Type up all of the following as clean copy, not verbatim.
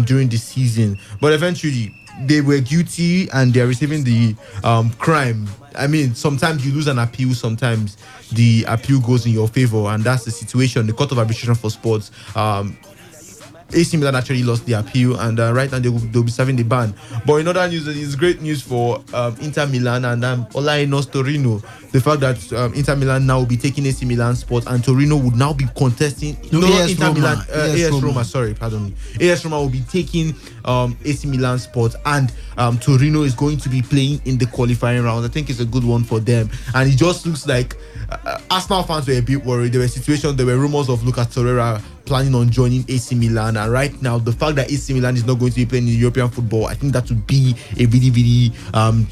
during the season, but eventually they were guilty and they're receiving the crime. I mean, sometimes you lose an appeal, sometimes the appeal goes in your favor, and that's the situation. The Court of Arbitration for Sports, AC Milan actually lost the appeal, and right now they'll be serving the ban. But in other news, it's great news for Inter Milan and Olainos Torino. The fact that Inter Milan now will be taking AC Milan Sport, and Torino would now be contesting. Inter Milan, AS Roma. Sorry, pardon me. AS Roma will be taking AC Milan Sport, and Torino is going to be playing in the qualifying round. I think it's a good one for them, and it just looks like Arsenal fans were a bit worried. There were rumors of Lucas Torreira planning on joining AC Milan, and right now the fact that AC Milan is not going to be playing in European football, I think that would be a really, really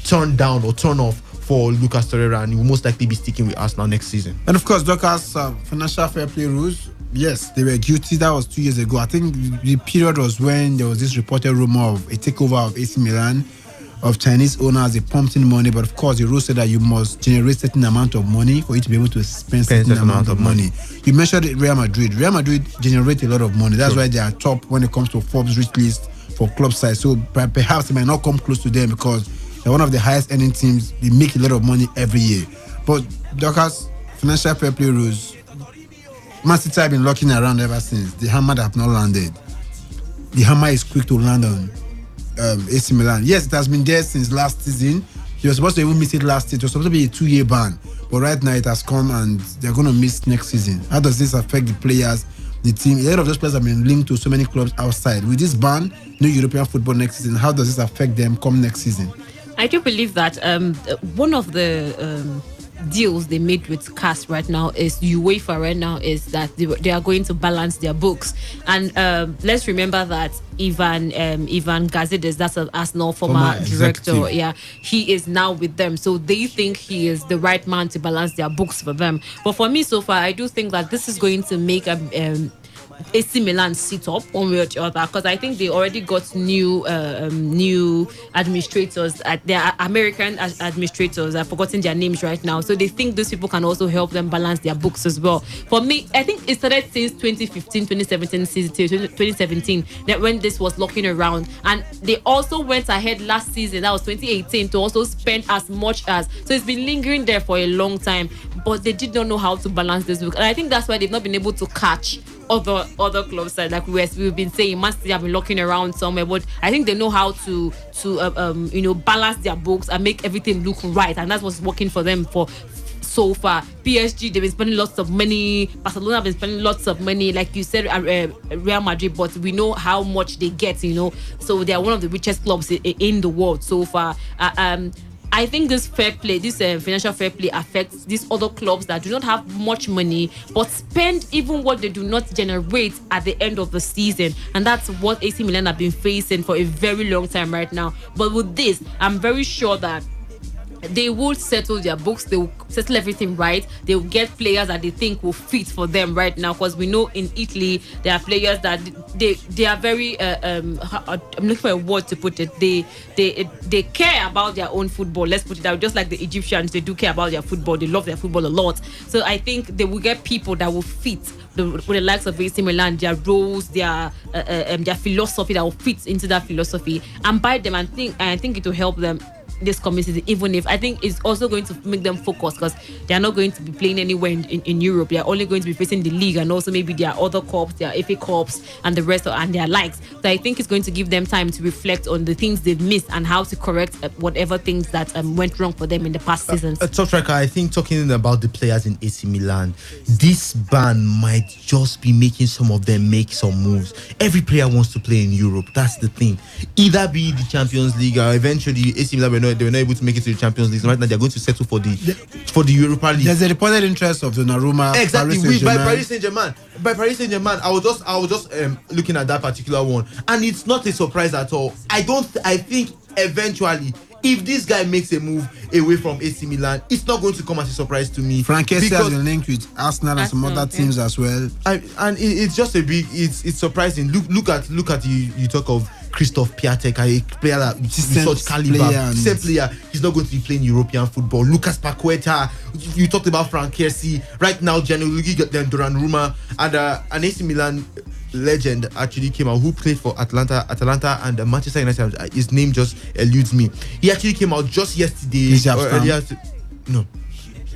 turn down or turn off for Lucas Torreira, and he will most likely be sticking with Arsenal next season. And of course, Docker's financial fair play rules, yes, they were guilty. That was 2 years ago. I think the period was when there was this reported rumor of a takeover of AC Milan, of Chinese owners. They pumped in money, but of course the rule said that you must generate certain amount of money for you to be able to spend certain amount of money. You mentioned Real Madrid. Real Madrid generate a lot of money. That's why they are top when it comes to Forbes rich list for club size. So perhaps it might not come close to them because they're one of the highest earning teams. They make a lot of money every year. But Docker's financial fair play rules, Man City have been locking around ever since. The hammer have not landed. The hammer is quick to land on AC Milan. Yes, it has been there since last season. They were supposed to even miss it last season. It was supposed to be a 2-year ban, but right now it has come and they're going to miss next season. How does this affect the players, the team? A lot of those players have been linked to so many clubs outside. With this ban, no European football next season, how does this affect them come next season? I do believe that one of the deals they made with CAS right now is UEFA right now is that they are going to balance their books, and let's remember that Ivan Gazidis, that's an Arsenal former director, he is now with them, so they think he is the right man to balance their books for them. But for me so far, I do think that this is going to make AC Milan sit up one way or the other, because I think they already got new administrators. They are American administrators. I've forgotten their names right now. So they think those people can also help them balance their books as well. For me, I think it started since 2015, 2017 season, 2017, that when this was locking around, and they also went ahead last season, that was 2018, to also spend as much as. So it's been lingering there for a long time, but they did not know how to balance this book, and I think that's why they've not been able to catch other clubs side, like we've been saying. Man City have been looking around somewhere, but I think they know how to balance their books and make everything look right, and that's what's working for them for so far. PSG, they've been spending lots of money. Barcelona have been spending lots of money, like you said, Real Madrid, but we know how much they get, so they are one of the richest clubs in the world so far. I think this fair play, this financial fair play affects these other clubs that do not have much money but spend even what they do not generate at the end of the season. And that's what AC Milan have been facing for a very long time right now. But with this, I'm very sure that they will settle their books. They will settle everything right. They will get players that they think will fit for them right now, because we know in Italy there are players that they are very I'm looking for a word to put it. They care about their own football. Let's put it out. Just like the Egyptians, they do care about their football. They love their football a lot. So I think they will get people that will fit with the likes of AC Milan, their roles, their philosophy, that will fit into that philosophy, and buy them. I think it will help them this community, even if I think it's also going to make them focus, because they are not going to be playing anywhere in Europe. They are only going to be facing the league, and also maybe their other cups, their FA cups, and the rest and their likes. So I think it's going to give them time to reflect on the things they've missed and how to correct whatever things that went wrong for them in the past seasons. Top striker, I think talking about the players in AC Milan, this ban might just be making some of them make some moves. Every player wants to play in Europe. That's the thing. Either be the Champions League, or eventually AC Milan they were not able to make it to the Champions League. So right now they're going to settle for the Europa League. There's a reported interest of Donnarumma. Exactly, by Paris Saint-Germain. I was just looking at that particular one, and it's not a surprise at all. I think eventually, if this guy makes a move away from AC Milan, it's not going to come as a surprise to me. Frankesi has been linked with Arsenal and some other teams as well. And it's just it's surprising. Look at you talk of Christoph Piatek, a player that with such caliber, same player. He's not going to be playing European football. Lucas Paqueta, you talked about Frankesi. Right now, Gianluigi Donnarumma and AC Milan. legend actually came out, who played for Atalanta and Manchester United. His name just eludes me. He actually came out just yesterday or earlier. No,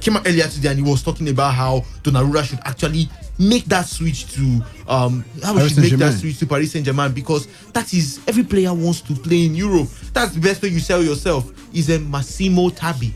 came out earlier today, and he was talking about how Donnarumma should actually make that switch to Paris Saint-Germain, because that is, every player wants to play in Europe. That's the best way you sell yourself. Is a Massimo Tabi.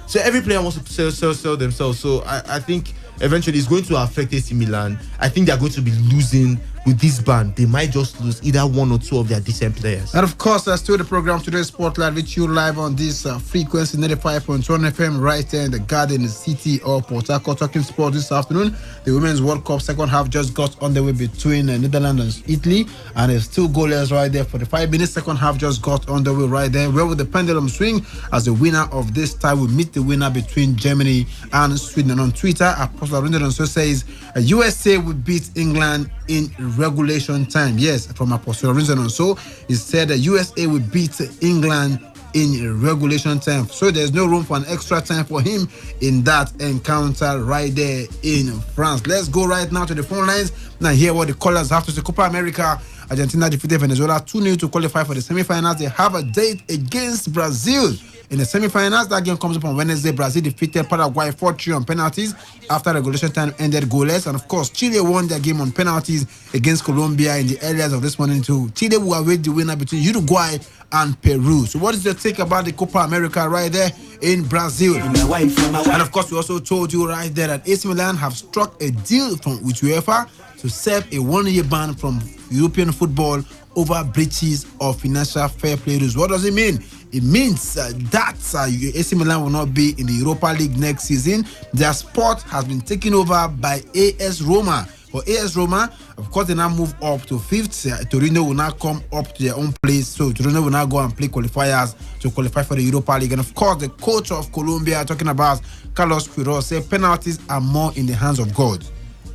So every player wants to sell themselves. So I think eventually it's going to affect AC Milan. I think they're going to be losing with this ban. They might just lose either one or two of their decent players. And of course, that's still the program Today Spotlight, which you live on this frequency 95.1 FM right there in the garden, the city of Port Harcourt. Talking sport this afternoon. The Women's World Cup second half just got underway between Netherlands and Italy, and there's still goalless right there for the 5 minutes. Second half just got underway right there. Where will the pendulum swing as the winner of this tie will meet the winner between Germany and Sweden? And on Twitter, Apostle Rendon says USA would beat England in regulation time. Yes, from Apostle Rinson. So he said that USA will beat England in regulation time. So there's no room for an extra time for him in that encounter right there in France. Let's go right now to the phone lines. Now hear what the callers have to say. Copa America, Argentina defeated Venezuela 2-0 to qualify for the semifinals. They have a date against Brazil in the semifinals. That game comes up on Wednesday. Brazil defeated Paraguay 4-3 on penalties after regulation time ended goalless. And of course, Chile won their game on penalties against Colombia in the early hours of this morning too. Chile will await the winner between Uruguay and Peru. So what is your take about the Copa America right there in Brazil? And of course, we also told you right there that AC Milan have struck a deal with UEFA to serve a 1-year ban from European football over breaches of financial fair play rules. What does it mean? It means that AC Milan will not be in the Europa League next season. Their spot has been taken over by AS Roma. For AS Roma, of course, they now move up to 5th. Torino will now come up to their own place. So Torino will now go and play qualifiers to qualify for the Europa League. And of course, the coach of Colombia, talking about Carlos Queiroz, said penalties are more in the hands of God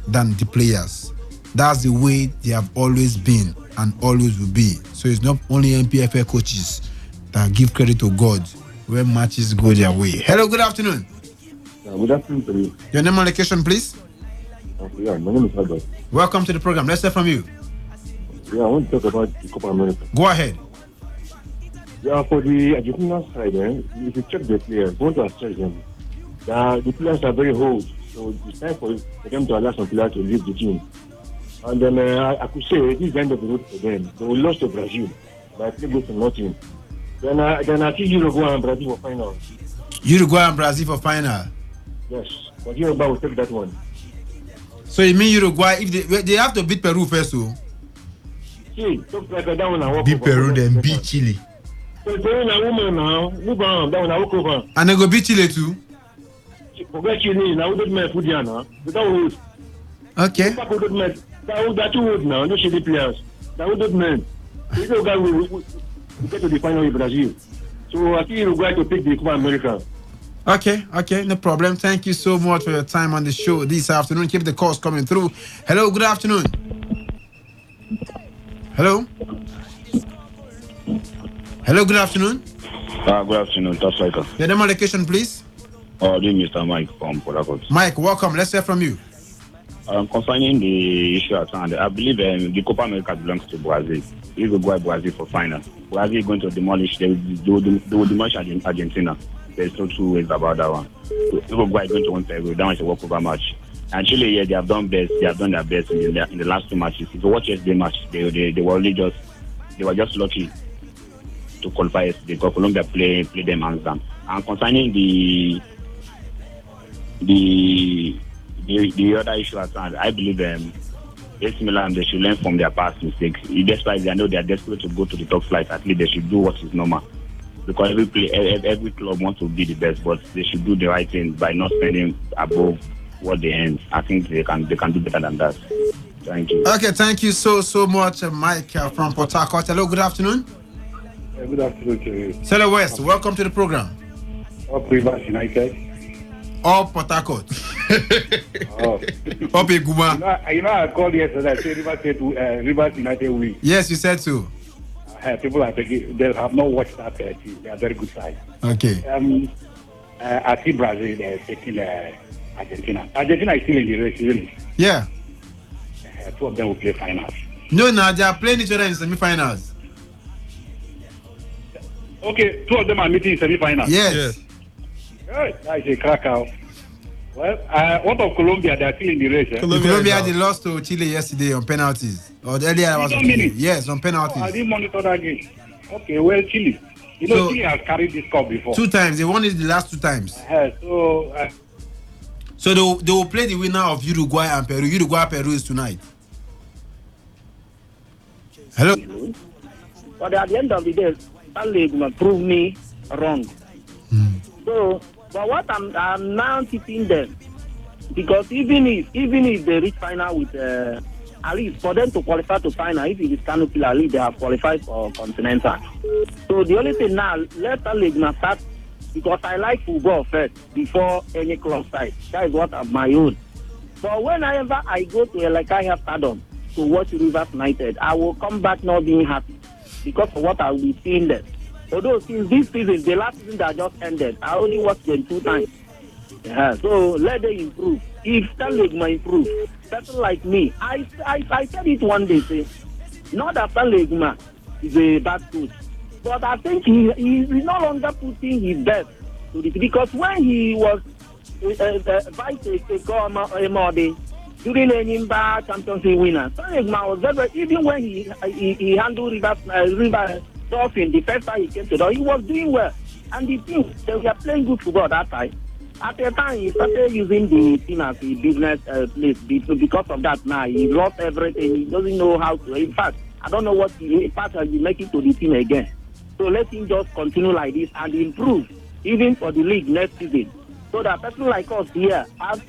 than the players. That's the way they have always been and always will be. So it's not only NPFL coaches that give credit to God when matches go their way. Hello, good afternoon. Good afternoon to you. Your name and location, please. Yeah, my name is Albert. Welcome to the program. Let's hear from you. Yeah, I want to talk about the Copa America. Go ahead. Yeah, for the Argentina side, if you check the players, want to assess them. The players are very old, so it's time for them to allow some players to leave the team. And then I could say this is the end of the road for them. They will lose to Brazil by 3 goals to nothing. Then I think Uruguay and Brazil for final. Uruguay and Brazil for final? Yes, but Uruguay will take that one. So you mean Uruguay, if they have to beat Peru first, so? See, talk like that one and walk beat Peru, then beat Chile. So Peru is a woman now, move on, that one and walk over. And they go beat Chile too? Forget Chile, now we don't make food here now. Without wood. Okay. That two wood now, no Chile players. That would men. This guy will get to the final with Brazil. So I think Uruguay to pick the Copa America. Okay, no problem. Thank you so much for your time on the show this afternoon. Keep the calls coming through. Hello, good afternoon. Hello, good afternoon. Good afternoon, Top Striker. Your name and location, please. This is Mr. Mike from Port Harcourt. Mike, welcome. Let's hear from you. Concerning the issue at hand, I believe the Copa America belongs to Brazil. We will go Brazil for final. Brazil is going to demolish. They will demolish Argentina. There's no two ways about that one. Uruguay is going to win Peru. That one is a walkover match. And Chile, yeah, they have done best. They have done their best in the last 2 matches. If you watch yesterday's match, they were just lucky to qualify yesterday because Colombia play them hands down. And concerning the other issue at hand, I believe AC Milan, they should learn from their past mistakes. Despite they know they are desperate to go to the top flight, at least they should do what is normal. Because every club wants to be the best, but they should do the right thing by not spending above what they earn. I think they can do better than that. Thank you. Okay, thank you so much, Mike from Port Harcourt. Hello, good afternoon. Good afternoon to you. Sela West, welcome to the program. Up Rivers United. Up Port Harcourt. Up Iguma. You know, I called yesterday. I said Rivers United win. Yes, you said so. People are taking, they have not watched that team. They are very good side. Okay. I see Brazil taking Argentina. Argentina is still in the race, really. Yeah. 2 of them will play finals. No, now they are playing each other in semi-finals. Okay, two of them are meeting in semi-final. Yes. That is a cracker. Well, what of Colombia? They are still in the race. Eh? Colombia they lost to Chile yesterday on penalties. Or the earlier was on Chile. Yes, on penalties. I didn't monitor that game. Okay, well, Chile. You know, Chile has carried this cup before. 2 times. They won it the last 2 times. So they will play the winner of Uruguay and Peru. Uruguay-Peru is tonight. Hello? But at the end of the day, that league will prove me wrong. So, but what I'm now teaching them, because even if they reach final with at least for them to qualify to final, if it is Canopy, at least they have qualified for Continental. So the only thing now, let the league now start, because I like football first before any club side. That is what I'm my own. But whenever I go to like I have Stadium to watch Rivers United, I will come back not being happy because of what I will be seeing there. Although since this season, the last season that just ended, I only watched them 2 times. Yeah, so let them improve. If that league might improve, person like me, I said it one day, say, not that Ligma is a bad coach, but I think he's no longer putting his best to the, because when he was vice Emode during any championship winner, Ligma was very, even when he handled River Dolphin the first time he came to the, he was doing well, and the team they were playing good football that time. At the time, he started using the team as a business place. Because of that, now he lost everything. He doesn't know how to. In fact, I don't know what he will make it to the team again. So let him just continue like this and improve, even for the league next season. So that people like us here, I'm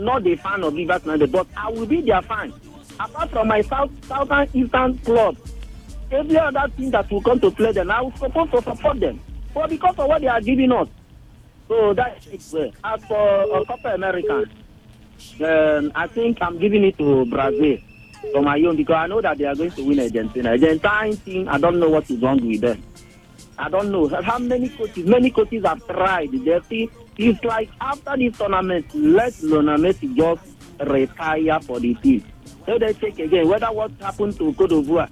not a fan of Rivers United, but I will be their fan. Apart from my southern eastern club, every other team that will come to play them, I will supposed to support them. But because of what they are giving us. So that's it. As for Copa America, I think I'm giving it to Brazil for my own, because I know that they are going to win Argentina. Argentine team, I don't know what is wrong with them. I don't know. How many coaches have tried. It's like after this tournament, let Lionel Messi just retire for the team. So they check again whether what happened to Cote d'Ivoire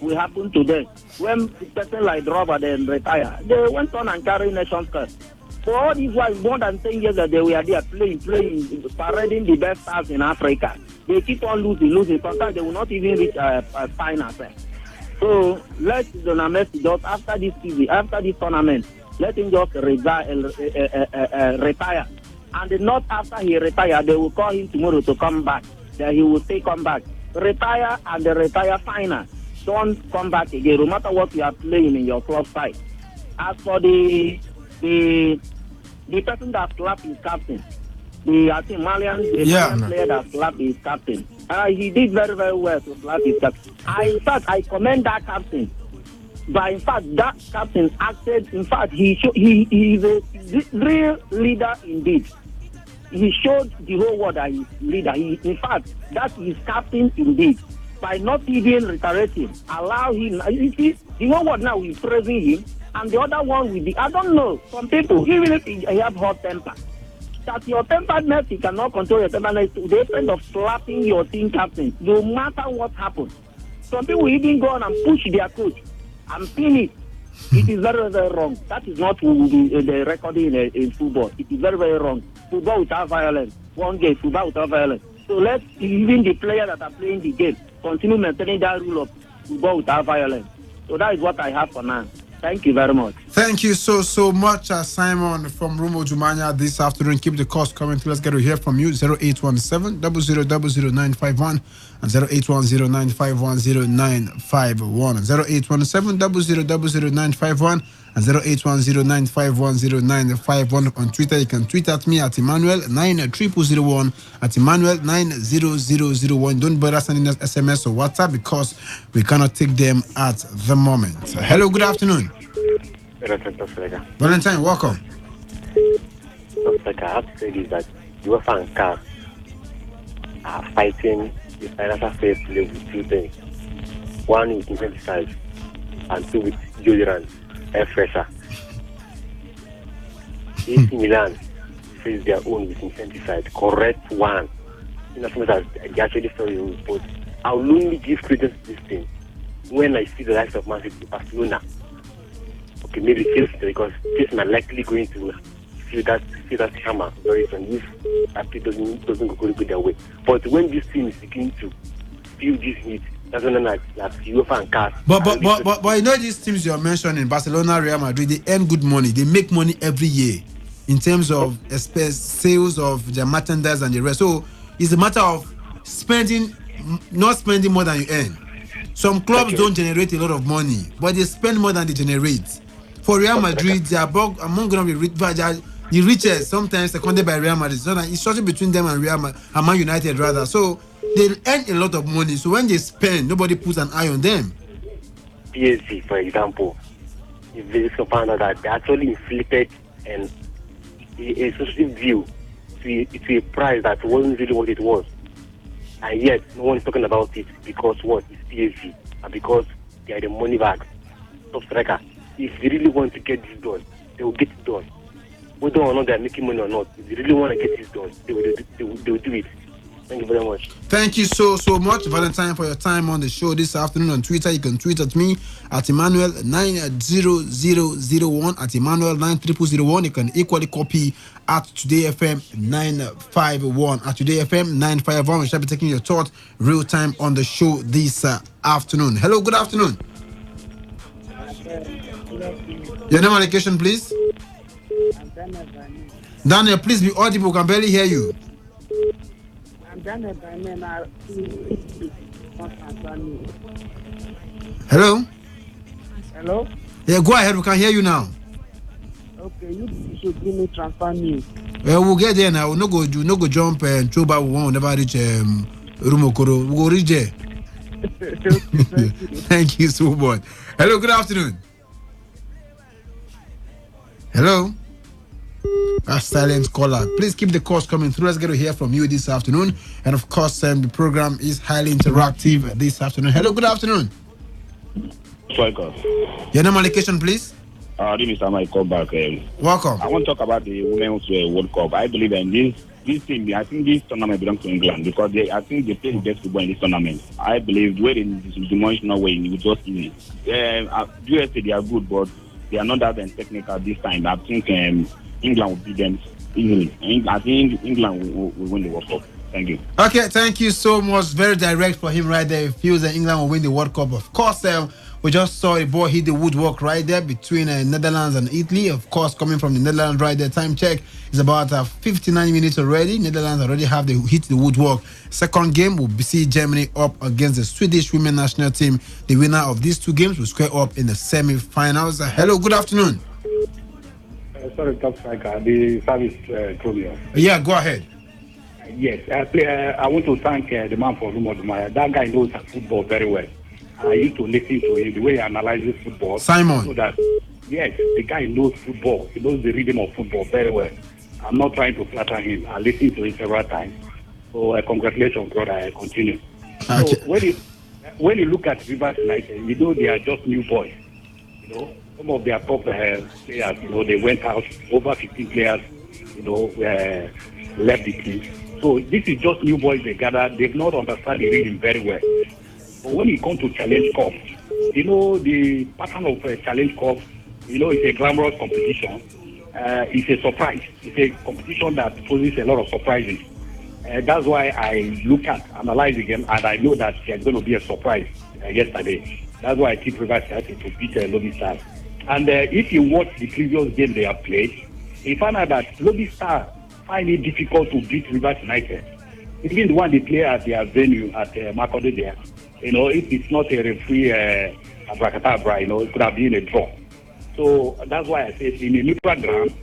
will happen to them. When a person like Robert then retire, they went on and carry Nations Cup. For all these while, more than 10 years that they were there playing, parading the best stars in Africa. They keep on losing. Sometimes they will not even reach a final. So let Lionel Messi just after this season, after this tournament, let him just retire. And not after he retire, they will call him tomorrow to come back. Then he will say come back. Retire and the retire final. Don't come back again, no matter what you are playing in your club side. As for the person that slapped his captain, I think Malian player that slapped his captain, he did very, very well to slap his captain. In fact, I commend that captain. But in fact, that captain acted, in fact, he is a real leader indeed. He showed the whole world that he's leader. In fact, that is captain indeed. By not even reiterating, allow him. You see, the whole world now is praising him. And the other one will be, I don't know, some people, even if you have hot temper, that your temperness, you cannot control your temperness to the extent of slapping your team captain, no matter what happens. Some people even go on and push their coach and pin it. It is very, very wrong. That is not the recording in football. It is very, very wrong. Football without violence. One game, football without violence. So let even the players that are playing the game continue maintaining that rule of football without violence. So that is what I have for now. Thank you very much. Thank you so much, Simon from Rumo Jumanya this afternoon. Keep the calls coming. Let's get to hear from you. 0817 000951 and 0810951091. 0817 000951 and 0810951091. On Twitter, you can tweet at me at Emmanuel9001 at Emmanuel90001. Don't bother sending us SMS or WhatsApp because we cannot take them at the moment. Hello, good afternoon. Valentine, welcome. I have to say this, that UEFA and CAF are fighting the financial fair play with 2 things. 1 with insecticides and 2 with deodorant, air fresher. AC Milan face their own with insecticides, correct one. In as much as they actually saw you put I'll only give credence to this thing when I see the likes of Man City, Barcelona. Okay, maybe Chelsea, because Chelsea are likely going to feel that hammer very soon if after doesn't go their way. But when this team is beginning to feel this heat, that's when that UEFA and CAS. But you know these teams you're mentioning, Barcelona, Real Madrid, they earn good money. They make money every year in terms of sales of their merchandise and the rest. So it's a matter of not spending more than you earn. Some clubs don't generate a lot of money, but they spend more than they generate. For Real Madrid, they are among the richest, sometimes seconded by Real Madrid. So it's shorting between them and Man United rather. So they earn a lot of money. So when they spend, nobody puts an eye on them. PSG, for example, if they found out that they actually inflicted a sensitive view to a price that wasn't really what it was. And yet, no one is talking about it because what is PSG and because they are the money bag. Top striker. If they really want to get this done, they will get it done. Whether or not they are making money or not, if they really want to get this done, they will do it. Thank you very much. Thank you so much, Valentine, for your time on the show this afternoon. On Twitter, you can tweet at me at Emmanuel90001 at Emmanuel90001. You can equally copy at Today FM 951 at Today FM 951. We shall be taking your thoughts real time on the show this afternoon. Hello, good afternoon. Your name and location, please. Daniel, please be audible. Can barely hear you. Hello? Hello? Yeah, go ahead. We can hear you now. Okay, you should give me transfer news. Well, we'll get there now. We'll no go jump and throw back. We won't never reach Rumokoro. We'll reach there. Thank you so much. Hello, good afternoon. Hello? A silent caller. Please keep the calls coming through. Let's get to hear from you this afternoon. And of course, the program is highly interactive this afternoon. Hello, good afternoon. Welcome. Your name and location, please. This is Michael back. Welcome. I want to talk about the Women's World Cup. I believe in this team. I think this tournament belongs to England because I think they play the best football in this tournament. I believe where in this demolish Norway, we just win it. USA, they are good, but they are not that technical this time. I think England will beat them easily. I think England will win the World Cup. Thank you. Okay, thank you so much. Very direct for him right there. He feels that England will win the World Cup. Of course, we just saw a ball hit the woodwork right there between Netherlands and Italy. Of course, coming from the Netherlands right there. Time check is about 59 minutes already. Netherlands already have hit the woodwork. Second game will see Germany up against the Swedish women national team. The winner of these two games will square up in the semi-finals. Hello, good afternoon. Sorry, top striker. The service Romeo. Yeah, go ahead. Yes, I want to thank the man for Rumo Dumaya. That guy knows football very well. I used to listen to him, the way he analyzes football. Simon. So that, yes, the guy knows football. He knows the rhythm of football very well. I'm not trying to flatter him. I listened to him several times. So congratulations, brother. I continue. Okay. So when you look at Rivers United, you know they are just new boys. You know, some of their top players, you know, they went out. Over 15 players, you know, left the team. So this is just new boys they gathered. They've not understand the rhythm very well. But when it comes to Challenge Cup, you know, the pattern of Challenge Cup, you know, it's a glamorous competition. It's a surprise. It's a competition that poses a lot of surprises. That's why I look at, analyze again, and I know that there's going to be a surprise yesterday. That's why I keep Rivers United to beat Lobby Stars. And if you watch the previous game they have played, you find out that Lobby Stars find it difficult to beat Rivers United. Even the one they play at their venue at Makode there, you know, if it's not a referee abracadabra, you know, it could have been a draw. So that's why I said in a neutral ground,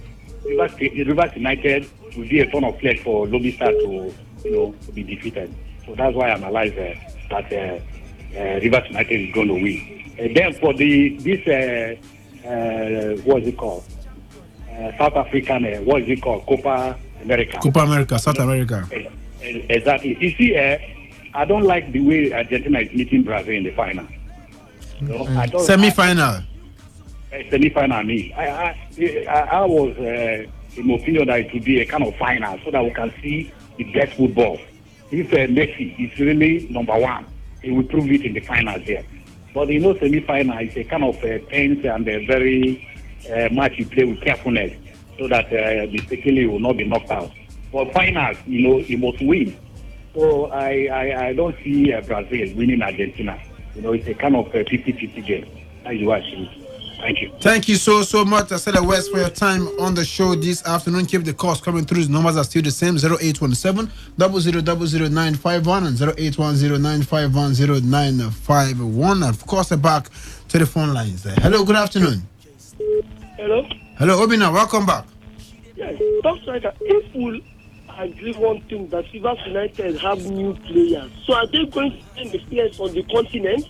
Rivers United will be a ton of flesh for Lobby Stars to, you know, to be defeated. So that's why I analyze that Rivers United is going to win. And then for this what is it called? South African, what is it called? Copa America. Copa America, South America. Exactly. You see, I don't like the way Argentina is meeting Brazil in the final. You know, Semi-final. Semi-final, I mean. I was in my opinion that it would be a kind of final so that we can see the best football. If Messi is really number one, he will prove it in the finals there. But semi-final is a kind of tense and a very match you play with carefulness so that mistakenly will not be knocked out. For finals, he must win. So I don't see Brazil winning Argentina. It's a kind of 50-50 game. That is what I see. Thank you. Thank you so much, Asela West, for your time on the show this afternoon. Keep the calls coming through. The numbers are still the same: 0817 0000951 and 0810951091. And of course, back to the phone lines. Hello, good afternoon. Hello. Hello, Obina. Welcome back. Yes, Top Striker. If we agree one thing that Rivers United have new players, so are they going to send the players on the continent?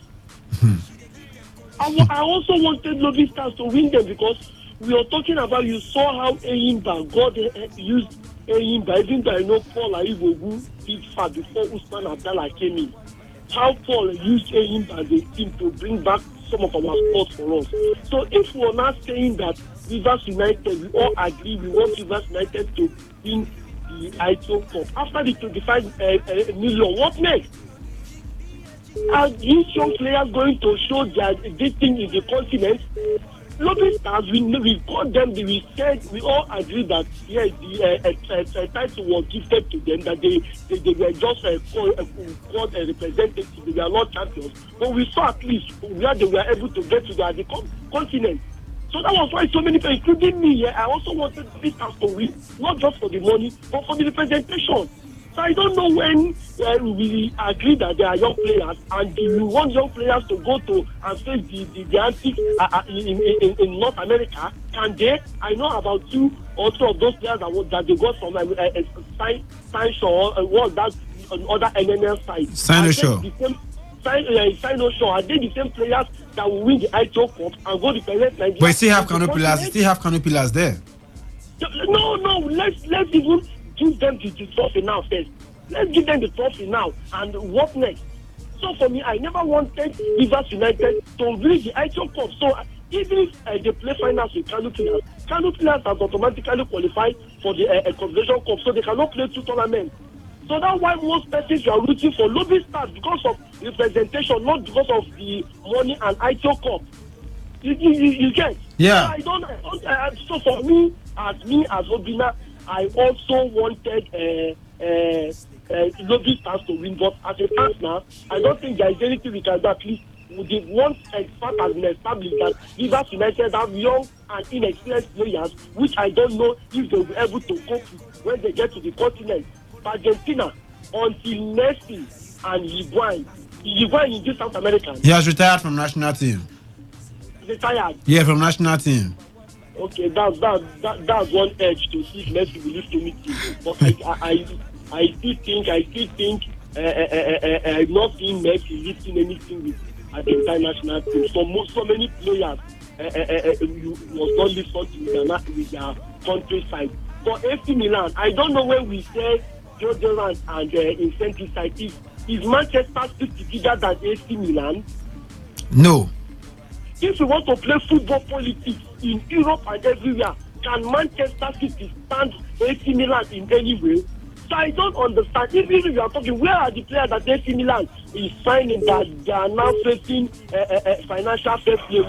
I also wanted Lobby Stars to win them because we are talking about, you saw how Eyimba, God used Eyimba, even though I know Paul Aiwogu did far before Usman Abdallah came in. How Paul used Eyimba as a team to bring back some of our sports for us. So if we're not saying that Rivers United, we all agree we want Rivers United to win the ITO Cup. After the 25 million, what next? Are these young players going to show that this thing is a continent? Lobby Stars, we called them, we said, we all agree that yes, the title was gifted to them, that they were just called a representative, they were not champions. But we saw at least where they were able to get to the continent. So that was why so many people, including me, I also wanted Lobby Stars to win, not just for the money, but for the representation. So I don't know when we agree that they are young players and we want young players to go to and face the antics in North America. Can they? I know about 2 or 3 of those players that they got from Sinoshaw, what that other NNL side. Sinoshaw. Sinoshaw. Are they the same players that will win the ITO Cup and go to represent Nigeria? But you still have Kano pillars there. No, let's even give them the trophy now first. Let's give them the trophy now. And what next? So for me, I never wanted Rivers United to win the ITO Cup. So even if they play finals with Kano players has automatically qualified for the Confederation Cup. So they cannot play 2 tournaments. So that's why most persons are rooting for Lobby Stars, because of representation, not because of the money and ITO Cup. You get? Yeah. So for me as Obina, I also wanted Lobby Stars to win, but as a fans now, I don't think there is anything we can do. At least the once fact has been established that Rivers United have young and inexperienced players, which I don't know if they will be able to cope with when they get to the continent. Argentina, until Messi and Higuain is this South American. He has retired from national team. Retired? Yeah, from national team. Okay, that's one edge to see if Messi will lift anything. But I still think I've not seen Messi lifting anything with the international team. So many players was not lift something with their country side. For AC Milan, I don't know when we say Joe Durant and incentive side. Is Manchester City bigger than AC Milan? No. If we want to play football politics in Europe and everywhere, can Manchester City stand AC Milan in any way? So I don't understand. Even if you are talking, where are the players that AC Milan is signing that they are now facing financial fair play?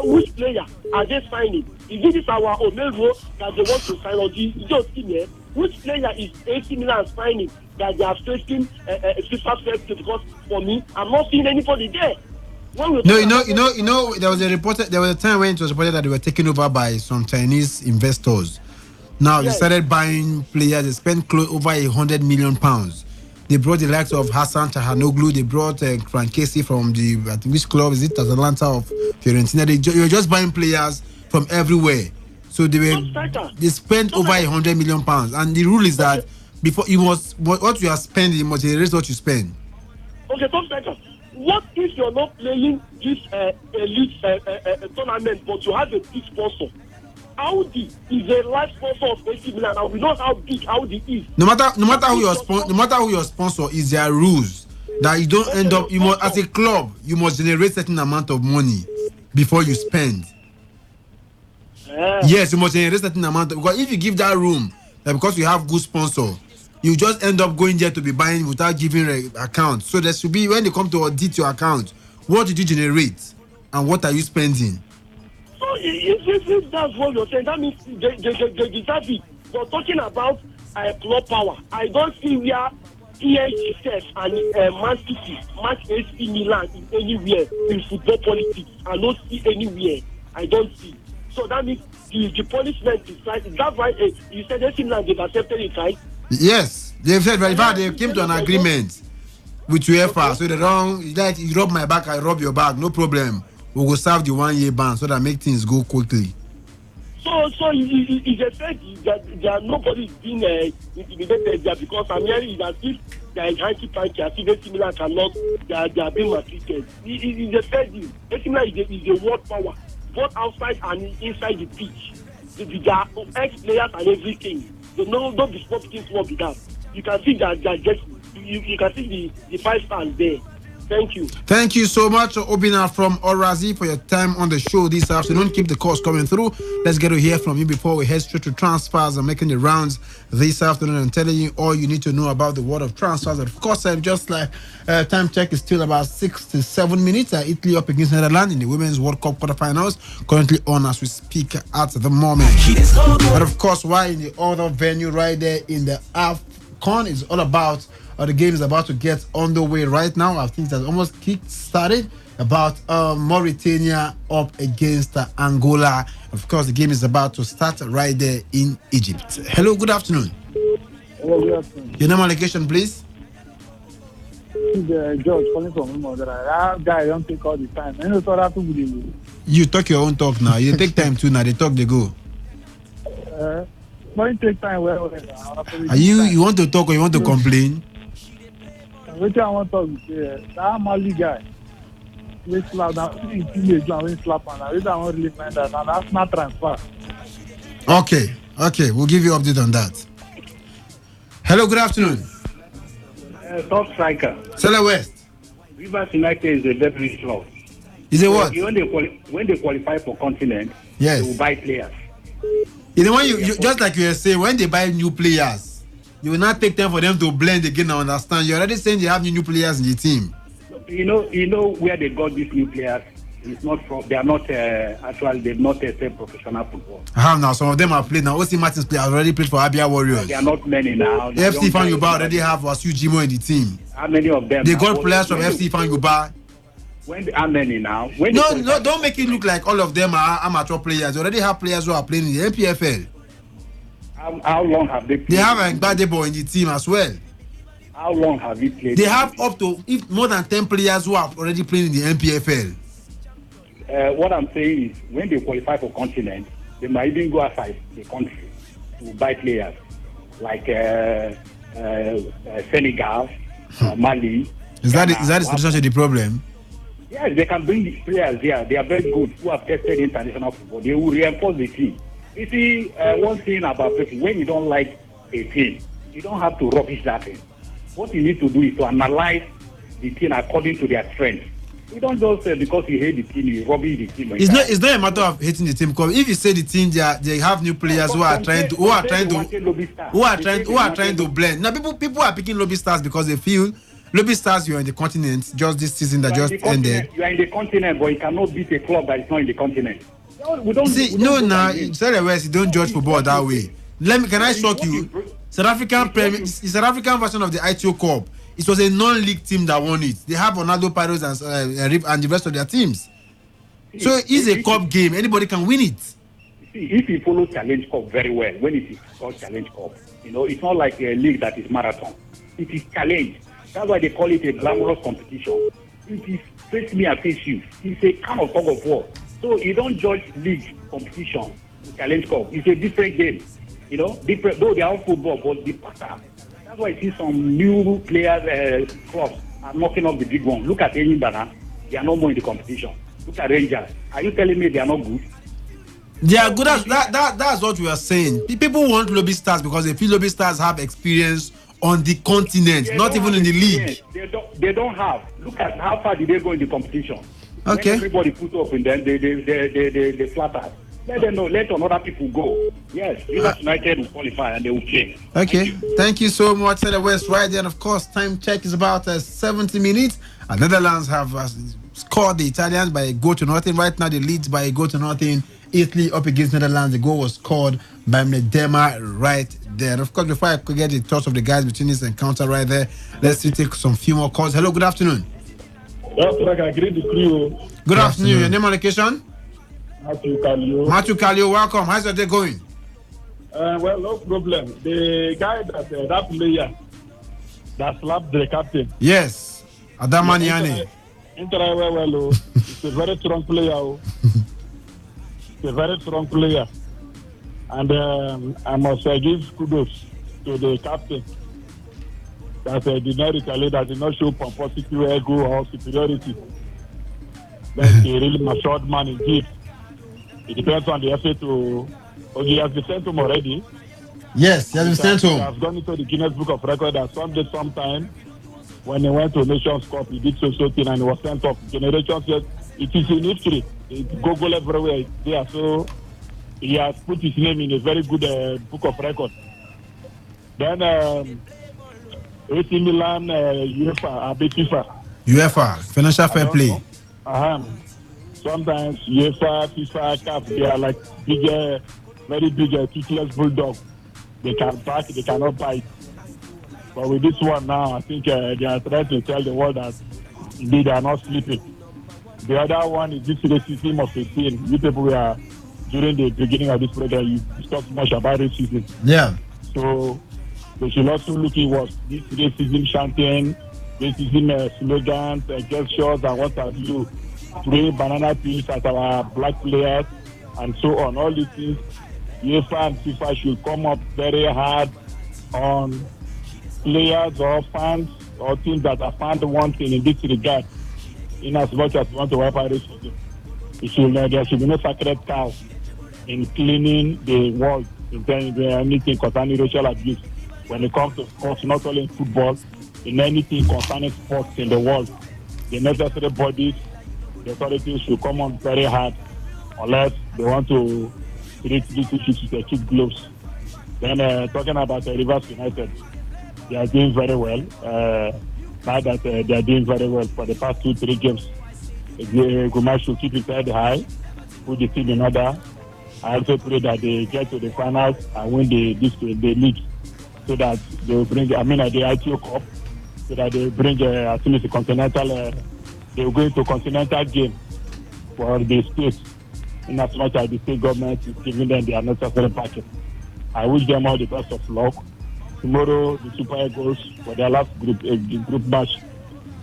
Which player are they signing? Is it our Omero that they want to sign, or just here? Which player is AC Milan signing that they are facing FIFA fair play? Because for me, I'm not seeing anybody there. No, you know, there was a time when it was reported that they were taken over by some Chinese investors. Now they started buying players. They spent over £100 million. They brought the likes of Hassan Chahanoglu. They brought Frank Casey from which club is it? Atalanta of Fiorentina. They were just buying players from everywhere. So they spent over £100 million. And the rule is that before what you are spending, you must erase what you spend. Okay, what if you're not playing this elite tournament, but you have a big sponsor? Audi is a life sponsor of AC Milan, and we know how big Audi is. No matter who your sponsor is, there are rules that you don't end up. You must, as a club, you must generate certain amount of money before you spend. Yes, you must generate certain amount because if you give that room, that because you have good sponsor, you just end up going there to be buying without giving account. So there should be, when they come to audit your account, what did you generate and what are you spending? So if that's what you're saying, that means they deserve it. But talking about club power, I don't see where PSG and Man City, match AC Milan in anywhere in football politics. I don't see anywhere. I don't see. So that means the punishment is right. That's why you said AC Milan, they've accepted it, right? Yes, they've said, in fact, they came to an agreement with UEFA. So they don't, like, you rub my back, I rub your back, no problem. We will serve the 1 year ban so that make things go quickly. So it's a fact that nobody is being intimidated there, because I'm hearing that if there is hanky-panky, as if similar cannot, they are being maltreated. It's a fact. Similar is a world power, both outside and inside the pitch. There are ex-players and everything. So don't be sport things will be that. You can see that you can see the 5 stars there. Thank you. Thank you so much, Obina from Orazi, for your time on the show this afternoon. Keep the calls coming through. Let's get to hear from you before we head straight to transfers and making the rounds this afternoon and telling you all you need to know about the world of transfers. And of course, just like time check is still about 6 to 7 minutes. Italy up against Netherlands in the Women's World Cup quarterfinals, currently on as we speak at the moment. But of course, while in the other venue right there in the AFCON is all about the game is about to get underway right now. I think that's almost kick-started. About Mauritania up against Angola. Of course, the game is about to start right there in Egypt. Hello, good afternoon. Hello, good afternoon. Your name and location, please. George calling from Imo. That guy don't take all the time. You talk your own talk now. You take time too now. They talk, they go. When take time, Are you want to talk or you want to complain? Which I want to talk to that Mali guy. We slap now. We slap and I don't really find that. And that's not transfer. Okay, we'll give you an update on that. Hello, good afternoon. Top striker. Sela West. Rivers United is a very slow. Is it what? When they qualify for continent, yes, they will buy players. You know, when you just like you were saying, when they buy new players, you will not take time for them to blend again. I understand. You're already saying they have new players in the team. You know where they got these new players. It's not from. They are not actually. They've not played professional football. How now? Some of them have played now. O.C. Martins already played for Abia Warriors. They are not many now. FC Fan Yuba already have Wasu Jimo in the team. How many of them? They got players from FC Fan Yuba. How many now? No, don't make it look like all of them are amateur players. They already have players who are playing in the NPFL. How long have they played? They have a Gbadebo in the team as well. How long have you played? They have up to more than 10 players who are already playing in the NPFL. What I'm saying is, when they qualify for continent, they might even go outside the country to buy players like Senegal, Mali. Is that the solution to the problem? Yes, they can bring these players here. They are very good, who have tested international football. They will reinforce the team. You see, one thing about people, when you don't like a team, you don't have to rubbish that thing. What you need to do is to analyze the team according to their strength. You don't just say because you hate the team, you rubbish the team. It's not a matter of hating the team. Because if you say the team, they have new players who are trying to blend. Now people are picking lobby stars because they feel lobby stars. You are in the continent just this season that just ended. You are in the continent, but you cannot beat a club that is not in the continent. We don't. Sela West, you don't judge football that way. Can I shock you? South African version of the ITO Cup. It was a non-league team that won it. They have Ronaldo, Pyros, and the rest of their teams. So it's a cup game. Anybody can win it. See, if you follow Challenge Cup very well, when it is called Challenge Cup, it's not like a league that is marathon. It is challenge. That's why they call it a glamorous competition. It is face me and face you. It's a kind of tug of war. So you don't judge league competition, Challenge Cup. It's a different game. Different, though they are all football, but the pattern. That's why I see some new players, clubs are knocking off the big one. Look at Enyimba. They are no more in the competition. Look at Rangers. Are you telling me they are not good? They are good. That's what we are saying. People want lobby stars because they feel lobby stars have experience on the continent, not even in the league. They don't have. Look at how far did they go in the competition. Okay. When everybody put up in them, they flatter. let them know. Let other people go. Yes, Rivers United will qualify and they will play. Okay, thank you so much, Cedar West. Right there, and of course, time check is about 70 minutes. And Netherlands have scored the Italians by a goal to nothing. Right now, the leads by a goal to nothing. Italy up against Netherlands. The goal was scored by Medema right there. And of course, before I could get the thoughts of the guys between this encounter right there, let's take some few more calls. Hello, good afternoon. Good afternoon. Your name and location? Matthew Kalio, welcome. How's your day going? Well, no problem. The guy that player that slapped the captain. Yes, Adamaniani. Well, it's a very strong player. It's a very strong player. And I must give kudos to the captain that did not retaliate, that did not show pomposity, ego, or superiority. That's a really matured man indeed. It depends on the effort to. Oh, he has been sent home already. Yes, he has been sent home. He has gone into the Guinness Book of Records that sometime when he went to Nations Cup, he did so thing and he was sent off. Generations said it is in history. It's Google everywhere there. So he has put his name in a very good book of records. Then AC Milan, UEFA, financial fair play. Sometimes UEFA, FIFA, CAF, they are like bigger, very big, toothless bulldog. They can back, they cannot bite. But with this one now, I think they are trying to tell the world that indeed they are not sleeping. The other one is this racism of 18. You people were, during the beginning of this program, you talked much about racism. Yeah. So they should also look at what this racism chanting, racism slogans, gestures, and what have you. Throwing banana peels at our black players and so on. All these things, UEFA and FIFA should come up very hard on players or fans or teams that are found wanting in this regard. In as much as we want to wipe out racism, there should be no sacred cow in cleaning the world in terms of anything concerning racial abuse. When it comes to sports, not only in football, in anything concerning sports in the world, the necessary bodies, the authorities should come on very hard unless they want to treat these issues with their kid gloves. Then talking about Rivers United, they are doing very well. Now that they are doing very well for the past 2-3 games. Guma should keep his head high, put the team in order. I also pray that they get to the finals and win the league so that they will bring, the ITO Cup, so that they will bring at least the continental. They will go into continental game for the state, in as much as the state government is giving them their necessary package. I wish them all the best of luck. Tomorrow, the Super Eagles, for their last group match,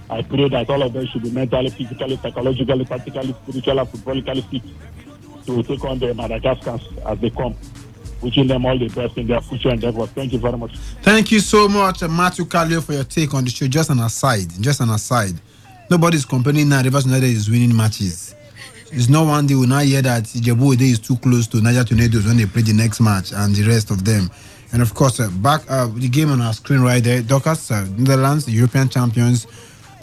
I pray that all of them should be mentally, physically, psychologically, tactically, spiritually, footballically fit to take on the Madagascars as they come. Wishing them all the best in their future endeavors. Thank you very much. Thank you so much, Matthew Kalio, for your take on the show. Just an aside. Nobody's complaining now Rivers United is winning matches. It's no one day will now hear that Ijebu is too close to Niger Tornadoes when they play the next match and the rest of them. And of course, back the game on our screen right there, Dockers, Netherlands, the European champions,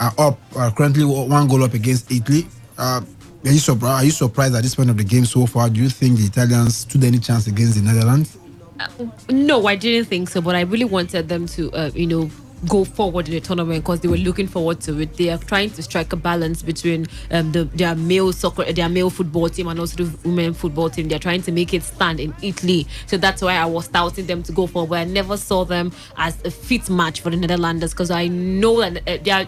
are up currently 1 goal up against Italy. Are you surprised at this point of the game so far? Do you think the Italians stood any chance against the Netherlands? No, I didn't think so, but I really wanted them to, go forward in the tournament because they were looking forward to it. They are trying to strike a balance between their male football team and also the women football team. They're trying to make it stand in Italy, so that's why I was touting them to go forward. I never saw them as a fit match for the Netherlanders because I know that they are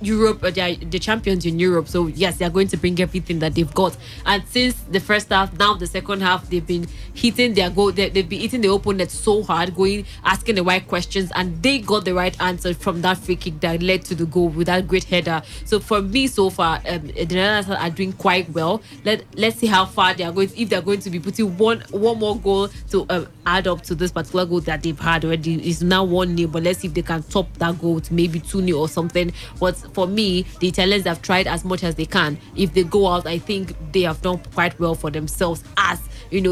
Europe, they are the champions in Europe, so yes, they are going to bring everything that they've got. And since the first half, now the second half, they've been hitting their goal. They've been hitting the opponent so hard, asking the right questions, and they got the right answer from that free kick that led to the goal with that great header. So for me, so far, the Netherlands are doing quite well. Let's see how far they are going. If they are going to be putting one more goal to add up to this particular goal that they've had already, is now 1-0. But let's see if they can top that goal to maybe 2-0 or something. But for me, the Italians have tried as much as they can. If they go out, I think they have done quite well for themselves as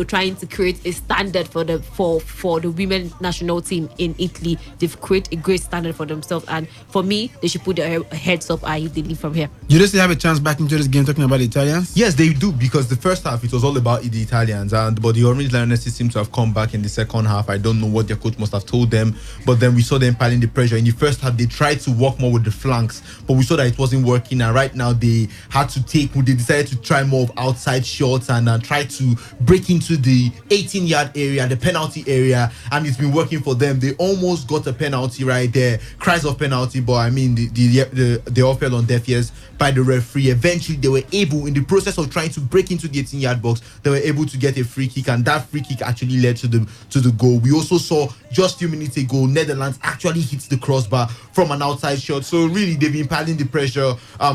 trying to create a standard for the women national team in Italy. They've created a great standard for themselves, and for me, they should put their heads up high if they leave from here. You just have a chance back into this game talking about the Italians? Yes, they do, because the first half it was all about the Italians, but the Orange Lionesses seem to have come back in the second half. I don't know what their coach must have told them, but then we saw them piling the pressure. In the first half, they tried to work more with the flanks, but we saw that it wasn't working. And right now, they decided to try more of outside shots and try to break into the 18-yard area, the penalty area, and it's been working for them. They almost got a penalty right there, cries of penalty, but I mean, they all fell on deaf ears by the referee. Eventually, they were able, in the process of trying to break into the 18-yard box, they were able to get a free kick, and that free kick actually led to the goal. We also saw just a few minutes ago, Netherlands actually hit the crossbar from an outside shot. So really, they've been piling the pressure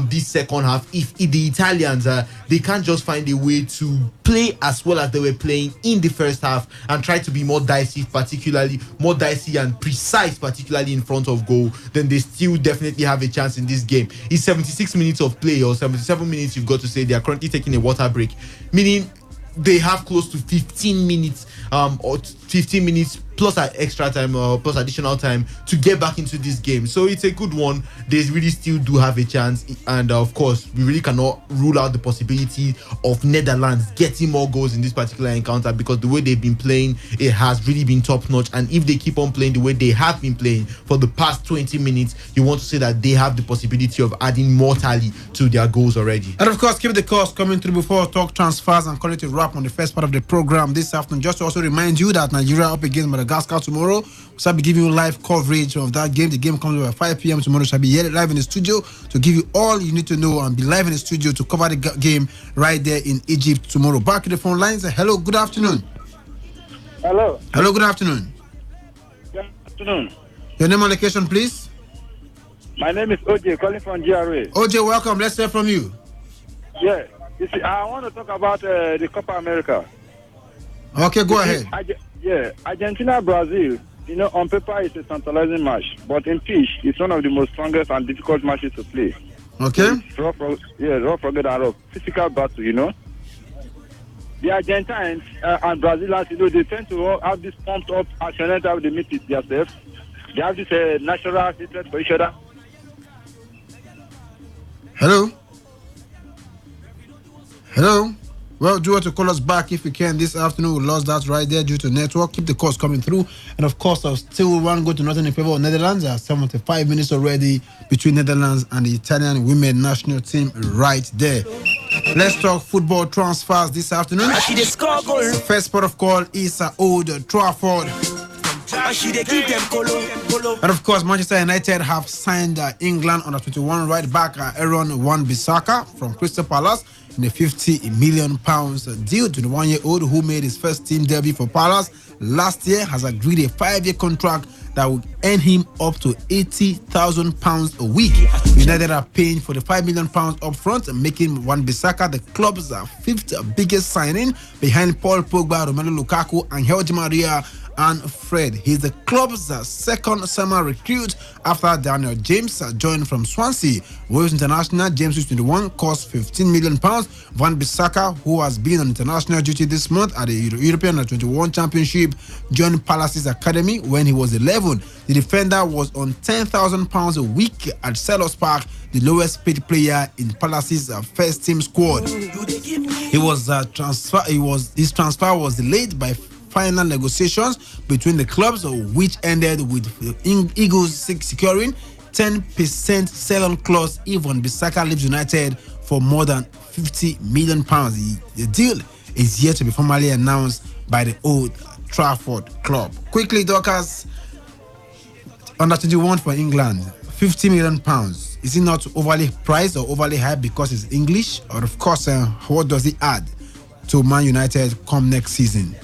this second half. If the Italians, they can't just find a way to play as well as they were playing in the first half and try to be more dicey and precise, particularly in front of goal, then they still definitely have a chance in this game. It's 76 minutes of play, or 77 minutes, you've got to say. They are currently taking a water break, meaning they have close to 15 minutes or 15 minutes plus extra time or plus additional time to get back into this game. So it's a good one. They really still do have a chance, and of course we really cannot rule out the possibility of Netherlands getting more goals in this particular encounter, because the way they've been playing, it has really been top notch. And if they keep on playing the way they have been playing for the past 20 minutes, you want to say that they have the possibility of adding more tally to their goals already. And of course, keep the calls coming through before we talk transfers and call it a wrap on the first part of the program this afternoon. Just to also remind you that Nigeria up against Madagascar tomorrow. We shall be giving you live coverage of that game. The game comes over at 5 p.m. tomorrow. Shall be here live in the studio to give you all you need to know and be live in the studio to cover the game right there in Egypt tomorrow. Back to the phone lines. Hello, good afternoon. Hello. Hello, good afternoon. Good afternoon. Your name and location, please. My name is OJ, calling from GRA. OJ, welcome. Let's hear from you. Yeah. You see, I want to talk about the Copa America. Okay, go ahead. Argentina, Brazil, on paper it's a tantalizing match, but in pitch, it's one of the most strongest and difficult matches to play. Okay. Rough, rugged and rough. Physical battle, The Argentines and Brazilians, they tend to have this pumped up passionate how they meet it themselves. They have this natural hatred for each other. Hello? Hello? Well, do want to call us back if you can this afternoon. We lost that right there due to network. Keep the calls coming through. And of course, I'll still want to go to nothing in favor of Netherlands. There are 75 minutes already between Netherlands and the Italian women national team right there. Let's talk football transfers this afternoon. First port of call is Old Trafford. And of course, Manchester United have signed England under 21 right back Aaron Wan-Bissaka from Crystal Palace in a £50 million deal. To the 1-year-old who made his first team debut for Palace last year has agreed a 5-year contract that will earn him up to £80,000 a week. United are paying for the £5 million up front, making Wan-Bissaka the club's fifth biggest signing behind Paul Pogba, Romelu Lukaku, and Angel Maria and Fred. He's the club's second summer recruit after Daniel James joined from Swansea. Wales international James, who's 21, cost £15 million. Wan-Bissaka, who has been on international duty this month at the European Under-21 Championship, joined Palace's academy when he was 11. The defender was on £10,000 a week at Selhurst Park, the lowest paid player in Palace's first team squad. His transfer was delayed by final negotiations between the clubs, which ended with Eagles securing 10% sell-on clause if Wan-Bissaka leaves United for more than £50 million. The deal is yet to be formally announced by the Old Trafford club. Quickly, Dockers, under 21 for England, £50 million. Is it not overly priced or overly high because it's English? Or of course, what does it add to Man United come next season?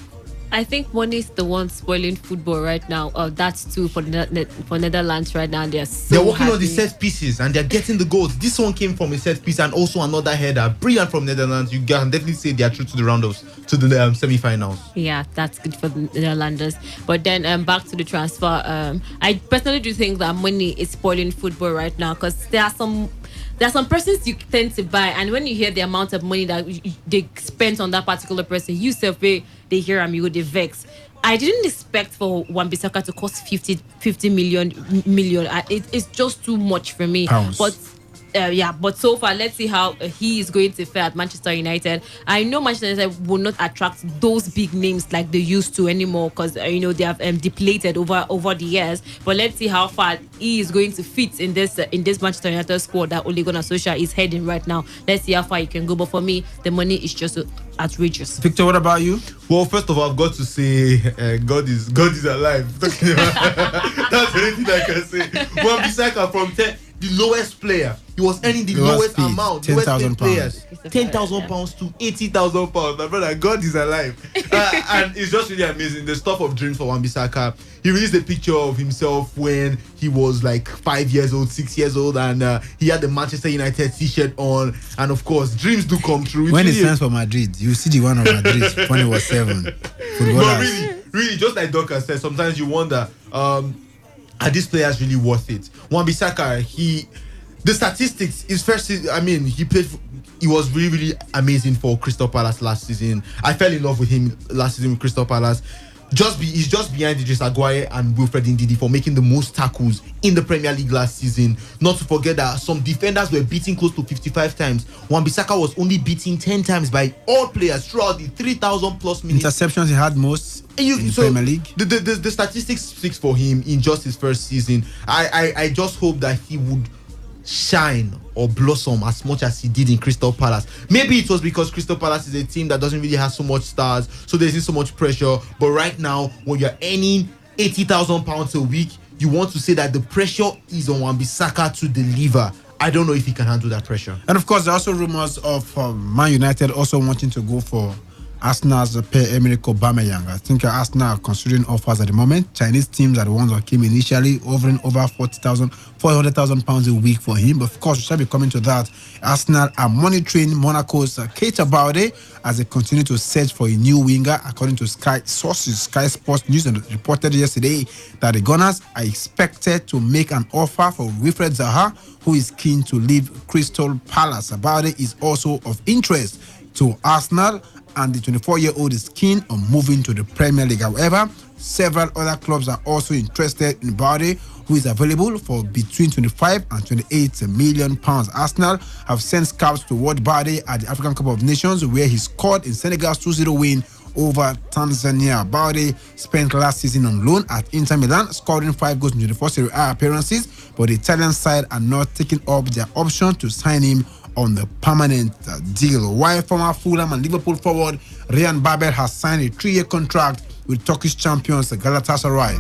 I think money is the one spoiling football right now. That's too for Netherlands right now. They're working on the set pieces and they're getting the goals. This one came from a set piece and also another header. Brilliant from Netherlands. You can definitely say they are through to the round-offs, to the semi-finals. Yeah, that's good for the Netherlanders. But then back to the transfer. I personally do think that money is spoiling football right now because there are some there are some persons you tend to buy, and when you hear the amount of money that they spent on that particular person, you self they hear and you they vex. I didn't expect for Wan-Bissaka to cost 50 million. It's just too much for me. Pounds. But but so far, let's see how he is going to fare at Manchester United. I know Manchester United will not attract those big names like they used to anymore, because they have depleted over the years. But let's see how far he is going to fit in this Manchester United squad that Ole Gunnar Solskjaer is heading right now. Let's see how far he can go. But for me, the money is just outrageous. Victor, what about you? Well, first of all, I've got to say God is alive. That's the only thing I can say. Wan-Bissaka from the lowest player, he was earning the lowest amount. 10,000 players, £10,000 to £80,000. My brother, God is alive. And it's just really amazing. The stuff of dreams for Wan-Bissaka. He released a picture of himself when he was like 5 years old, 6 years old, and he had the Manchester United t-shirt on. And of course, dreams do come true. When he signs for Madrid, you see the one of Madrid when he was 7. But really, just like Doka said, sometimes you wonder, are these players really worth it? Wan-Bissaka, the statistics, his first season, I mean, he was really, really amazing for Crystal Palace last season. I fell in love with him last season with Crystal Palace. He's just behind Idris Aguaye and Wilfred Ndidi for making the most tackles in the Premier League last season. Not to forget that some defenders were beaten close to 55 times. Wan-Bissaka was only beaten 10 times by all players throughout the 3,000 plus minutes. Interceptions he had most in Premier League. The statistics speaks for him in just his first season. I just hope that he would shine or blossom as much as he did in Crystal Palace. Maybe it was because Crystal Palace is a team that doesn't really have so much stars, so there isn't so much pressure. But right now, when you're earning £80,000 a week, you want to say that the pressure is on Wan-Bissaka to deliver. I don't know if he can handle that pressure. And of course, there are also rumors of Man United also wanting to go for Arsenal's Pierre-Emerick Aubameyang. I think Arsenal are considering offers at the moment. Chinese teams are the ones that came initially offering over £400,000 a week for him. But of course, we shall be coming to that. Arsenal are monitoring Monaco's Keita Balde as they continue to search for a new winger. According to Sky Sports News, reported yesterday that the Gunners are expected to make an offer for Wilfred Zaha, who is keen to leave Crystal Palace. Balde is also of interest to Arsenal, and the 24-year-old is keen on moving to the Premier League. However, several other clubs are also interested in Balde, who is available for between 25 and 28 million pounds. Arsenal have sent scouts to watch Balde at the African Cup of Nations, where he scored in Senegal's 2-0 win over Tanzania. Balde spent last season on loan at Inter Milan, scoring 5 goals in 24 Serie A appearances, but the Italian side are not taking up their option to sign him on the permanent deal. While former Fulham and Liverpool forward Ryan Babel has signed a 3-year contract with Turkish champions Galatasaray.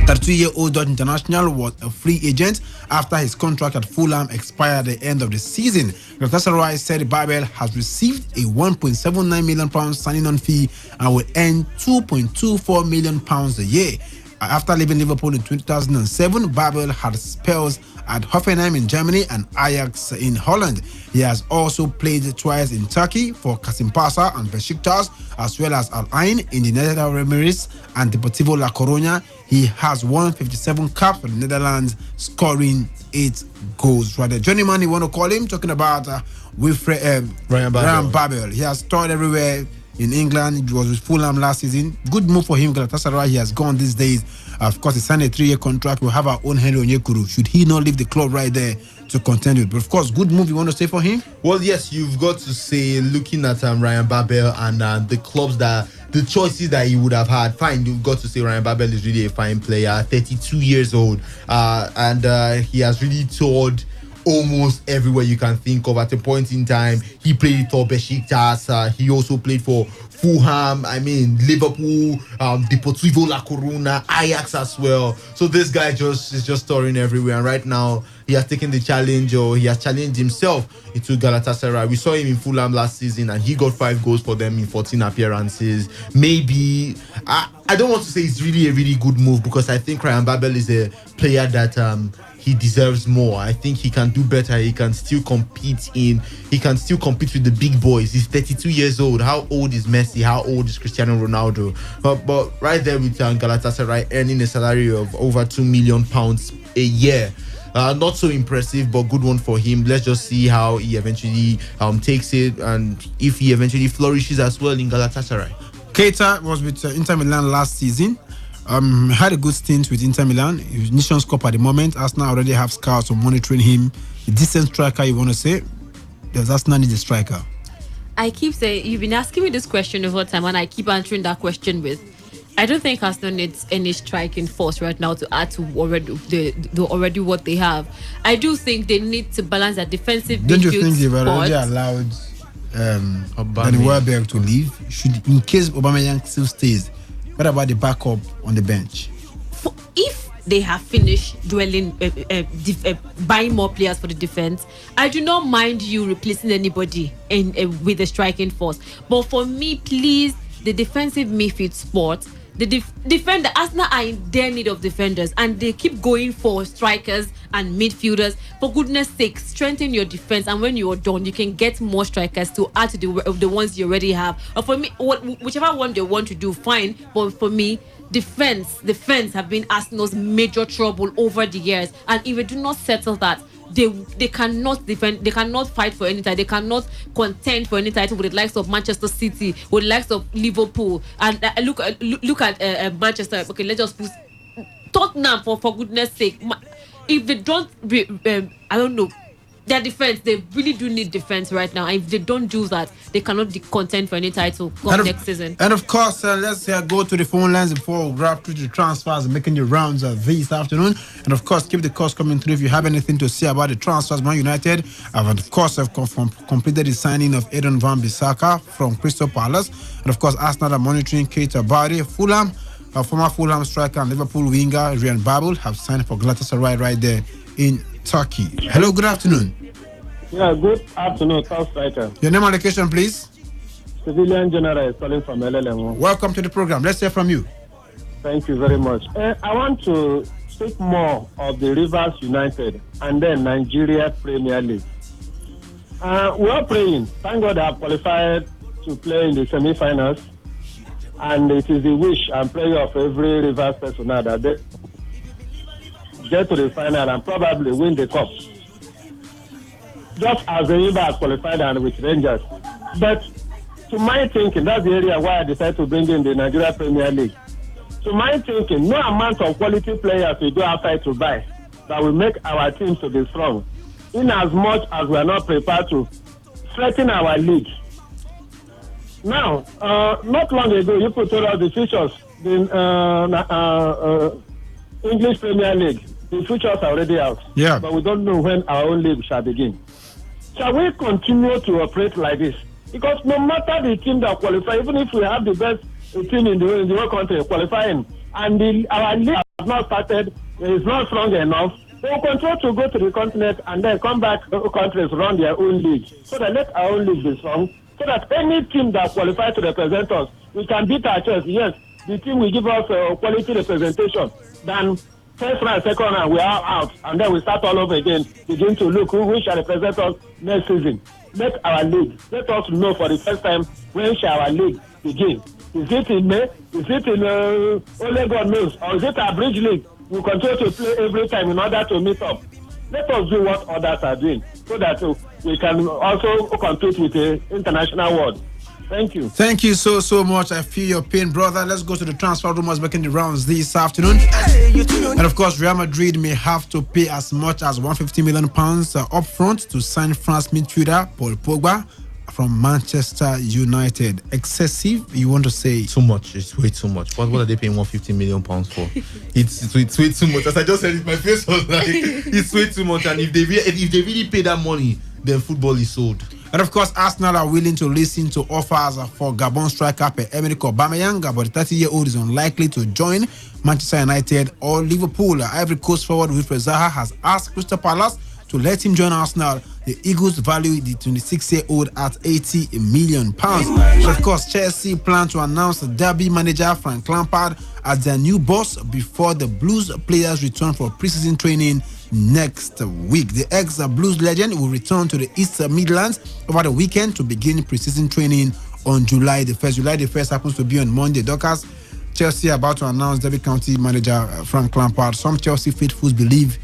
32-year-old Dutch international was a free agent after his contract at Fulham expired at the end of the season. Galatasaray said Babel has received a £1.79 million signing on fee and will earn £2.24 million a year. After leaving Liverpool in 2007, Babel had spells at Hoffenheim in Germany and Ajax in Holland. He has also played twice in Turkey for Kasimpasa and Besiktas, as well as Al Ain in the United Arab Emirates and Deportivo La Coruña. He has won 57 caps for the Netherlands, scoring 8 goals. Right, journeyman, you want to call him, talking about Ryan Babel. He has toured everywhere in England. He was with Fulham last season. Good move for him. Galatasaray, he has gone these days. Of course, he signed a 3-year contract. We'll have our own Henry Onyekuru. Should he not leave the club right there to contend with? But of course, good move you want to say for him? Well, yes, you've got to say, looking at Ryan Babel and the clubs the choices that he would have had, fine, you've got to say Ryan Babel is really a fine player, 32 years old, and he has really toured almost everywhere you can think of. At a point in time, he played for Besiktas, he also played for Fulham, Liverpool, Deportivo La Coruña, Ajax as well. So this guy is just touring everywhere, and right now he has taken the challenge, or he has challenged himself into Galatasaray. We saw him in Fulham last season and he got 5 goals for them in 14 appearances. Maybe I don't want to say it's really a really good move, because I think Ryan Babel is a player that he deserves more. I think he can do better. He can still compete with the big boys. He's 32 years old. How old is Messi? How old is Cristiano Ronaldo? But right there with Galatasaray earning a salary of over £2 million a year, Not so impressive, but good one for him. Let's just see how he eventually takes it, and if he eventually flourishes as well in Galatasaray. Keita was with Inter Milan last season. Had a good stint with Inter Milan. He's Nations Cup at the moment. Arsenal already have scouts monitoring him. A decent striker, you want to say? Does Arsenal need a striker? I keep saying, you've been asking me this question over time, and I keep answering that question with, I don't think Arsenal needs any striking force right now to add to already what they have. I do think they need to balance their defensive. Don't you think they've already allowed Danny Welbeck to leave? Should, in case Aubameyang still stays, what about the backup on the bench? If they have finished buying more players for the defense, I do not mind you replacing anybody with the striking force. But for me, please, the defensive midfield spot, the defender, Arsenal are in their need of defenders, and they keep going for strikers and midfielders. For goodness sake, strengthen your defense, and when you are done, you can get more strikers to add to the ones you already have. Or for me, whichever one they want to do, fine. But for me, defense have been Arsenal's major trouble over the years, and if we do not settle that, they cannot defend, they cannot fight for any title, they cannot contend for any title with the likes of Manchester City, with the likes of Liverpool, and look at Manchester. Okay, let's just put Tottenham for goodness sake. If they don't, I don't know. Their defense, they really do need defense right now. And if they don't do that, they cannot contend for any title next season. And of course, let's go to the phone lines before we grab through the transfers and making the rounds this afternoon. And of course, keep the calls coming through if you have anything to say about the transfers. Man United have, of course, completed the signing of Eden van Bissaka from Crystal Palace. And of course, Arsenal are monitoring Keita Barry. Fulham, former Fulham striker and Liverpool winger Ryan Babel have signed for Galatasaray right there in Turkey. Hello, good afternoon. Yeah, good afternoon, South Striker. Your name and location, please. Civilian General is calling from LLM. Welcome to the program. Let's hear from you. Thank you very much. I want to speak more of the Rivers United and then Nigeria Premier League. We are praying. Thank God I have qualified to play in the semi-finals. And it is the wish and prayer of every Rivers person now that they get to the final and probably win the cup. Just as the River has qualified and with Rangers. But to my thinking, that's the area why I decided to bring in the Nigeria Premier League. To my thinking, no amount of quality players we go outside to buy that will make our teams to be strong. In as much as we are not prepared to strengthen our league. Now, not long ago, you put all the features in English Premier League. The features are already out. Yeah. But we don't know when our own league shall begin. Shall we continue to operate like this? Because no matter the team that qualify, even if we have the best team in the whole country qualifying, and our league has not started, is not strong enough, they will continue to go to the continent and then come back to countries run their own league. So that let our own league be strong, so that any team that qualifies to represent us, we can beat our chest. Yes, the team will give us quality representation. Then first round, second round, we are out, and then we start all over again, begin to look who shall represent us next season. Let our league, let us know for the first time when shall our league begin. Is it in May? Is it in only God knows? Or is it a bridge league? We continue to play every time in order to meet up. Let us do what others are doing so that we can also compete with the international world. Thank you. Thank you so much. I feel your pain, brother. Let's go to the transfer rumors making the rounds this afternoon. And of course, Real Madrid may have to pay as much as £150 million up front to sign France midfielder Paul Pogba from Manchester United. Excessive, you want to say? Too much. It's way too much. What are they paying £150 million for? It's way too much. As I just said it, my face was like, it's way too much. And if they really pay that money, then football is sold. And of course, Arsenal are willing to listen to offers for Gabon striker Pierre-Emerick Aubameyang, but the 30-year-old is unlikely to join Manchester United or Liverpool. Ivory Coast forward Wilfried Zaha has asked Crystal Palace to let him join Arsenal. The Eagles value the 26-year-old at £80 million. But of course, Chelsea plan to announce the Derby manager Frank Lampard as their new boss before the Blues players return for preseason training next week. The ex-Blues legend will return to the East Midlands over the weekend to begin preseason training on July the 1st. July the 1st happens to be on Monday. Dockers, Chelsea are about to announce Derby County manager Frank Lampard. Some Chelsea faithfuls believe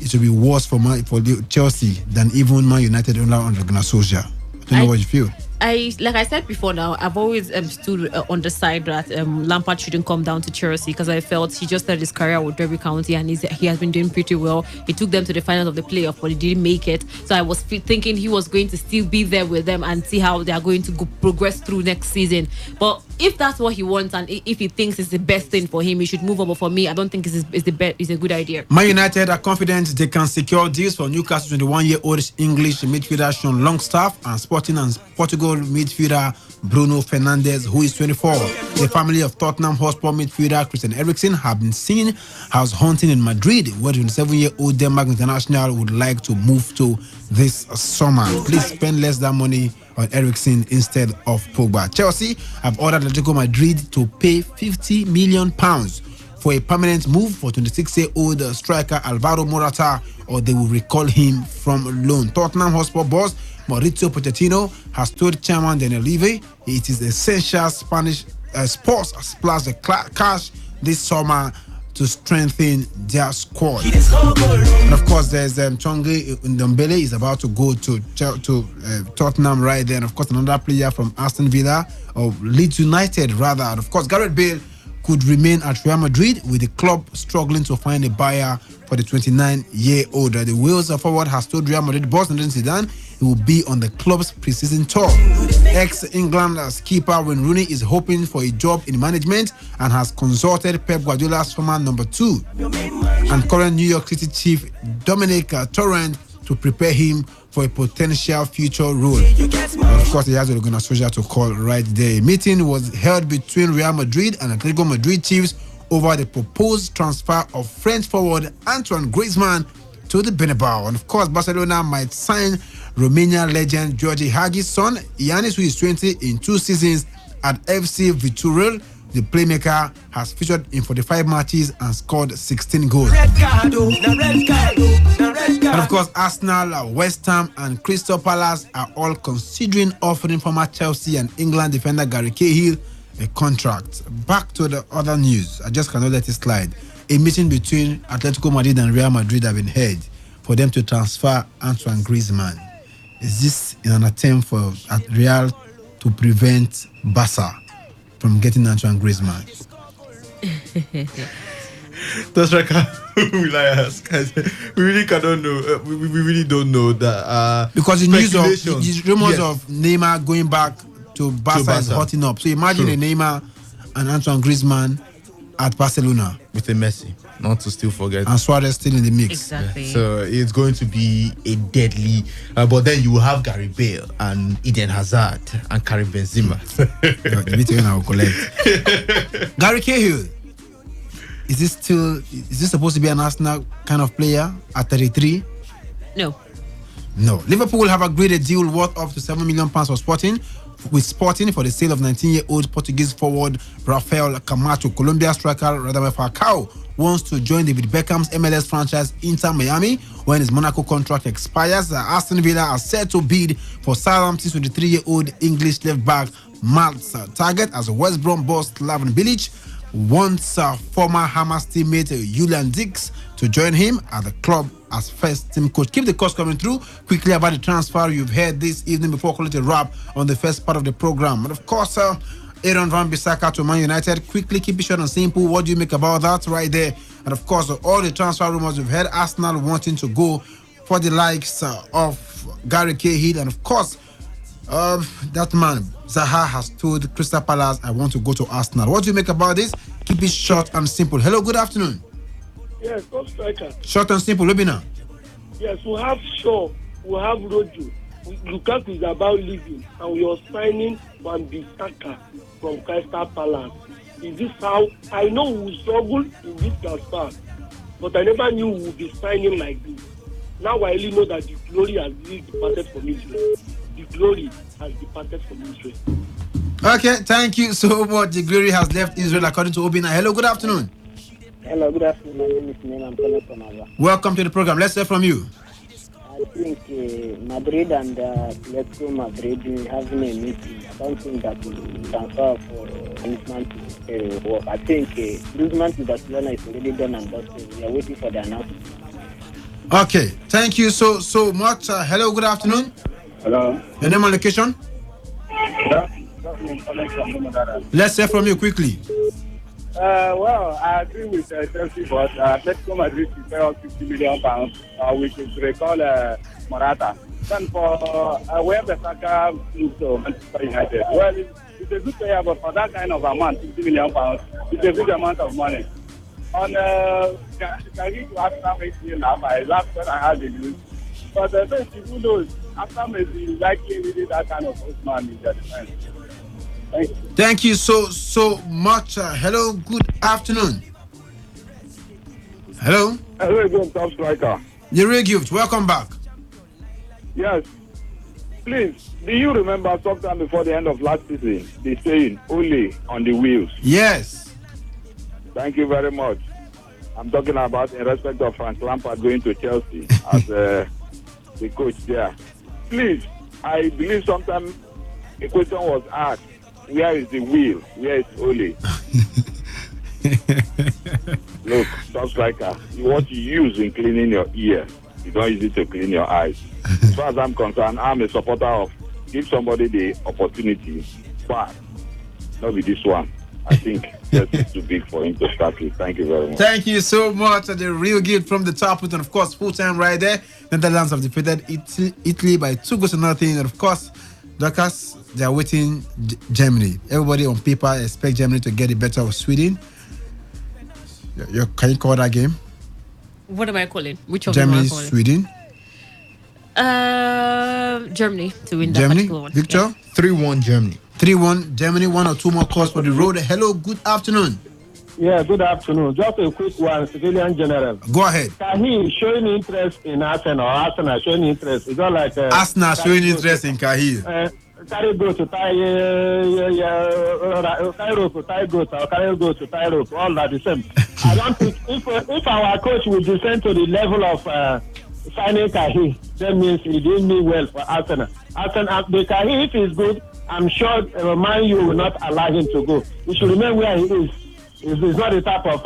it will be worse for the Chelsea than even Man United under Gunnar Solskjaer. I don't know what you feel. Like I said before now, I've always stood on the side that Lampard shouldn't come down to Chelsea because I felt he just started his career with Derby County and he has been doing pretty well. He took them to the finals of the playoff, but he didn't make it. So I was thinking he was going to still be there with them and see how they are going to progress through next season. But if that's what he wants and if he thinks it's the best thing for him, he should move on. But for me, I don't think it's a good idea. Man United are confident they can secure deals for Newcastle 21-year-old English midfielder Sean Longstaff and Sporting and Portugal midfielder Bruno Fernandes, who is 24. The family of Tottenham Hotspur midfielder Christian Eriksen have been seen house hunting in Madrid, where the 27-year-old Denmark international would like to move to this summer. Please spend less than money on Eriksen instead of Pogba. Chelsea have ordered Atletico Madrid to pay £50 million for a permanent move for 26-year-old striker Alvaro Morata, or they will recall him from loan. Tottenham Hotspur boss Mauricio Pochettino has told chairman Daniel Levy it is essential Spanish sports splash the cash this summer to strengthen their squad. And of course, there's Chongi Ndombele is about to go to Tottenham right there. And of course, another player from Aston Villa, or Leeds United rather. And of course, Gareth Bale could remain at Real Madrid, with the club struggling to find a buyer for the 29-year-old. The Wales forward has told Real Madrid boss Zinedine Zidane he will be on the club's preseason tour. Ex-England skipper Wayne Rooney is hoping for a job in management and has consulted Pep Guardiola's former number 2 and current New York City chief Dominic Torrent to prepare him for a potential future role. And of course, he has a Gunnar Solskjaer to call right there. A meeting was held between Real Madrid and Atletico Madrid chiefs over the proposed transfer of French forward Antoine Griezmann to the Bernabeu. And of course, Barcelona might sign Romania legend Georgi Hagi's son, Giannis, who is 20, in 2 seasons at FC Viitorul. The playmaker has featured in 45 matches and scored 16 goals. And of course, Arsenal, West Ham and Crystal Palace are all considering offering former Chelsea and England defender Gary Cahill a contract. Back to the other news. I just cannot let it slide. A meeting between Atletico Madrid and Real Madrid have been held for them to transfer Antoine Griezmann. Is this in an attempt for Real to prevent Barca from getting Antoine Griezmann? That's right. Will I ask? We really cannot know. We really don't know that. Because the news of the rumors of Neymar going back to Barca is hotting up. So imagine a Neymar and Antoine Griezmann at Barcelona with a Messi, not to still forget, and Suarez still in the mix. Exactly. Yeah. So it's going to be a deadly. But then you will have Gary Bale and Eden Hazard and Karim Benzema. The meeting I will collect. Gary Cahill. Is this supposed to be an Arsenal kind of player at 33? No. Liverpool will have agreed a deal worth up to £7 million for Sporting for the sale of 19-year-old Portuguese forward Rafael Camacho. Colombia striker Radamel Falcao wants to join David Beckham's MLS franchise Inter Miami when his Monaco contract expires. Aston Villa are set to bid for Southampton's 23-year-old English left-back Matt's target, as West Brom boss Slaven Bilic wants former Hamas teammate Julian Dix to join him at the club as first team coach. Keep the calls coming through. Quickly about the transfer you've heard this evening before calling it a wrap on the first part of the program. And of course, Aaron Van Bissaka to Man United. Quickly, keep it short and simple. What do you make about that right there? And of course, all the transfer rumors you've heard, Arsenal wanting to go for the likes of Gary Cahill. And of course, that man, Zaha, has told Crystal Palace, I want to go to Arsenal. What do you make about this? Keep it short and simple. Hello, good afternoon. Yes, top striker. Short and simple, Lubina. Yes, we have Shaw, we have Rojo. Lukaku is about leaving, and we are signing Van Bissaka from Crystal Palace. Is this how? I know we struggle in this transfer, but I never knew we would be signing like this. Now I really know that the glory has really departed from Israel. The glory has departed from Israel. Okay, thank you so much. The glory has left Israel, according to Obina. Hello, good afternoon. Hello, good afternoon. My name is Nina. I'm calling from Ava. Welcome to the program. Let's hear from you. I think Madrid and Atletico Madrid having a meeting. I don't think that the transfer for Griezmann to work. I think Griezmann to Barcelona is already done and dusted. We are waiting for the announcement. Okay, thank you so much. Hello, good afternoon. Hello. Your name and location? Let's hear from you quickly. Well, I agree with Chelsea, but Atletico Madrid to pay us £50 million, we should recall Morata. Then for where the Saka moves to Manchester United, well, it's a good player, but for that kind of amount, £50 million, it's a big amount of money. On can he to after Messi now? Last when I had the news, but who knows? After Messi, likely really that kind of postman in the defense. Thank you so much. Hello, good afternoon. Hello. Hello again, top striker. The real gift. Welcome back. Yes. Please, do you remember sometime before the end of last season, the saying, only on the wheels? Yes. Thank you very much. I'm talking about in respect of Frank Lampard going to Chelsea as the coach there. Please, I believe sometime a question was asked, where is the wheel? Where is Ole? Look, top striker, what you use in cleaning your ear, you don't use it to clean your eyes. As far as I'm concerned, I'm a supporter of give somebody the opportunity, but not with this one. I think that's too big for him to start with. Thank you very much. Thank you so much. The real gift from the top, and of course, full time right there. Netherlands have defeated Italy by 2-0, and of course, Lucas, they are waiting Germany. Everybody on paper expect Germany to get the better of Sweden. Can you call that game? What am I calling? Which of Germany, them am I calling? Sweden. Germany to win that Germany, particular one. Victor? 3-1 Germany. 3-1 Germany. 1 or 2 more calls for the road. Hello, good afternoon. Yeah, good afternoon. Just a quick one, civilian general. Go ahead. Kahil showing interest in Arsenal, or Arsenal showing interest. It's not like Arsenal showing interest in Kahil. Carry go to tie rope, tie goat, or carry go to tie rope, all are the same. I don't think if our coach would descend to the level of signing Kahil, that means he didn't mean well for Arsenal. The Kahil, if he's good, I'm sure Man U will not allow him to go. He should remain where he is. He's not the type of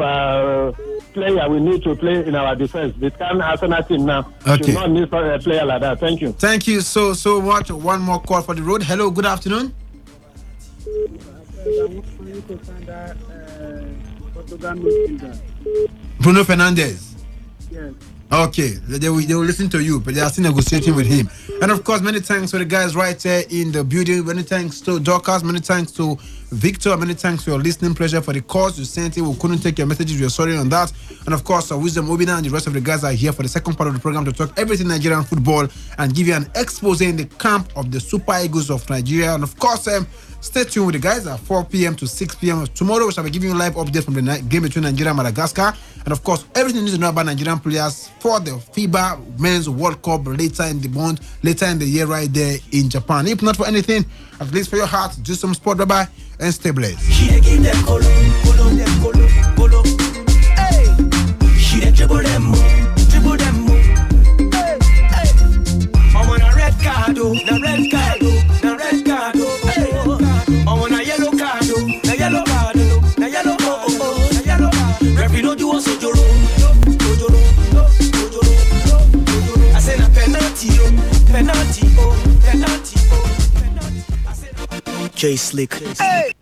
player we need to play in our defense. This kind of Arsenal team now should not need a player like that. Thank you. Thank you so much. One more call for the road. Hello, good afternoon. Bruno Fernandes. Yes. Okay, they will listen to you, but they are still negotiating with him. And of course, many thanks to the guys right there in the building. Many thanks to Dorcas. Many thanks to Victor. Many thanks for your listening pleasure for the calls you sent in. We couldn't take your messages. We are sorry on that. And of course, Wisdom Obina and the rest of the guys are here for the second part of the program to talk everything Nigerian football and give you an expose in the camp of the Super Eagles of Nigeria. And of course, stay tuned with the guys at 4 p.m. to 6 p.m. Tomorrow, we shall be giving you live updates from the game between Nigeria and Madagascar. And of course, everything you need to know about Nigerian players for the FIBA Men's World Cup later in the year right there in Japan. If not for anything, at least for your heart, do some sport. Bye-bye and stay blessed. Hey! She dribble them. Hey, hey. I'm on a red card, the red card. Hey. I'm on a yellow card, the yellow card. Referee no do us ojoro. I say na penalty. J Slick. Hey.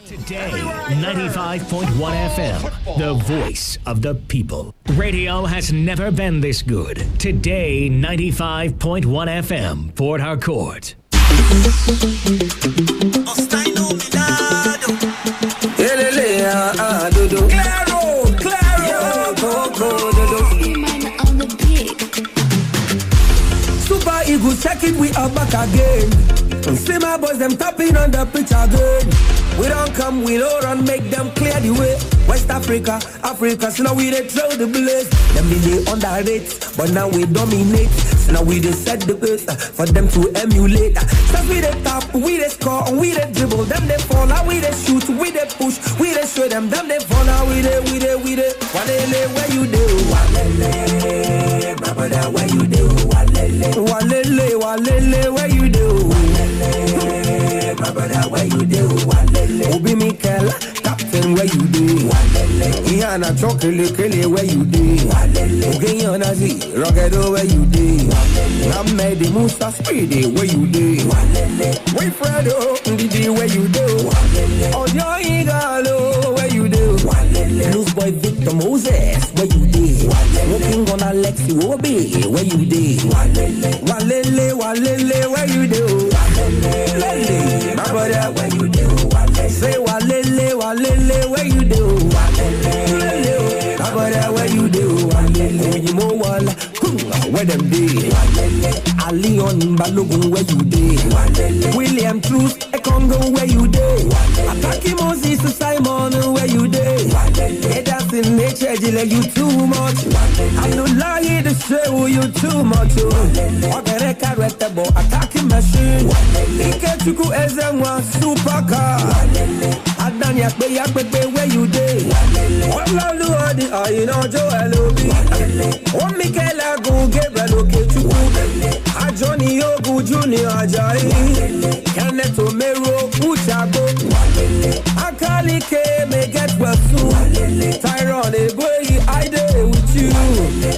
Today, 95.1 FM, the voice of the people. Radio has never been this good. Today, 95.1 FM, Port Harcourt. Super Eagles check it, we are back again. See my boys, them tapping on the pitch again. We don't come, we don't run, make them clear the way. West Africa, so now we they throw the blaze. Them they underrate, but now we dominate. So now we they set the pace for them to emulate. So we they tap, we they score, we they dribble. Them they fall, we they shoot, we they push, we they show them. Them they fall, we they. Walele, where you do? Walele, my brother, where you do? Walele, where you do? My brother, where you do? Obi Mikel, captain, where you do? Ghana, chocolate, where you dey? Okay, on a Z, Rockedo, where you dey? I'm made the Musa Speedy, where you dey? We Fredo, Didi, where you dey? Oh, your Igalo, where you dey? Loose boy Victor Moses, where you dey? Working on Alexi Obi, where you dey? Walele, where you dey? Lele, my brother, where you dey? Say walele, where you dey? Lele, my brother, where you dey? Walele, you know wala, where them dey? Ali on Balogun, where you dey? William Truth, Congo, where you dey? Ataki Moses Simon, where you dey? Hey, that's in nature, you too much. I don't lie to show you too much. Okay, carretable, attacking machine. Ikechuku Ezenwa, supercar. Adanya, where you dey? Walla Luadi, I know Joel Obi. Oh, Michaela, go Gabriel, okay, Johnny Ogu Junior Ajayi, Kenneth Omero, Uchago, Akali K may get well soon. Tyrone Egwei, I dey with you.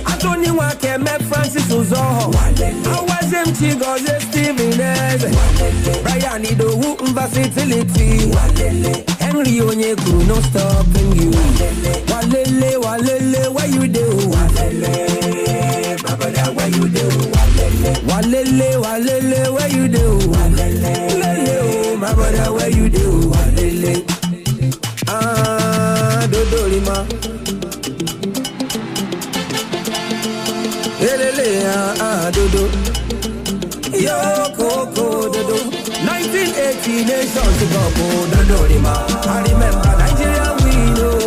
Anthony Wake met Francis Uzoho. I was empty Goze Stevens. Brian Idowu versatility. Henry Onyekuru no stopping you. Walele, where you do? Baba, where you do? Walele, where you do? Lele, my brother, where you do? Walele, Dodorima. Lele, Dodo. Yo, Coco, Dodo. 1980 nations ago, Dodorima. I remember Nigeria, we know.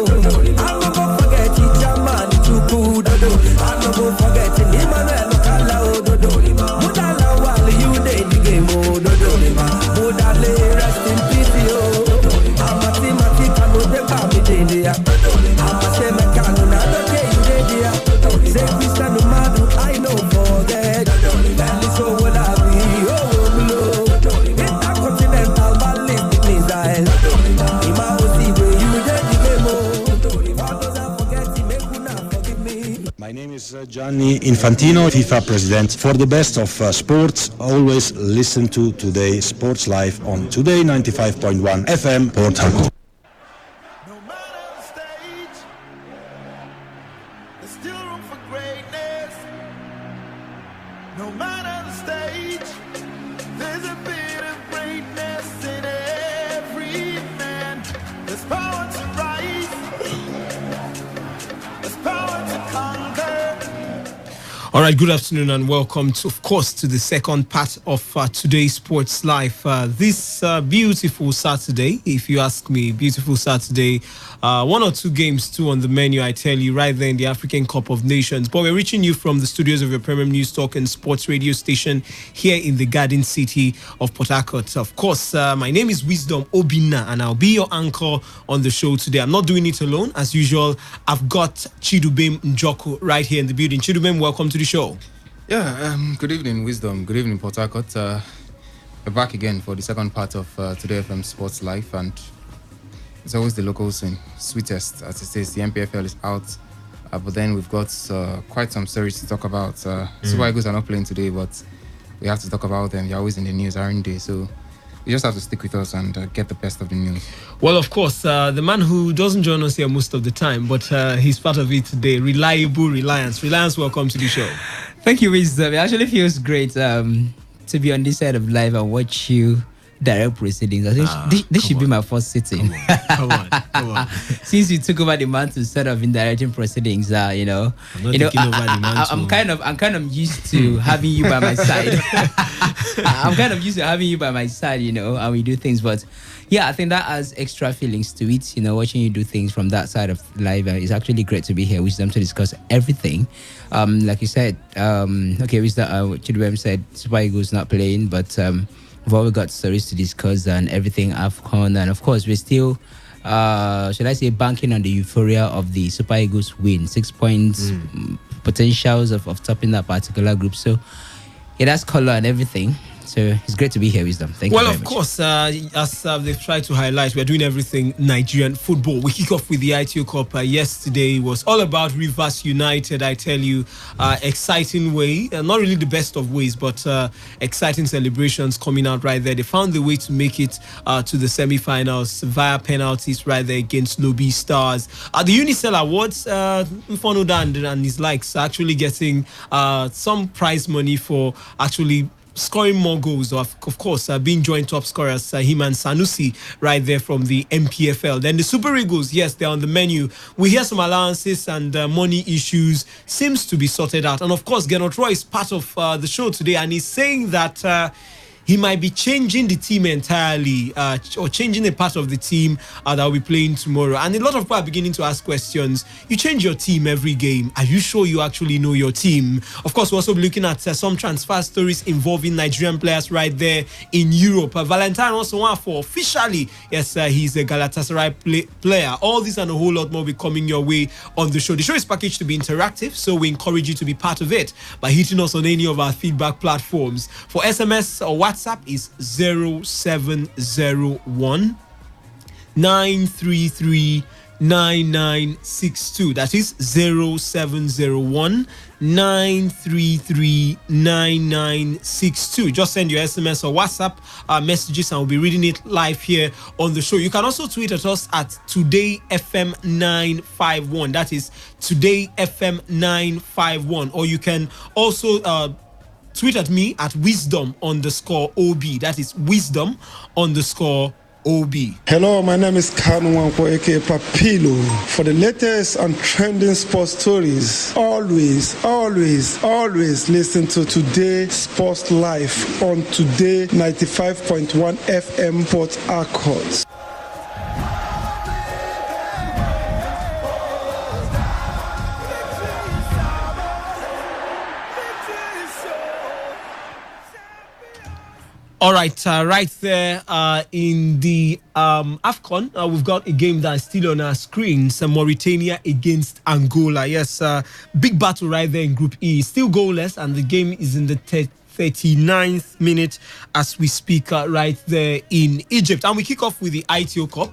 I'll never forget it, German, Chuku, Dodo. I'll never forget it, Emmanuel. Rest in peace, yo. I'm a mathematic, no de family India. I'm a mechanic, not okay, India. Say Christian Madu, I know forget. And so will I be, oh, below. Intercontinental ballistic missile. In my OC, where you did the demo. What does I forget? Make you not forgive me. My name is Gianni Infantino, FIFA president. For the best of sports, always listen to Today Sports Live on Today95.1 FM, Port Harcourt. All right, good afternoon and welcome to, of course, to the second part of today's Sports Life. This beautiful Saturday, if you ask me, beautiful Saturday. One or two games too on the menu, I tell you, right there in the African Cup of Nations. But we're reaching you from the studios of your Premium News Talk and Sports Radio station here in the Garden City of Port Harcourt. Of course, my name is Wisdom Obina and I'll be your anchor on the show today. I'm not doing it alone. As usual, I've got Chidubem Njoku right here in the building. Chidubem, welcome to the show. Yeah, good evening, Wisdom. Good evening, Port Harcourt. We're back again for the second part of Today FM Sports Life, and it's always the local scene, sweetest, as it says. The MPFL is out, but then we've got quite some stories to talk about. Super Eagles are not playing today, but we have to talk about them. They're always in the news, aren't they? So you just have to stick with us and get the best of the news. Well, of course, the man who doesn't join us here most of the time, but he's part of it today, Reliable Reliance. Reliance, welcome to the show. Thank you, Wisdom. It actually feels great to be on this side of live and watch you direct proceedings. I think this should be my first sitting. Come on. Since you took over the mantle instead of in directing proceedings, I'm not taking over the mantle. I'm kind of used to having you by my side. I'm kind of used to having you by my side, and we do things. But yeah, I think that adds extra feelings to it. Watching you do things from that side of live is actually great to be here with them to discuss everything. Like you said, Chidwem said Super Eagles not playing, but we've always got stories to discuss and everything AFCON, and of course we're still should I say banking on the euphoria of the Super Eagles win, 6 points, potentials of topping that particular group. So it has color and everything. So it's great to be here, Wisdom. Thank you very much. Well, of course, as they've tried to highlight, we're doing everything Nigerian football. We kick off with the ITO Cup yesterday. Was all about Rivers United, I tell you. Exciting way, not really the best of ways, but exciting celebrations coming out right there. They found the way to make it to the semi-finals via penalties right there against Lobby Stars. The Unicel Awards, Mfonoda and his likes are actually getting some prize money for actually scoring more goals, of course, being joint top scorers, him and Sanusi right there from the MPFL. Then the Super Eagles, yes, they're on the menu. We hear some allowances and money issues seems to be sorted out. And of course, Gernot Roy is part of the show today, and he's saying that he might be changing the team entirely or changing a part of the team that will be playing tomorrow. And a lot of people are beginning to ask questions. You change your team every game. Are you sure you actually know your team? Of course, we're also looking at some transfer stories involving Nigerian players right there in Europe. Valentine also won for officially, yes, he's a Galatasaray player. All this and a whole lot more will be coming your way on the show. The show is packaged to be interactive, so we encourage you to be part of it by hitting us on any of our feedback platforms. For SMS or WhatsApp is 0701 933 9962. That is 0701 933 9962. Just send your SMS or WhatsApp messages and we'll be reading it live here on the show. You can also tweet at us at TodayFM951. That is TodayFM951. Or you can also tweet at me at wisdom_OB. That is wisdom_OB. Hello, my name is Kanu Wanko, aka Papilo. For the latest and trending sports stories, always listen to Today Sports Live on Today 95.1 FM Port Harcourt. All right, right there in the AFCON, we've got a game that's still on our screens, Mauritania against Angola. Yes, big battle right there in Group E. Still goalless, and the game is in the 39th minute as we speak right there in Egypt. And we kick off with the ITO Cup.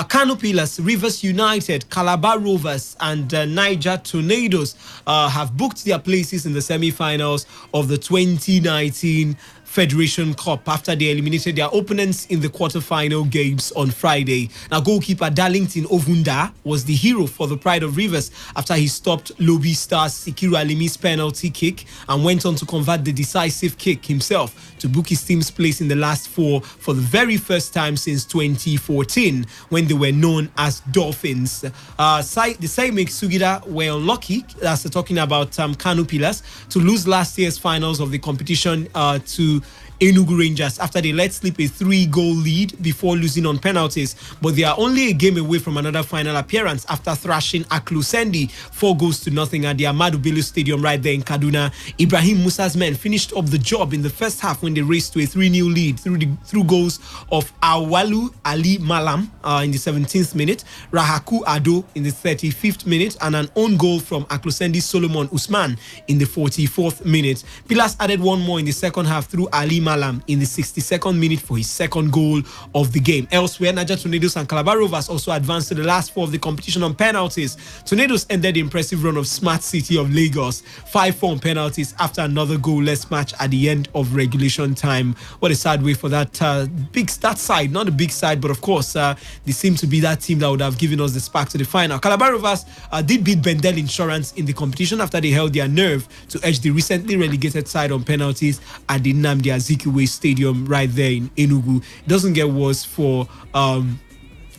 Kano Pillars, Rivers United, Calabar Rovers and Niger Tornadoes have booked their places in the semi-finals of the 2019 Federation Cup after they eliminated their opponents in the quarter-final games on Friday. Now, goalkeeper Darlington Ovunda was the hero for the Pride of Rivers after he stopped Lobby Stars Sikiru Alimi's penalty kick and went on to convert the decisive kick himself to book his team's place in the last four for the very first time since 2014 when they were known as Dolphins. The Saimek Sugida were unlucky, that's talking about Kano Pillars, to lose last year's finals of the competition to Enugu Rangers after they let slip a 3-goal lead before losing on penalties. But they are only a game away from another final appearance after thrashing Aklu Sendi 4-0 at the Ahmadu Bello Stadium right there in Kaduna. Ibrahim Musa's men finished up the job in the first half when they raced to a 3-0 lead through goals of Awalu Ali Malam in the 17th minute, Rahaku Ado in the 35th minute, and an own goal from Aklu Sendi Solomon Usman in the 44th minute. Pillars added one more in the second half through Ali Malam in the 62nd minute for his second goal of the game. Elsewhere, Niger Tornadoes and Calabar Rovers also advanced to the last four of the competition on penalties. Tornadoes ended the impressive run of Smart City of Lagos 5-4 on penalties after another goalless match at the end of regulation time. What a sad way for that that side, not a big side, but of course they seem to be that team that would have given us the spark to the final. Calabar Rovers did beat Bendel Insurance in the competition after they held their nerve to edge the recently relegated side on penalties at the Nnamdi Azikiwe Stadium right there in Enugu. It doesn't get worse for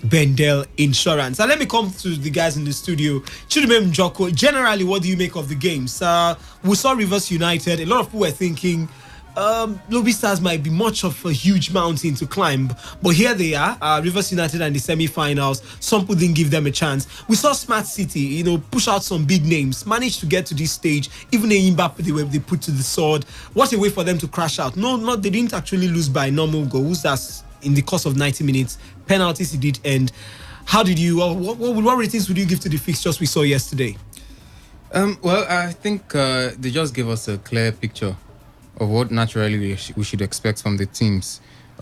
Bendel Insurance. Now let me come to the guys in the studio. Chidimem Njoko, generally, what do you make of the games? We saw Rivers United. A lot of people were thinking Lobby Stars might be much of a huge mountain to climb, but here they are, Rivers United and the semi-finals. Some people didn't give them a chance. We saw Smart City, push out some big names, managed to get to this stage. Even Mbappe, they put to the sword. What a way for them to crash out. No, they didn't actually lose by normal goals. That's in the course of 90 minutes. Penalties it did end. How did you? What ratings would you give to the fixtures we saw yesterday? Well, I think they just gave us a clear picture of what naturally we should expect from the teams.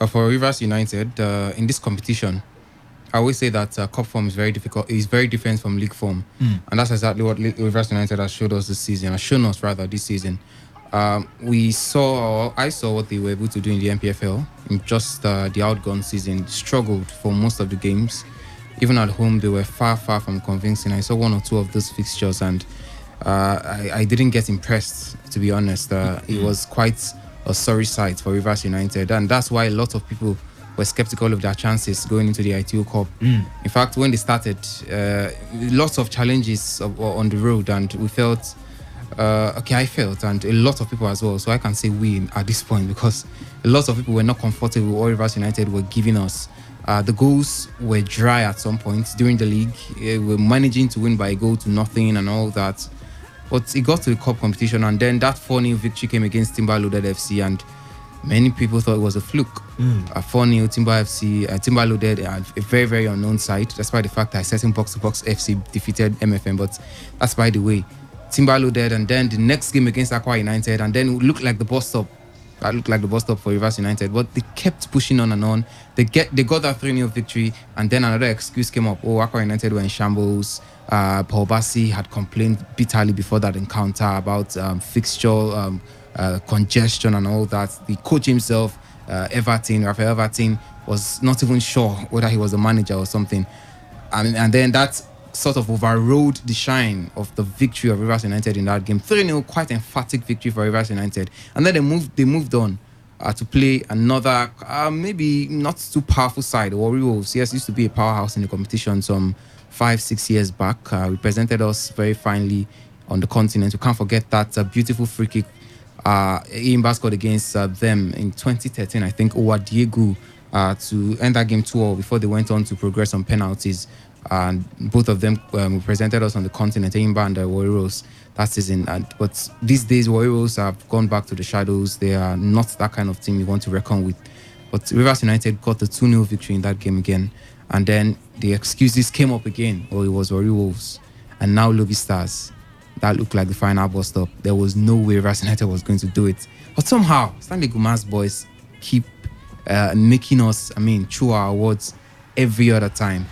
For Rivers United, in this competition, I always say that cup form is very difficult. It's very different from league form, and that's exactly what Rivers United has showed us this season. Has shown us rather this season. I saw what they were able to do in the MPFL in just the outgone season. Struggled for most of the games, even at home. They were far from convincing. I saw one or two of those fixtures, and I didn't get impressed, to be honest. It was quite a sorry sight for Rivers United, and that's why a lot of people were skeptical of their chances going into the ITO Cup. In fact, when they started, lots of challenges on the road, and we felt, I felt, and a lot of people as well, so I can say we at this point, because a lot of people were not comfortable with what Rivers United were giving us. The goals were dry at some point during the league. We were managing to win by a goal to nothing and all that. But it got to the cup competition, and then that 4-0 victory came against Timber Loaded FC, and many people thought it was a fluke. A 4-0 Timber Loaded, a very, very unknown side, despite the fact that a certain box-to-box FC defeated MFM, but that's by the way. Timber Loaded, and then the next game against Aqua United, and then it looked like the bus stop. That looked like the bus stop for Rivers United, but they kept pushing on and on. They got that 3-0 victory, and then another excuse came up. Aqua United were in shambles. Paul Bassi had complained bitterly before that encounter about fixture congestion and all that. The coach himself, Raphael Everton, was not even sure whether he was a manager or something. And then that sort of overrode the shine of the victory of Rivers United in that game. 3-0, quite emphatic victory for Rivers United. And then they moved on to play another, maybe not too powerful side. Warri Wolves, yes, used to be a powerhouse in the competition some 5-6 years back. Represented us very finely on the continent. We can't forget that beautiful free kick Imba scored against them in 2013, I think, over Diego, to end that game 2-0 before they went on to progress on penalties. And both of them represented us on the continent, Imba and the Warriors, that season. But these days, Warriors have gone back to the shadows. They are not that kind of team you want to reckon with. But Rivers United got the 2-0 victory in that game again. And then the excuses came up again. It was Warri Wolves. And now Lobby Stars. That looked like the final bus stop. There was no way Rivers United was going to do it. But somehow, Stanley Guma's boys keep making us, through our awards every other time.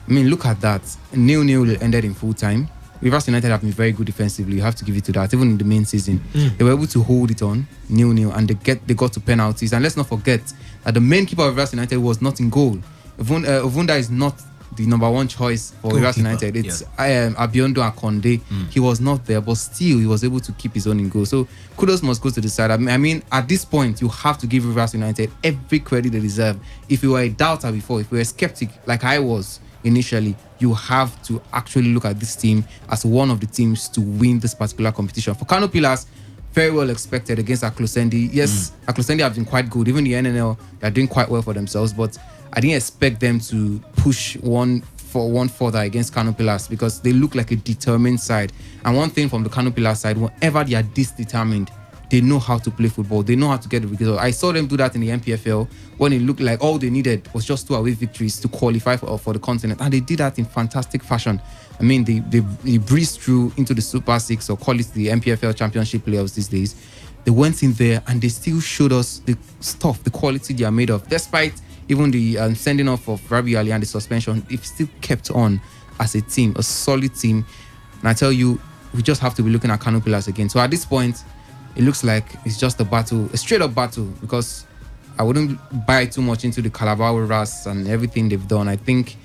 Look at that. 0-0 ended in full time. Rivers United have been very good defensively. You have to give it to that. Even in the main season, they were able to hold it on 0-0, and they got to penalties. And let's not forget that the main keeper of Rivers United was not in goal. Ovunda is not the number one choice for Rivers United. It's Abiondo Akonde. He was not there, but still he was able to keep his own in goal. So kudos must go to the side. At this point, you have to give Rivers United every credit they deserve. If you were a doubter before, if you were a skeptic like I was initially, you have to actually look at this team as one of the teams to win this particular competition. For Kano Pillars, very well expected against Aklosendi. Yes, Aklosendi have been quite good. Even the NNL, they're doing quite well for themselves, but I didn't expect them to push one further against Kano Pillars, because they look like a determined side. And one thing from the Kano Pillars side, whenever they are this determined, they know how to play football. They know how to get the result. I saw them do that in the MPFL when it looked like all they needed was just 2 away victories to qualify for the continent. And they did that in fantastic fashion. They breezed through into the Super 6, or call it the MPFL Championship playoffs these days. They went in there and they still showed us the stuff, the quality they are made of. Despite even the sending off of Rabi Ali and the suspension, they've still kept on as a team, a solid team. And I tell you, we just have to be looking at Kano Pillars again. So at this point, it looks like it's just a straight up battle, because I wouldn't buy too much into the Calabar Ras and everything they've done. I think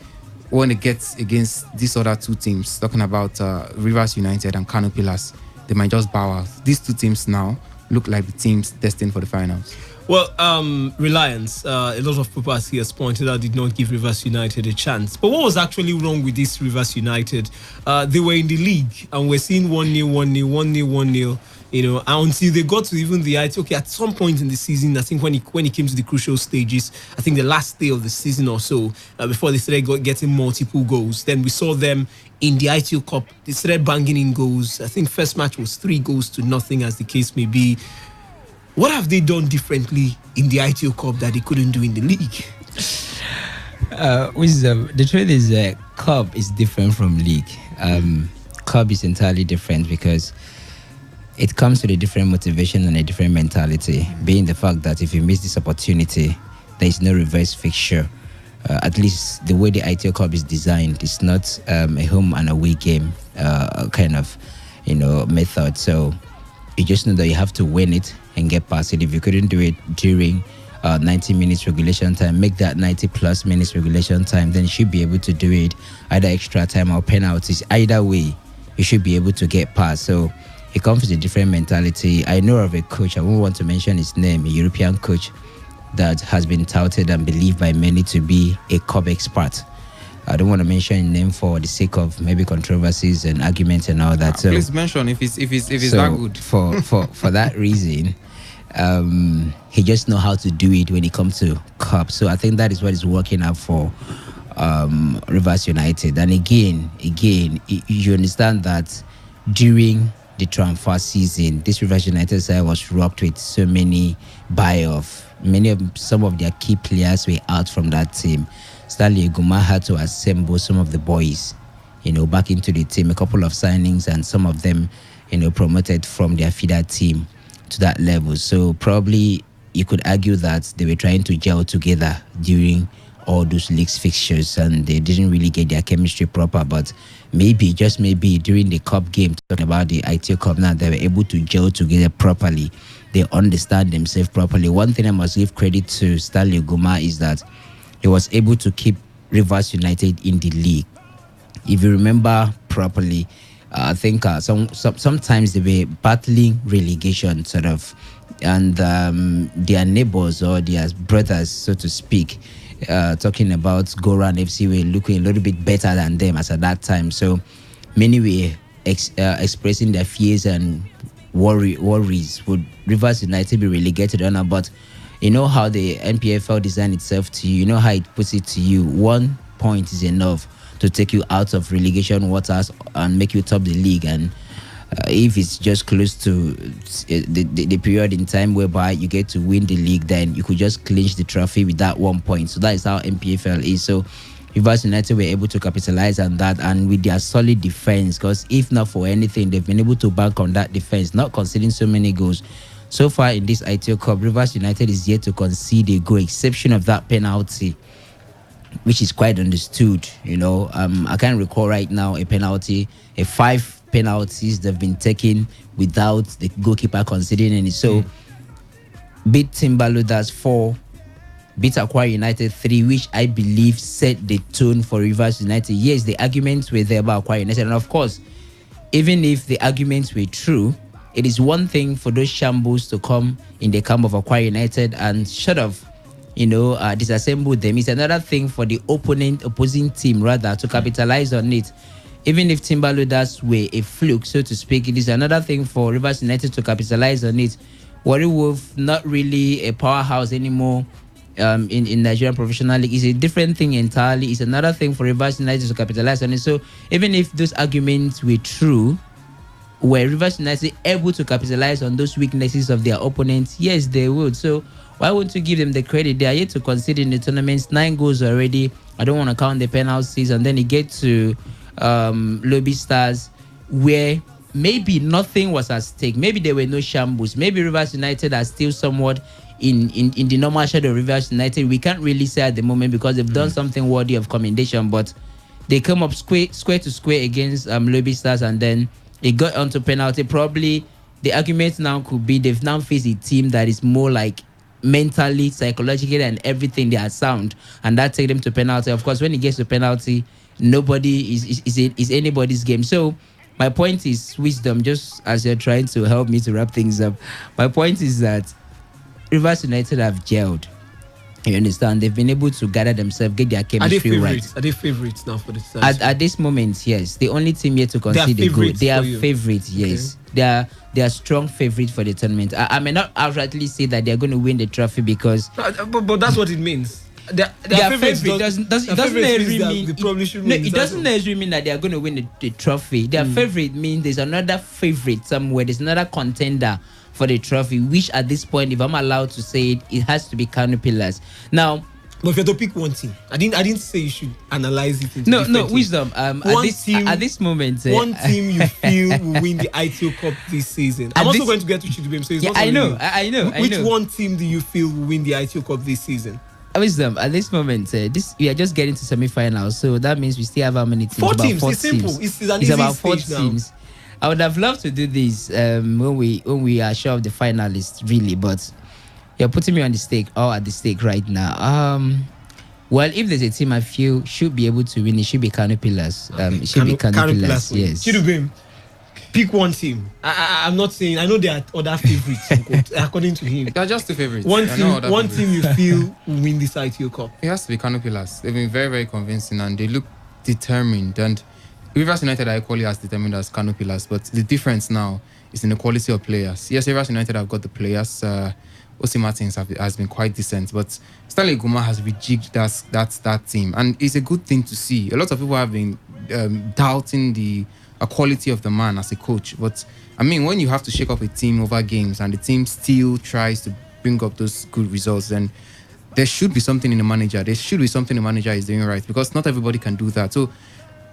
when it gets against these other two teams, talking about Rivers United and Kano Pillars, they might just bow out. These two teams now look like the teams destined for the finals. Well, Reliance, a lot of people, as he has pointed out, did not give Rivers United a chance. But what was actually wrong with this Rivers United? They were in the league and we're seeing 1-0, 1-0, 1-0, 1-0. Until they got to even the IT. Okay, at some point in the season, I think when it came to the crucial stages, I think the last day of the season or so, before they started getting multiple goals, then we saw them in the ITO Cup. They started banging in goals. I think first match was 3-0, as the case may be. What have they done differently in the ITO Cup that they couldn't do in the league? The truth is, Cup is different from league. Cup is entirely different because It comes with a different motivation and a different mentality, being the fact that if you miss this opportunity, there is no reverse fixture. At least the way the ITO Cup is designed, it's not a home and away game kind of, method. So you just know that you have to win it and get past it. If you couldn't do it during 90 minutes regulation time, make that 90 plus minutes regulation time, then you should be able to do it either extra time or penalties. Either way, you should be able to get past. So it comes with a different mentality. I know of a coach, I won't want to mention his name, a European coach that has been touted and believed by many to be a cup expert. I don't want to mention his name for the sake of maybe controversies and arguments and all that. So please mention if it's so that good. For that reason, he just know how to do it when it comes to cup. So I think that is what is working out for Rivers United. And again, you understand that during the transfer season, this Rivers United side was rocked with so many buy-off. Some of their key players were out from that team. Stanley Eguma had to assemble some of the boys, back into the team. A couple of signings and some of them, promoted from their feeder team to that level. So probably you could argue that they were trying to gel together during all those leagues fixtures and they didn't really get their chemistry proper. But maybe, just maybe, during the cup game, talking about the ITO Cup now, they were able to gel together properly. They understand themselves properly. One thing I must give credit to Stanley Guma is that he was able to keep Rivers United in the league. If you remember properly, I think sometimes they were battling relegation, sort of, and their neighbors or their brothers, so to speak, talking about Goran FC, were looking a little bit better than them as at that time. So many were expressing their fears and worries. Would Rivers United be relegated or not? But you know how the NPFL designed itself to you. You know how it puts it to you. 1 point is enough to take you out of relegation waters and make you top the league. And if it's just close to the period in time whereby you get to win the league, then you could just clinch the trophy with that 1 point. So that is how NPFL is. So Rivers United were able to capitalize on that, and with their solid defense, because if not for anything, they've been able to bank on that defense, not conceding so many goals. So far in this ITO Cup, Rivers United is yet to concede a goal, exception of that penalty, which is quite understood. I can't recall right now a penalty, 5 penalties that have been taken without the goalkeeper conceding any. So beat Timberloaders 4, beat Aqua United 3, which I believe set the tone for Rivers United. Yes, the arguments were there about Aqua United, and of course, even if the arguments were true, it is one thing for those shambles to come in the camp of Aqua United and disassemble them. It's another thing for the opposing team rather to capitalize on it. Even if Timberloaders were a fluke, so to speak, it is another thing for Rivers United to capitalize on it. Warri Wolf, not really a powerhouse anymore in Nigerian Professional League, is a different thing entirely. It's another thing for Rivers United to capitalize on it. So even if those arguments were true, were Rivers United able to capitalize on those weaknesses of their opponents? Yes, they would. So why wouldn't you give them the credit? They are yet to concede in the tournaments, 9 goals already. I don't want to count the penalties. And then you get to Lobby Stars, where maybe nothing was at stake. Maybe there were no shambles. Maybe Rivers United are still somewhat in the normal shadow of Rivers United. We can't really say at the moment because they've done something worthy of commendation. But they come up square to square against Lobby Stars, and then it got onto penalty. Probably the argument now could be they've now faced a team that is more like mentally, psychologically, and everything, they are sound, and that take them to penalty. Of course, when it gets to penalty, nobody is anybody's game. So my point is, Wisdom, just as you're trying to help me to wrap things up, my point is that Rivers United have gelled. You understand? They've been able to gather themselves, get their chemistry right. Are they favorites now for the season? At this moment, yes. The only team yet to concede a goal. They are favorites, yes. Okay. They are strong favorites for the tournament. I may not outrightly say that they're going to win the trophy because... But that's what it means. They are favorites. It doesn't necessarily mean that they are going to win the trophy. Their favorite means there's another favorite somewhere. There's another contender for the trophy, which at this point, if I'm allowed to say it, it has to be Kano Pillars. Now, But if you have to pick one team, I didn't say you should analyze it into No, different teams. Wisdom. At this moment, one team you feel will win the ITO Cup this season. I'm also going to get to Chidubem, so it's not. I know. Which one team do you feel will win the ITO Cup this season? Wisdom. At this moment, we are just getting to semi-finals, so that means we still have how many teams? Four about teams. Four it's teams. Simple. It's about 4 teams. Now. I would have loved to do this when we are sure of the finalists, really, but you're putting me on the stake or at the stake right now. Well, if there's a team I feel should be able to win, it should be Kano Pillars. It should be Kano Pillars. Yes. Chidubem, pick one team. I'm not saying. I know there are other favorites according to him. They're just the favorites. One team you feel will win this ITO Cup. It has to be Kano Pillars. They've been very, very convincing and they look determined. And Rivers United are equally as determined as Kano Pillars, but the difference now is in the quality of players. Yes, Rivers United have got the players. Osi Martins has been quite decent, but Stanley Guma has rejigged that team, and it's a good thing to see. A lot of people have been doubting the quality of the man as a coach, but I mean, when you have to shake up a team over games and the team still tries to bring up those good results, then there should be something in the manager. There should be something the manager is doing right, because not everybody can do that. So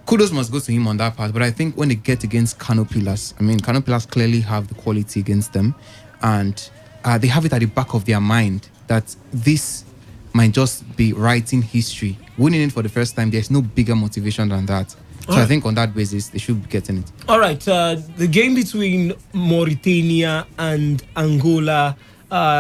kudos must go to him on that part. But I think when they get against Kano Pillars, Kano Pillars clearly have the quality against them, and they have it at the back of their mind that this might just be writing history. Winning it for the first time, there's no bigger motivation than that. So I think on that basis, they should be getting it. All right. The game between Mauritania and Angola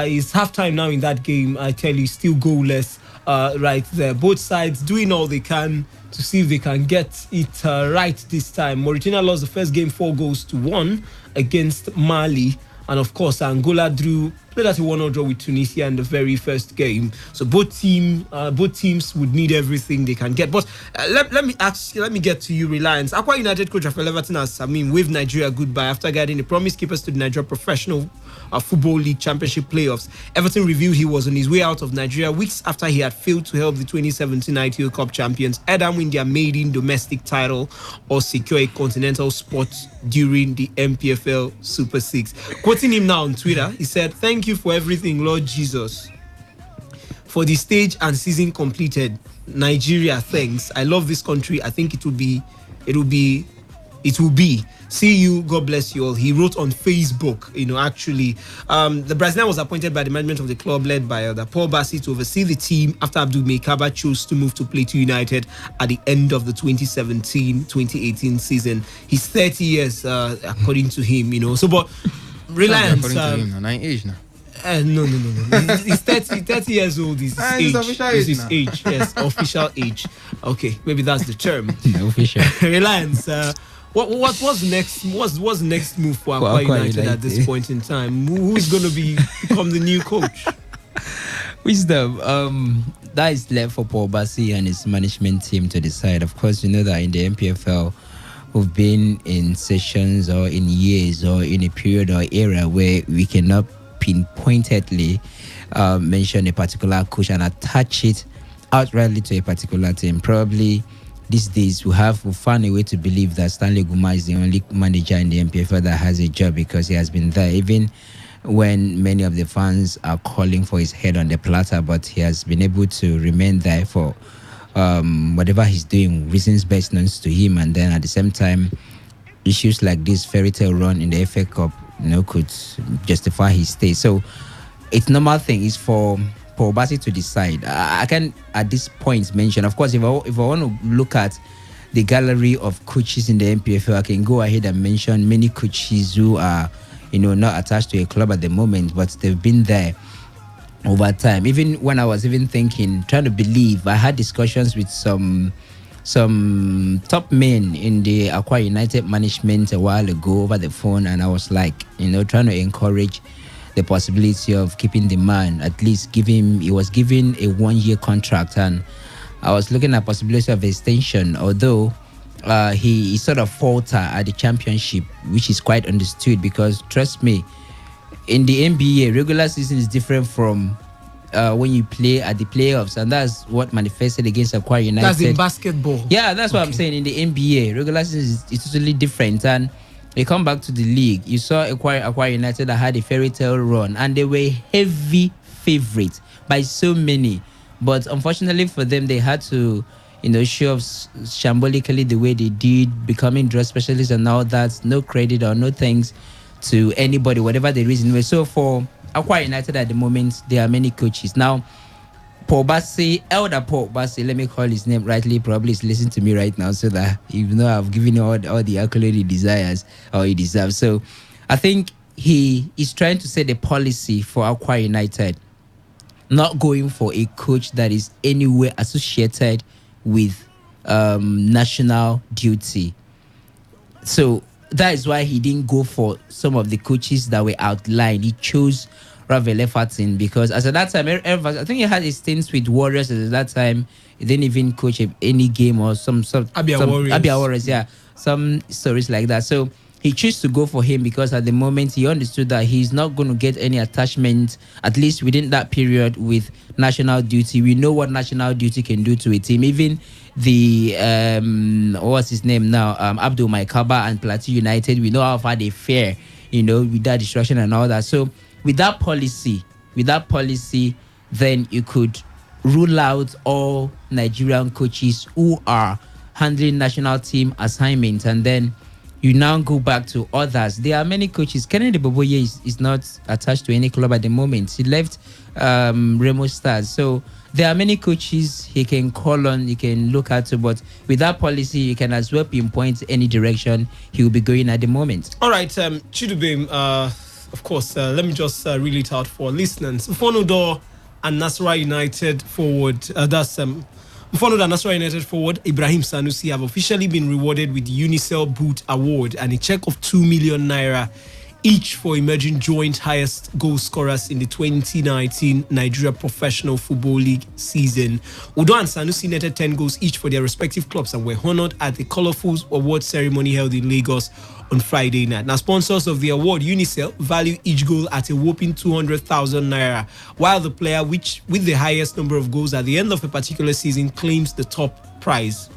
is halftime now in that game. I tell you, still goalless right there. Both sides doing all they can to see if they can get it right this time. Mauritania lost the first game 4-1 against Mali. And of course, Angola played at a 1-0 draw with Tunisia in the very first game. So both teams would need everything they can get. But let me get to you, Reliance. Aqua United coach Rafael Everton has waved Nigeria goodbye after guiding the promise keepers to the Nigeria Professional Football League Championship playoffs. Everton revealed he was on his way out of Nigeria weeks after he had failed to help the 2017 ITO Cup champions either win their maiden domestic title or secure a continental spot during the MPFL Super 6. Quoting him now on Twitter, he said, "Thank you for everything, Lord Jesus. For the stage and season completed, Nigeria, thanks. I love this country. I think it will be. See you. God bless you all." He wrote on Facebook, actually. The Brazilian was appointed by the management of the club led by Paul Bassi to oversee the team after Abdul Meikaba chose to move to Plateau United at the end of the 2017-2018 season. He's 30 years, according to him, So, but Reliance... According to him, 9 age now. No. He's 30 years old. Is his age. Yes, official age. Okay, maybe that's the term. Official. Reliance... What's next? What's the next move for Aqua United at this point in time? Who's going to become the new coach? Wisdom. That is left for Paul Bassi and his management team to decide. Of course, you know that in the MPFL, we've been in sessions or in years or in a period or era where we cannot pinpointedly mention a particular coach and attach it outrightly to a particular team. Probably these days we found a way to believe that Stanley Guma is the only manager in the MPFL that has a job because he has been there, even when many of the fans are calling for his head on the platter, but he has been able to remain there for whatever he's doing, reasons best known to him. And then at the same time, issues like this fairy tale run in the FA Cup, could justify his stay. So it's normal thing is for Paul Bassi to decide. I can at this point mention, of course, if I want to look at the gallery of coaches in the MPFL, I can go ahead and mention many coaches who are, not attached to a club at the moment, but they've been there over time. Even when I was trying to believe, I had discussions with some top men in the Aqua United management a while ago over the phone, and I was like, trying to encourage the possibility of keeping the man, at least he was given a 1-year contract, and I was looking at possibility of extension, although he sort of faltered at the championship, which is quite understood because, trust me, in the NBA, regular season is different from when you play at the playoffs, and that's what manifested against Aqua United. That's in basketball. Yeah, that's what I'm saying. In the NBA, regular season is totally different, and you come back to the league, you saw Aqua United that had a fairy tale run, and they were heavy favorites by so many. But unfortunately for them, they had to, show off shambolically the way they did, becoming dress specialists and all that. No credit or no thanks to anybody, whatever the reason was. So for Aqua United at the moment, there are many coaches. Now, Elder Paul Bassi, let me call his name rightly, probably is listening to me right now, so that I've given him all the accolade he desires or he deserves. So I think he is trying to set a policy for Aqua United, not going for a coach that is anywhere associated with national duty. So that is why he didn't go for some of the coaches that were outlined. He chose Ravel Efferton because as at that time, I think he had his stints with Warriors at that time. He didn't even coach any game or some Abia Warriors, yeah, some stories like that. So he chose to go for him because at the moment he understood that he's not going to get any attachment, at least within that period, with national duty. We know what national duty can do to a team. Even the what's his name now, Abdul Maikaba and Plateau United, we know how far they fare, with that destruction and all that. So with that policy, then you could rule out all Nigerian coaches who are handling national team assignments, and then you now go back to others. There are many coaches. Kennedy Boboye is not attached to any club at the moment. He left Remo Stars. So there are many coaches he can call on, he can look at, but with that policy, you can as well pinpoint any direction he will be going at the moment. All right, Chidubem, of course, let me just read it out for listeners. Mfonudo and Nasarawa United forward, Mfonudo and Nasarawa United forward Ibrahim Sanusi have officially been rewarded with the Unicel Boot Award and a check of 2 million naira each for emerging joint highest goal scorers in the 2019 Nigeria Professional Football League season. Udo and Sanusi netted 10 goals each for their respective clubs and were honored at the colorful award ceremony held in Lagos on Friday night. Now, sponsors of the award, Unicel, value each goal at a whopping 200,000 naira, while the player with the highest number of goals at the end of a particular season claims the top prize.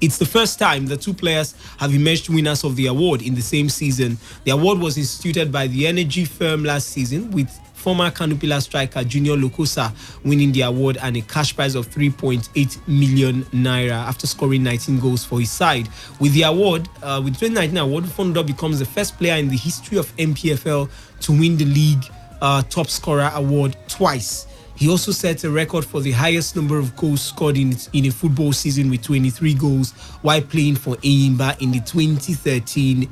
It's the first time the two players have emerged winners of the award in the same season. The award was instituted by the energy firm last season, with former Kanupila striker Junior Lokosa winning the award and a cash prize of 3.8 million naira after scoring 19 goals for his side. With the award, with the 2019 award, Fondo becomes the first player in the history of MPFL to win the league top scorer award twice. He also set a record for the highest number of goals scored in a football season with 23 goals while playing for Eyimba in the 2013-2014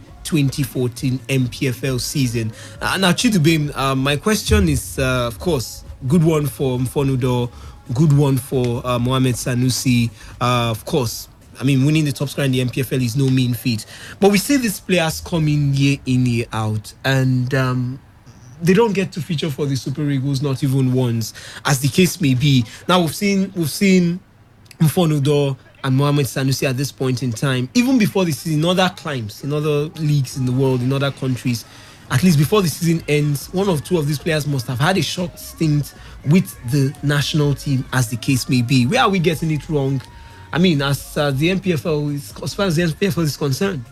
MPFL season. Now, Chidubem, my question is, of course, good one for Mfonudo, good one for Mohamed Sanusi. Of course, I mean, winning the top scorer in the MPFL is no mean feat. But we see these players coming year in, year out, and they don't get to feature for the Super Eagles, not even once, as the case may be. Now we've seen Mfonudo and Mohamed Sanusi at this point in time, even before the season, in other climes, in other leagues in the world, in other countries, at least before the season ends, one or two of these players must have had a short stint with the national team, as the case may be. Where are we getting it wrong? I mean, as the MPFL as far as the MPFL is concerned.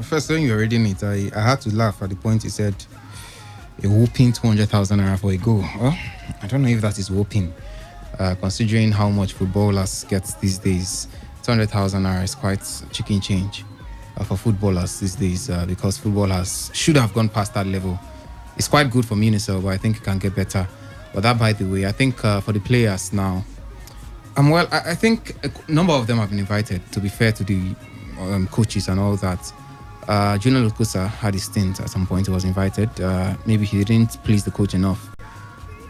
First, when you were reading it, I had to laugh at the point you said a whooping 200,000 naira for a goal. Well, I don't know if that is whooping, considering how much footballers get these days. 200,000 naira is quite chicken change for footballers these days, because footballers should have gone past that level. It's quite good for Unicel, but I think it can get better. But that, by the way, I think for the players now, I think a number of them have been invited, to be fair to the coaches and all that. Junior Lokosa had his stint at some point. He was invited. Maybe he didn't please the coach enough.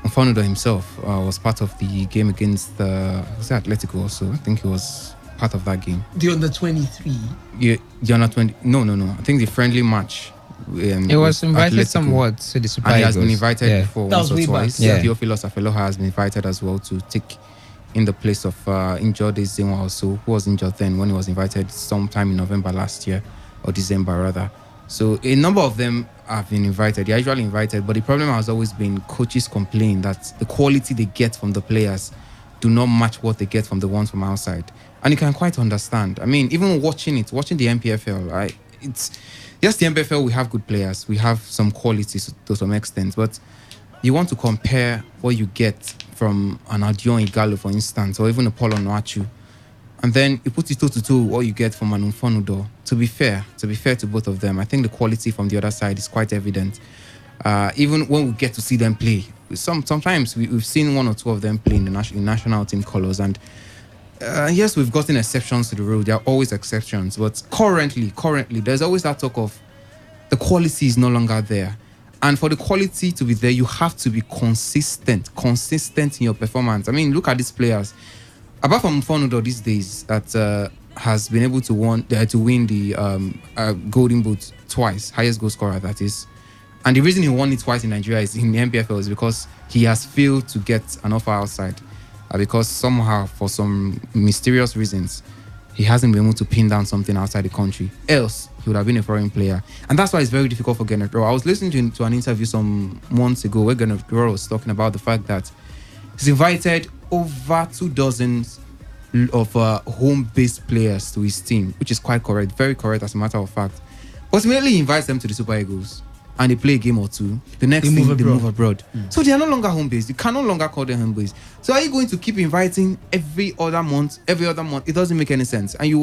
Mfonudo himself was part of the game against Atletico also. I think he was part of that game. The under 23. Yeah, the under 20. No. I think the friendly match. He was invited Atletico, somewhat to the Super Eagles. And he has been invited before once or twice. Yeah. Theophilus Afeloha has been invited as well to take in the place of injured Zenwa also, who was injured then when he was invited sometime in November last year, or December rather. So a number of them have been invited. They're usually invited, but the problem has always been coaches complain that the quality they get from the players do not match what they get from the ones from outside. And you can quite understand. I mean, even watching the MPFL, it's yes, the MPFL, we have good players, we have some qualities to some extent, but you want to compare what you get from an Adion Igalo, for instance, or even a Paul Onuachu, and then you put it toe to toe what you get from an Umfonudo. To be fair to both of them, I think the quality from the other side is quite evident. Even when we get to see them play, sometimes we've seen one or two of them play in the national team colours, and yes, we've gotten exceptions to the rule. There are always exceptions, but currently, there's always that talk of the quality is no longer there. And for the quality to be there, you have to be consistent in your performance. I mean, look at these players. Apart from Fonudo these days, that has been able to win the Golden Boot twice, highest goal scorer, that is. And the reason he won it twice in Nigeria is in the MPFL is because he has failed to get an offer outside. Because somehow, for some mysterious reasons, he hasn't been able to pin down something outside the country. Else, he would have been a foreign player. And that's why it's very difficult for Gennett Rowe. I was listening to an interview some months ago where Gennett Rowe was talking about the fact that he's invited over 24 of home-based players to his team, which is quite correct, very correct as a matter of fact. But immediately he invites them to the Super Eagles and they play a game or two. The next thing, they move abroad. So they are no longer home-based. You can no longer call them home-based. So are you going to keep inviting every other month? It doesn't make any sense. And you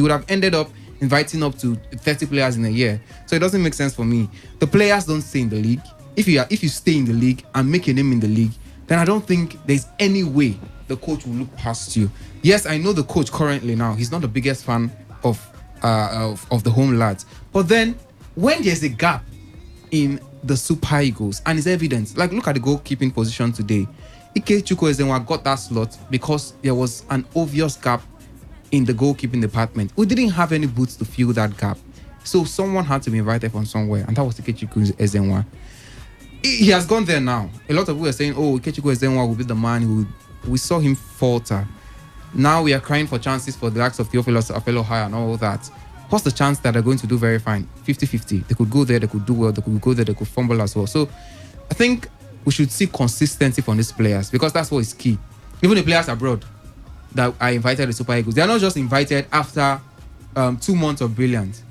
would have ended up inviting up to 30 players in a year. So it doesn't make sense for me. The players don't stay in the league. If you stay in the league and make a name in the league, then I don't think there's any way the coach will look past you. Yes, I know the coach currently now. He's not the biggest fan of the home lads. But then, when there's a gap in the Super Eagles, and it's evident, like look at the goalkeeping position today. Ikechukwu Ezenwa got that slot because there was an obvious gap in the goalkeeping department. We didn't have any boots to fill that gap. So someone had to be invited from somewhere, and that was Ikechukwu Ezenwa. He has gone there now. A lot of people are saying, oh, Ikechukwu Ezenwa will be the man. We saw him falter. Now we are crying for chances for the likes of Theophilus Afelo-Haya and all that. What's the chance that they're going to do very fine? 50-50. They could go there, they could do well, they could go there, they could fumble as well. So I think we should see consistency from these players because that's what is key. Even the players abroad that are invited to Super Eagles, they are not just invited after 2 months of brilliance.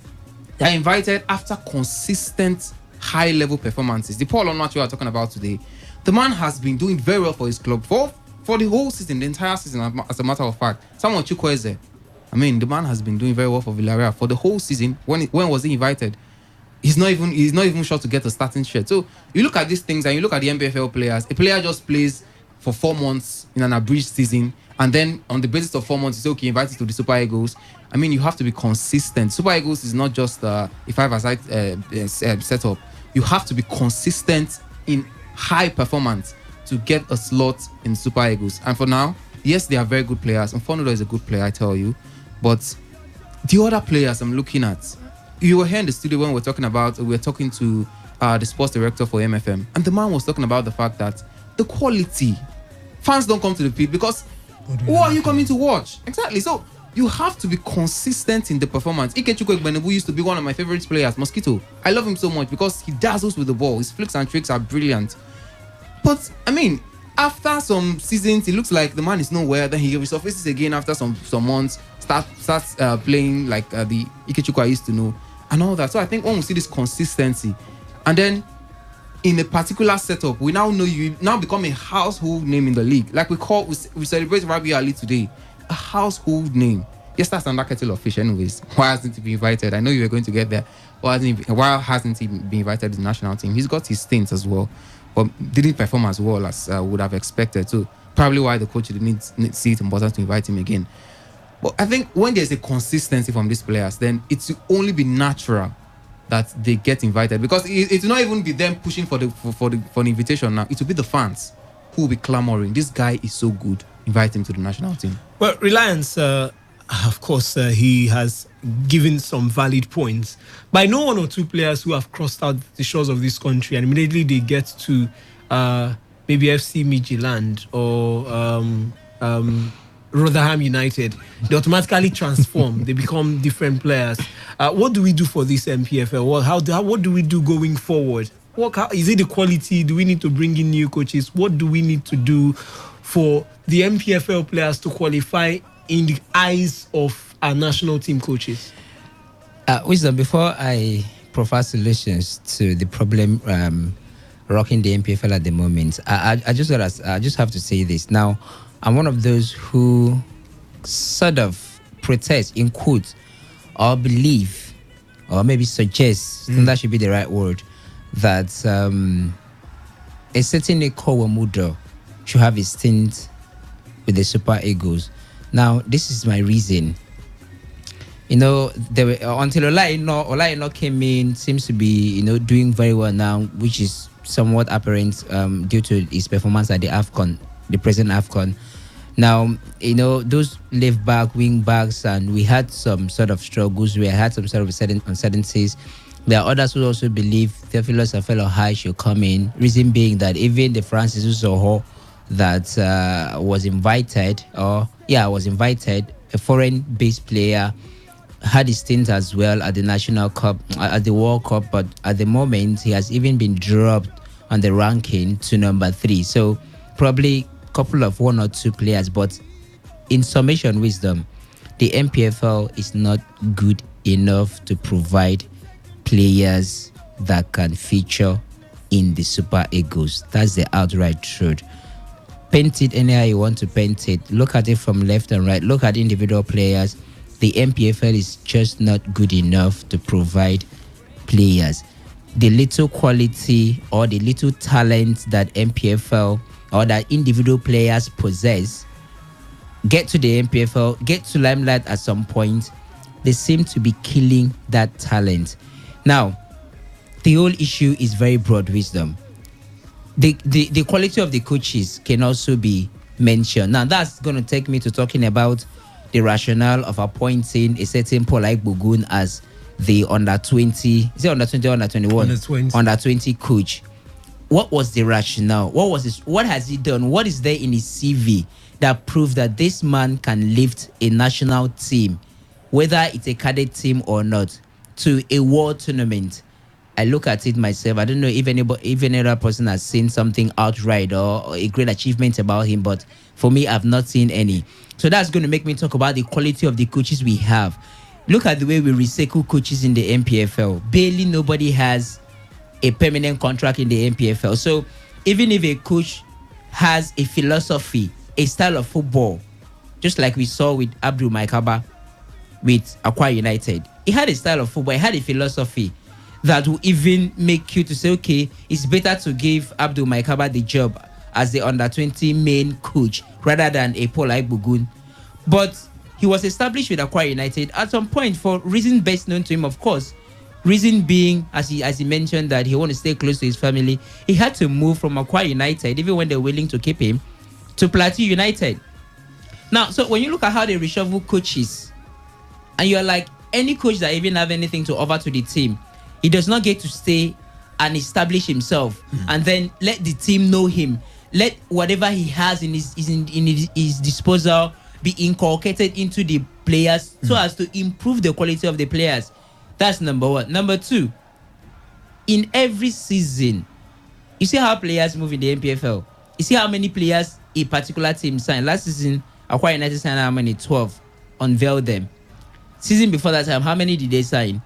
They are invited after consistent high-level performances. The Paul Onuachu we are talking about today, the man has been doing very well for his club for the whole season, the entire season, as a matter of fact. Samuel Chukwueze, I mean, the man has been doing very well for Villarreal for the whole season. When was he invited? He's not even sure to get a starting shirt. So you look at these things and you look at the MPFL players. A player just plays for 4 months in an abridged season, and then on the basis of 4 months, you say, okay, invited to the Super Eagles. I mean, you have to be consistent. Super Eagles is not just a 5-a-side setup. You have to be consistent in high performance to get a slot in Super Eagles. And for now, yes, they are very good players. And Fonudo is a good player, I tell you. But the other players I'm looking at, you were here in the studio when we were talking to the sports director for MFM, and the man was talking about the fact that the quality, fans don't come to the pitch because who are you coming to watch? Exactly. So you have to be consistent in the performance. Ikechukwu Egbenebu used to be one of my favorite players, Mosquito. I love him so much because he dazzles with the ball. His flicks and tricks are brilliant. But I mean, after some seasons, it looks like the man is nowhere. Then he resurfaces again after some months, starts playing like the Ikechukwu I used to know, and all that. So I think when we see this consistency, and then in a particular setup, we now know you now become a household name in the league. Like we celebrate Rabi Ali today, a household name. Yes, that's another kettle of fish. Anyways, why hasn't he been invited? I know you were going to get there. Why hasn't he been invited to the national team? He's got his stints as well, but didn't perform as well as would have expected. So probably why the coach didn't see it important to invite him again. But I think when there's a consistency from these players, then it will only be natural that they get invited, because it will not even be them pushing for an invitation now. It will be the fans who will be clamoring. This guy is so good. Invite him to the national team. Well, Reliance, of course, he has given some valid points. But I know 1 or 2 players who have crossed out the shores of this country and immediately they get to maybe FC Midtjylland or Rotherham United. They automatically transform. They become different players. What do we do for this MPFL? What do we do going forward? Is it the quality? Do we need to bring in new coaches? What do we need to do for the MPFL players to qualify in the eyes of our national team coaches? Wisdom, before I provide solutions to the problem rocking the MPFL at the moment. I just have to say this. Now, I'm one of those who sort of protest, in quotes, or believe, or maybe suggest, I think that should be the right word, that a certain Eko Wamudo should have a stint with the Super Eagles. Now, this is my reason. You know, there were, until Olaino came in, seems to be, doing very well now, which is somewhat apparent due to his performance at the AFCON, the present AFCON. Now, those left back, wing backs, and we had some sort of struggles. We had some sort of uncertainties. There are others who also believe Theophilus Afelo-High should come in. Reason being that even the Francis Uzoho that was invited, a foreign-based player, had his stint as well at the National Cup, at the World Cup, but at the moment he has even been dropped on the ranking to number 3. So probably couple of 1 or 2 players, but in summation wisdom, the MPFL is not good enough to provide players that can feature in the Super Eagles. That's the outright truth. Paint it anyhow you want to paint it. Look at it from left and right. Look at individual players. The MPFL is just not good enough to provide players. The little quality or the little talent that MPFL or that individual players possess get to the MPFL, get to limelight at some point, they seem to be killing that talent. Now, the whole issue is very broad wisdom. The quality of the coaches can also be mentioned. Now, that's going to take me to talking about the rationale of appointing a certain Paul Bogun as the under-20, is it under-20 or under-21? Under-20. Under-20 coach. What was the rationale? What has he done? What is there in his CV that proves that this man can lift a national team, whether it's a cadet team or not, to a world tournament? I look at it myself. I don't know if any other person has seen something outright or a great achievement about him, but for me, I've not seen any. So that's going to make me talk about the quality of the coaches we have. Look at the way we recycle coaches in the MPFL. Barely nobody has a permanent contract in the MPFL. So even if a coach has a philosophy, a style of football, just like we saw with Abdul Maikaba with Aqua United, he had a style of football, he had a philosophy that will even make you to say, okay, it's better to give Abdul Maikaba the job as the under-20 main coach rather than a Paul Bogun. But he was established with Aqua United at some point for reasons best known to him, of course. Reason being, as he mentioned, that he wanted to stay close to his family. He had to move from Aqua United, even when they were willing to keep him, to Plateau United. Now, so when you look at how they reshuffle coaches, and you're like, any coach that even have anything to offer to the team, he does not get to stay and establish himself, and then let the team know him. Let whatever he has in his disposal be inculcated into the players so as to improve the quality of the players. That's number one. Number two, in every season, you see how players move in the MPFL. You see how many players a particular team signed. Last season, Aqua United signed how many? 12. Unveiled them. Season before that time, how many did they sign?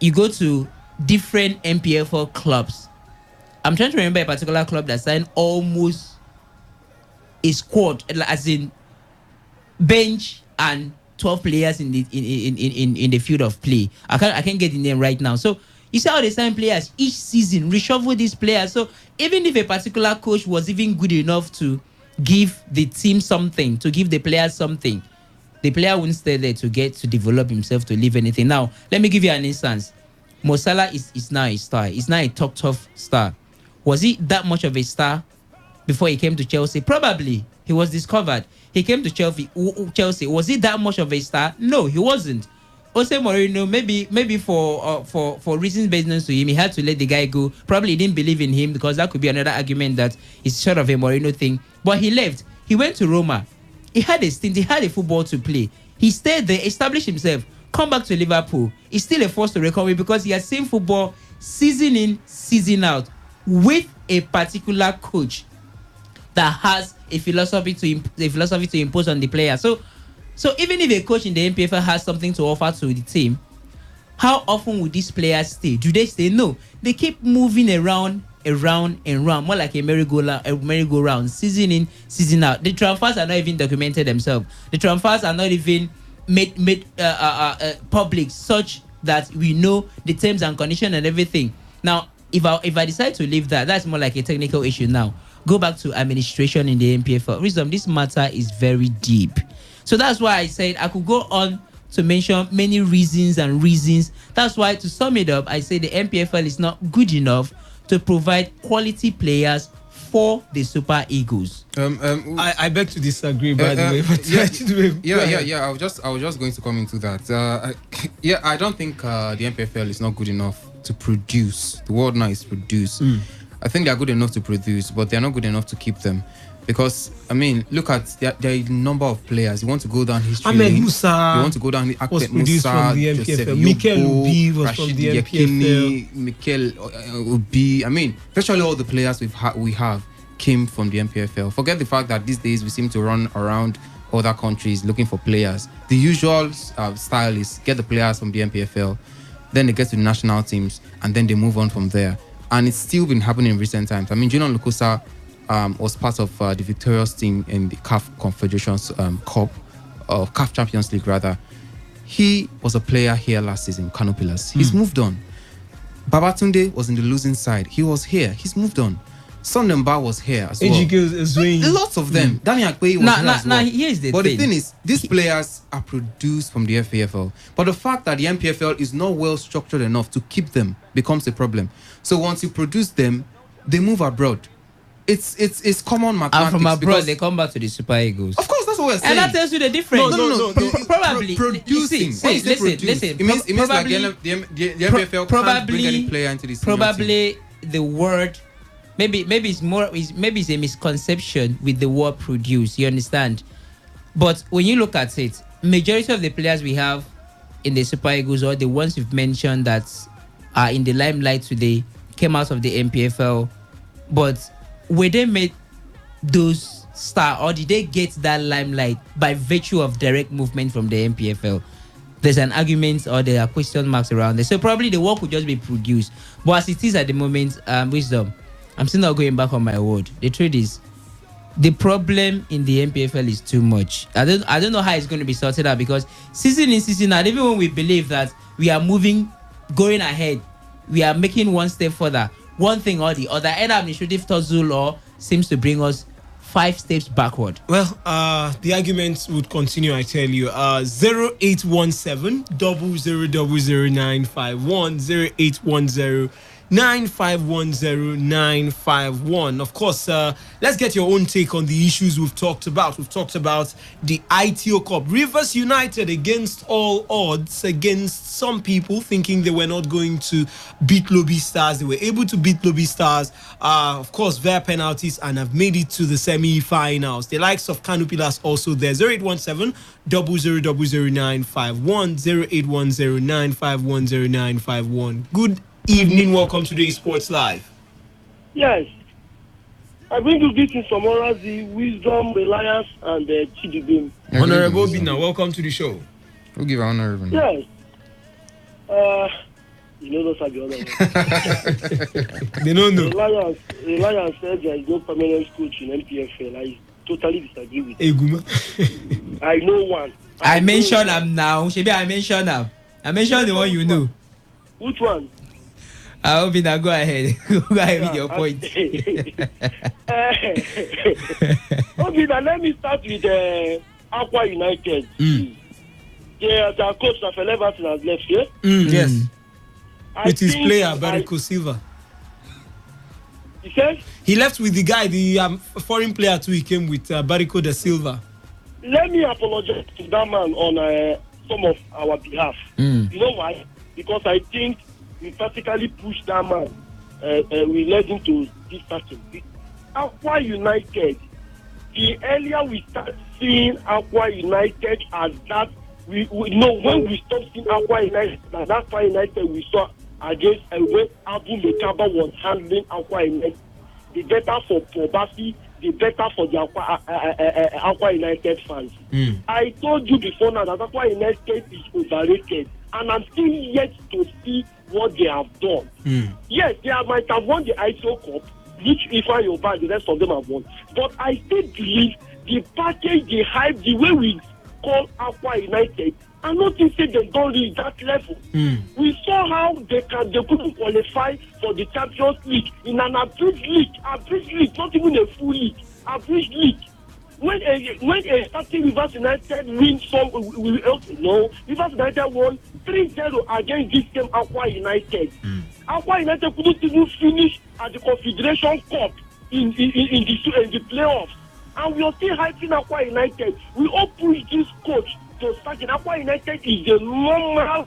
You go to different MPFL clubs. I'm trying to remember a particular club that signed almost a squad, as in bench and 12 players in the field of play. I can't get the name right now. So you see how they sign players each season, reshuffle these players. So even if a particular coach was even good enough to give the team something, to give the players something, the player wouldn't stay there to get to develop himself to leave anything. Now, let me give you an instance. Mo Salah is now a star. He's now a top star. Was he that much of a star before he came to Chelsea? Probably. He was discovered. He came to Chelsea. Was he that much of a star? No, he wasn't. Jose Mourinho, maybe for reasons based on to him, he had to let the guy go. Probably he didn't believe in him, because that could be another argument that it's sort of a Mourinho thing. But he left. He went to Roma. He had a stint. He had a football to play. He stayed there, established himself, come back to Liverpool. He's still a force to reckon with, because he has seen football season in, season out with a particular coach that has a philosophy to impose on the player. So even if a coach in the MPFL has something to offer to the team, how often would these players stay? Do they stay? No. They keep moving around a round and round, more like a merry-go-round, season in, season out. The transfers are not even documented themselves. The transfers are not even made public, such that we know the terms and conditions and everything. Now, if I decide to leave that, that's more like a technical issue now. Go back to administration in the NPFL. Wisdom, this matter is very deep. So that's why I said I could go on to mention many reasons. That's why, to sum it up, I say the NPFL is not good enough to provide quality players for the Super Eagles. I beg to disagree, by the way. But yeah. I was just going to come into that. I don't think the NPFL is not good enough to produce. The word now is produce. I think they are good enough to produce, but they are not good enough to keep them. Because, I mean, look at there are a number of players. You want to go down history. Ahmed Musa. You want to go down was produced from the NPFL. Mikel Obi was from the NPFL. Mikel Obi. I mean, virtually all the players we have came from the NPFL. Forget the fact that these days we seem to run around other countries looking for players. The usual style is get the players from the NPFL, then they get to the national teams, and then they move on from there. And it's still been happening in recent times. I mean, Julian Lukosa was part of the victorious team in the CAF Confederations Cup, or CAF Champions League rather. He was a player here last season, Kano Pillars. He's moved on. Babatunde was in the losing side. He was here. He's moved on. Sondemba was here as well. Lots of them. Daniel Akwe was here as well. Here's the but thing. The thing is, these players are produced from the FPFL. But the fact that the MPFL is not well structured enough to keep them becomes a problem. So once you produce them, they move abroad. It's common mathematics. And from abroad, they come back to the Super Eagles. Of course, that's what we're saying. And that tells you the difference. No. Probably producing. Listen. It means like the MPFL can't bring any player into this. Probably the word. Maybe it's a misconception with the word produce. You understand? But when you look at it, majority of the players we have in the Super Eagles, or the ones you've mentioned that are in the limelight today, came out of the MPFL. But were they made those star, or did they get that limelight by virtue of direct movement from the MPFL? There's an argument, or there are question marks around it. So probably the work would just be produced. But as it is at the moment, Wisdom, I'm still not going back on my word. The truth is, the problem in the MPFL is too much. I don't know how it's going to be sorted out, because season in, season out, even when we believe that we are going ahead, we are making one step further, one thing or the other, either administrative tussle or seems to bring us 5 steps backward. Well, the arguments would continue, I tell you. 0817 0000951 0810 9510951. Of course, let's get your own take on the issues we've talked about. We've talked about the ITO Cup. Rivers United, against all odds, against some people thinking they were not going to beat Lobby Stars. They were able to beat Lobby Stars, of course, via penalties, and have made it to the semi-finals. The likes of Kano Pillars also there. 0817 0000951 0810 9510951. Good evening, welcome to the Sports Live. Yes, I bring you this in Somorazi, Wisdom, Reliance, and Chidibim. Honorable Bina, welcome to the show. We'll give Honorable. Yes. You know those are the other They don't know. Reliance said there is no permanent coach in MPFL. I totally disagree with Eguma. I know one. I mention them now. Shebi, I mention them. I mention the one you know. Which one? I hope you go ahead. Go ahead with your point. Okay, now let me start with Aqua United. Their coach, Rafael Everton, has left here. Yes. With his player, Barrico Silva. He said? He left with the guy, the foreign player too. He came with Barrico da Silva. Let me apologize to that man on some of our behalf. You know why? Because I think we practically pushed that man. We led him to this starting. Aqua United, the earlier we start seeing Aqua United as that, we know when we stop seeing Aqua United, that Aqua United we saw against when Abu Mekaba was handling Aqua United, the better for Probasi, the better for the Aqua United fans. I told you before now that Aqua United is overrated, and I'm still yet to see what they have done. Yes, they might have won the ITO Cup, which Ifa Yoba and the rest of them have won. But I still believe the package, the hype, the way we call Aqua United, I don't think they don't reach that level. We saw how they couldn't qualify for the Champions League in an abridged league, not even a full league, abridged league. When a starting Rivers United wins Rivers United won 3-0 against this same Aqua United. Aqua United couldn't even finish at the Confederation Cup in the playoffs. And we are still hyping Aqua United. We all push this coach to start. Aqua United is a normal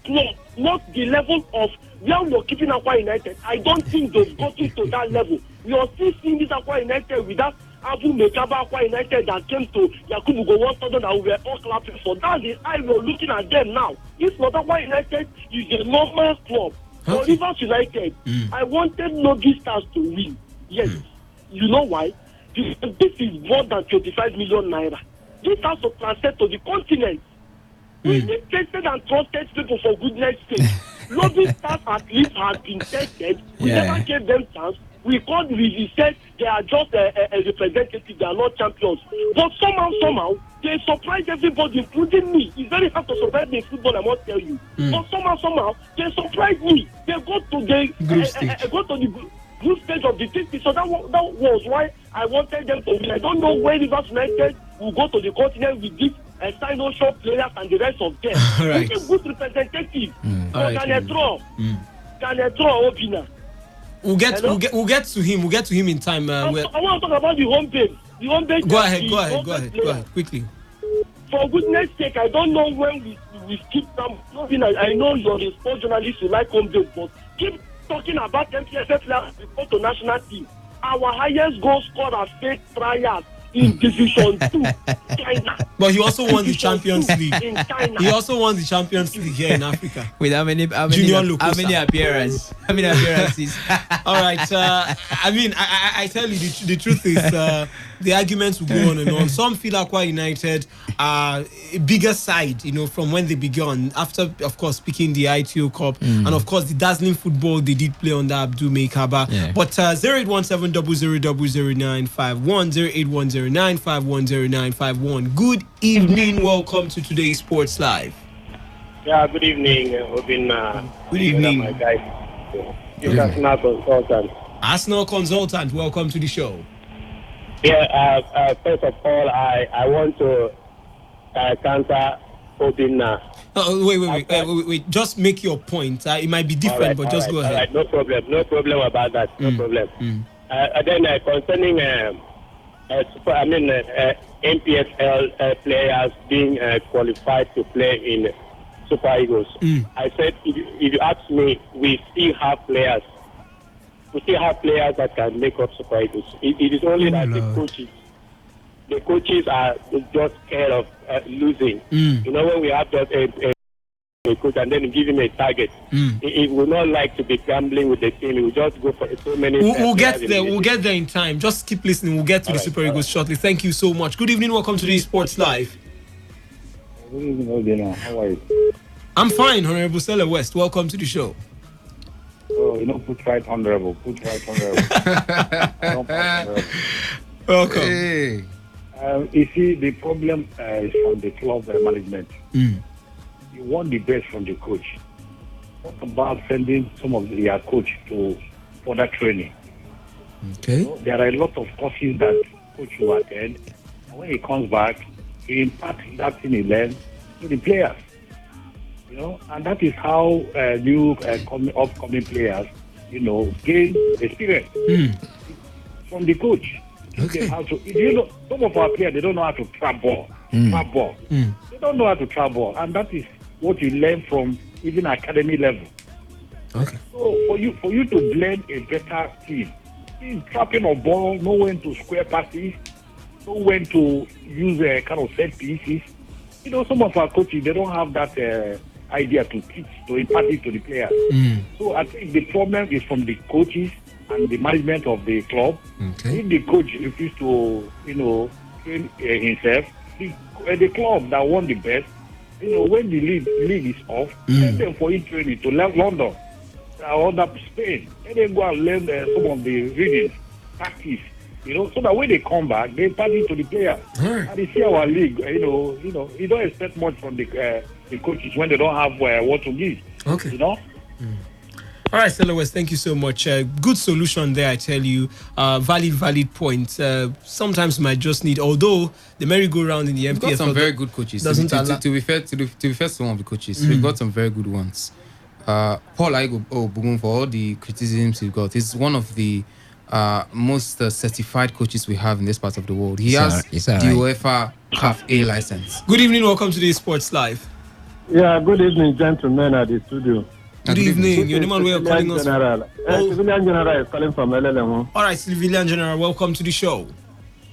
club, not the level of where we are keeping Aqua United. I don't think they've gotten to that level. We are still seeing this Aqua United with that Abu Mekaba Aqua United that came to Yakubu Go 1,000 that we were all clapping for. That's the eye we're looking at them now. If not, Aqua United is a normal club. For Rivers United, I wanted Nogi Stars to win. Yes. You know why? This is more than 25 million naira. This has to translate to the continent. We need tested and trusted people, for goodness sake. Lobby Stars at least has been tested. We never gave them chance. We called, we said they are just a representative, they are not champions. But somehow, they surprised everybody, including me. It's very hard to surprise me in football, I must tell you. But somehow, they surprised me. They go to the group stage of the thing. So that was why I wanted them to win. I don't know where Rivers United will go to the continent with this sign-on shop players and the rest of them. Right. It's a good representative. Can I draw Obina? We'll get to him. We'll get to him in time. I want to talk about the home page. The home page. Go ahead, quickly. For goodness sake, I don't know when we skip some. I know you're a sports journalist, you like home page, but keep talking about MPFL players before the national team. Our highest goal scorer failed trials in Division 2, China. But he also won the Champions League. In China. He also won the Champions League here in Africa. With how many appearances? How many appearances? All right. I tell you, the truth is, the arguments will go on and on. Some feel Aqua United are a bigger side, from when they began. After, of course, picking the ITO Cup and, of course, the dazzling football they did play under Abdul Mekaba. Yeah. But 0817000951, 0810951091. Good evening. Welcome to today's Sports Live. Yeah, good evening, Obin. Good evening. My guy. Arsenal consultant. Arsenal consultant, welcome to the show. Yeah, first of all, I want to counter Obin. Wait. Just make your point. It might be different, but just go ahead. Right. No problem about that. No problem. And then concerning, NPFL players being qualified to play in Super Eagles. I said, if you ask me, we still have players. We still have players that can make up Super Eagles. It is only that the coaches are just scared of losing. When we have just a coach and then give him a target, he would not like to be gambling with the team. He will just go for so many. We'll get there. We'll get there in time. Just keep listening. We'll get to the Super Eagles shortly. Thank you so much. Good evening. Welcome to the Sports Live. Good evening. How are you? I'm fine, Honorable Stella West. Welcome to the show. Oh, put right honorable. Welcome. Hey. You see, the problem is from the club management. You want the best from the coach. What about sending some of their coach to further training? Okay. There are a lot of courses that coach will attend. And when he comes back, he imparts that thing he learned to the players. And that is how new upcoming players, gain experience from the coach. Okay. Some of our players, they don't know how to trap ball. They don't know how to trap ball, and that is what you learn from even academy level. Okay. So for you to blend a better team, trapping of ball, know when to square passes, know when to use a kind of set pieces. Some of our coaches, they don't have that idea to teach, to impart it to the players. So I think the problem is from the coaches and the management of the club. Okay. If the coach refuses to, train himself, the club that won the best when the league is off, send them for training to London or under Spain. Let them go and learn some of the readings, practice. So that when they come back, they pass it to the players. And they see our league. You don't expect much from the coaches when they don't have what to give. Okay. All right, Selawes, thank you so much. Good solution there, I tell you. Valid point. Sometimes you might just need, although the merry-go-round in the MPFL... We've got some very good coaches. To be fair to some of the coaches, we've got some very good ones. Paul Aigo Bugun, for all the criticisms we've got, is one of the most certified coaches we have in this part of the world. He has the UEFA CAF A license. Good evening, welcome to the Sports Live. Yeah, good evening, gentlemen at the studio. Good evening. You're the man we are calling us. Civilian General is calling from LLM. All right, Civilian General, welcome to the show.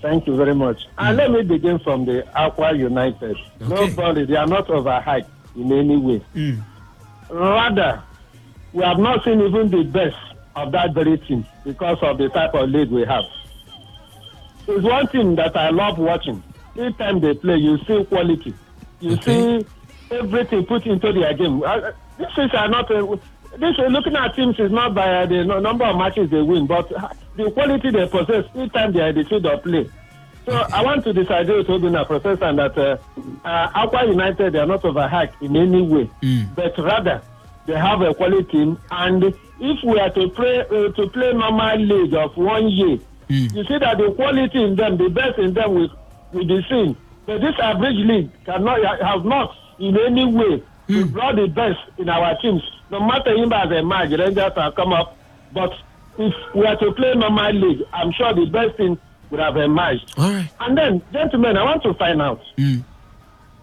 Thank you very much. And let me begin from the Aqua United. Okay. Nobody, they are not overhyped in any way. Rather, we have not seen even the best of that very team because of the type of league we have. It's one thing that I love watching. Each time they play, you see quality. You see everything put into their game. This is not looking at teams is not by the number of matches they win, but the quality they possess each time they are in the field of play. So I want to disagree with Obina Professor and that Aqua United, they are not overhyped in any way, but rather they have a quality team. And if we are to play normal league of 1 year, you see that the quality in them, the best in them will be seen. But this average league has not in any way brought the best in our teams. No matter him as a match, Rangers have come up. But if we are to play normal league, I'm sure the best thing would have emerged. All right. And then, gentlemen, I want to find out. It's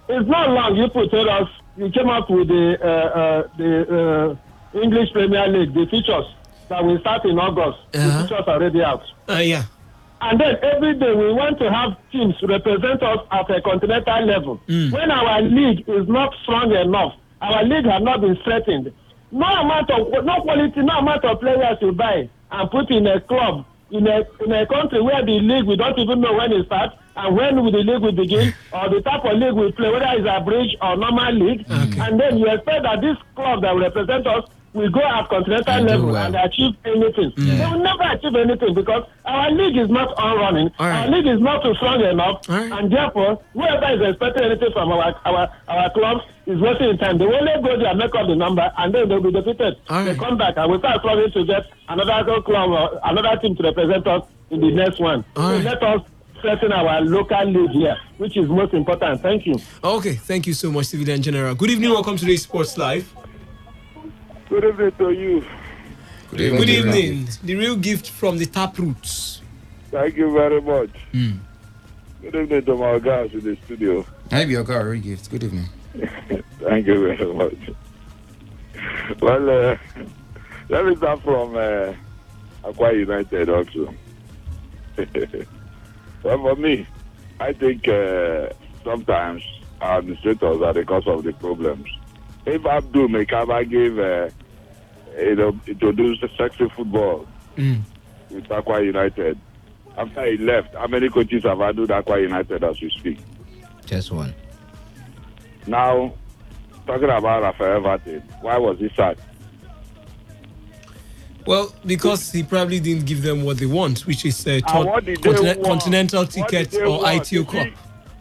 not long you told us you came up with the English Premier League, the features that will start in August. The features are already out. Yeah. And then every day we want to have teams represent us at a continental level. When our league is not strong enough, our league has not been strengthened. No quality, no amount of players you buy and put in a club in a country where the league we don't even know when it starts and when the league will begin or the type of league we play, whether it's a bridge or normal league. And then you expect that this club that will represent us will go at continental level and achieve anything. They will never achieve anything because our league is not on running. Our league is not strong enough, and therefore, whoever is expecting anything from our clubs is wasting time. They only go there and make up the number, and then they'll be defeated. They come back and we start struggling to get another club or another team to represent us in the next one. So let us strengthen our local league here, which is most important. Thank you. Okay, thank you so much, Civilian General. Good evening, welcome to the Sports Live. Good evening to you. Good evening. The real gift from the tap roots. Thank you very much. Good evening to my guys in the studio. Maybe your guy real gift. Good evening. Thank you very much. Well, let me start from Aqua United also. Well, for me, I think sometimes our administrators are the cause of the problems. If Abdul Mekaba gave, introduced sexy football with Aqua United, after he left, how many coaches have handled Aqua United as we speak? Just one. Now, talking about Rafael Varane, why was he sacked? Well, because he probably didn't give them what they want, which is a continental ticket or ITO Cup.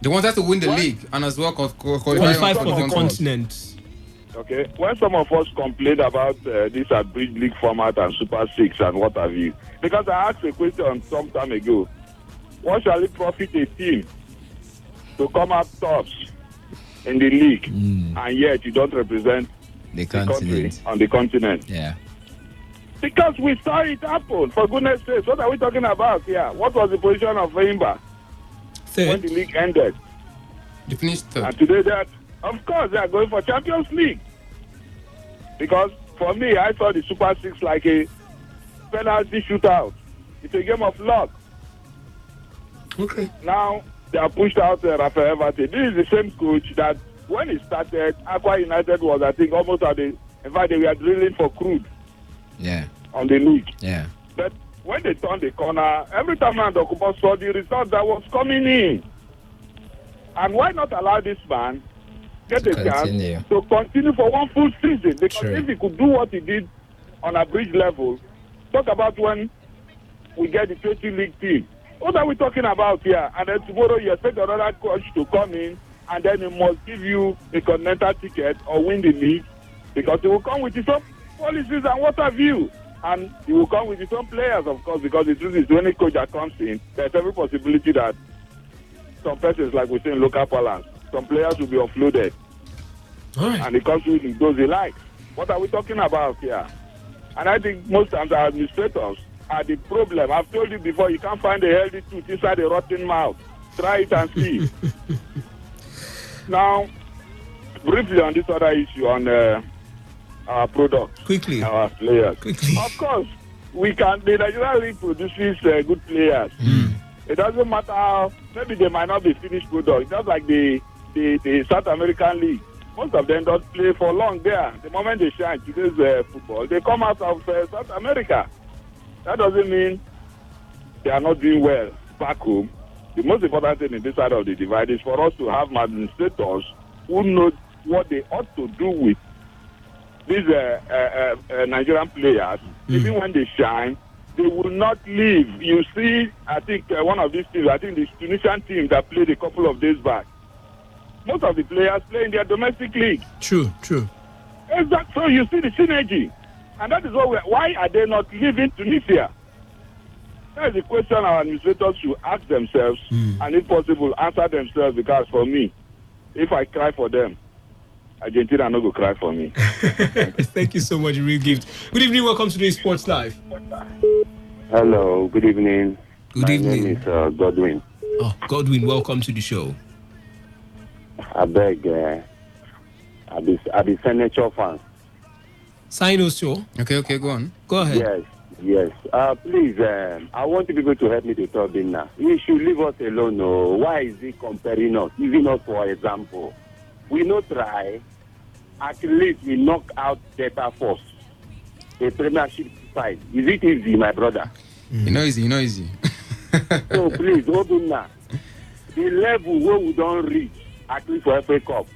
They wanted to win the league and as well qualify for the continent. Okay, when some of us complained about this abridged league format and Super 6 and what have you, because I asked a question some time ago, what shall it profit a team to come up tops in the league and yet you don't represent the country on the continent? Yeah. Because we saw it happen, for goodness sake. What are we talking about here? What was the position of Imba when the league ended? They finished third. And today, of course, they are going for Champions League. Because for me, I saw the Super 6 like a penalty shootout. It's a game of luck. Okay. Now, they have pushed out Rafael Varane. This is the same coach that when he started, Aqua United was, I think, almost at the... In fact, they were drilling for crude. Yeah. On the league. Yeah. But when they turned the corner, every time Dokubo saw the result that was coming in. And why not allow this man get a chance to continue for one full season. Because if he could do what he did on a bridge level, talk about when we get the 20 league team. What are we talking about here? And then tomorrow you expect another coach to come in and then he must give you a continental ticket or win the league because he will come with his own policies and what have you. And he will come with his own players, of course, because the truth is when a coach that comes in, there's every possibility that some persons, like we say in local parlance, some players will be offloaded. And he comes with those he likes. What are we talking about here? And I think most times our administrators are the problem. I've told you before, you can't find a healthy tooth inside a rotten mouth. Try it and see. Now, briefly on this other issue on our products. Quickly. Our players. Quickly. Of course, the Nigerian League produces good players. It doesn't matter how, maybe they might not be finished products, just like the South American League. Most of them don't play for long there. The moment they shine today's football, they come out of South America. That doesn't mean they are not doing well back home. The most important thing in this side of the divide is for us to have administrators who know what they ought to do with these Nigerian players. Even when they shine, they will not leave. You see, I think one of these teams, I think the Tunisian team that played a couple of days back, most of the players play in their domestic league. True. Exactly. So you see the synergy. And that is why are they not leaving Tunisia? That is the question our administrators should ask themselves, and if possible, answer themselves, because for me, if I cry for them, Argentina no go cry for me. Thank you so much, real gift. Good evening, welcome to the Sports Live. Hello, good evening. Good evening. My name is Godwin. Oh, Godwin, welcome to the show. I beg, I be Senator fan. Sign us, show. Okay, go on. Go ahead. Yes. Please, I want you people to help me to tell them now. You should leave us alone. No. Why is he comparing us? Using us for example. We no try. At least we knock out Delta Force. A Premiership side. Is it easy, my brother? You know easy. So please, hold on now. The level where we don't reach, at least for FA Cup.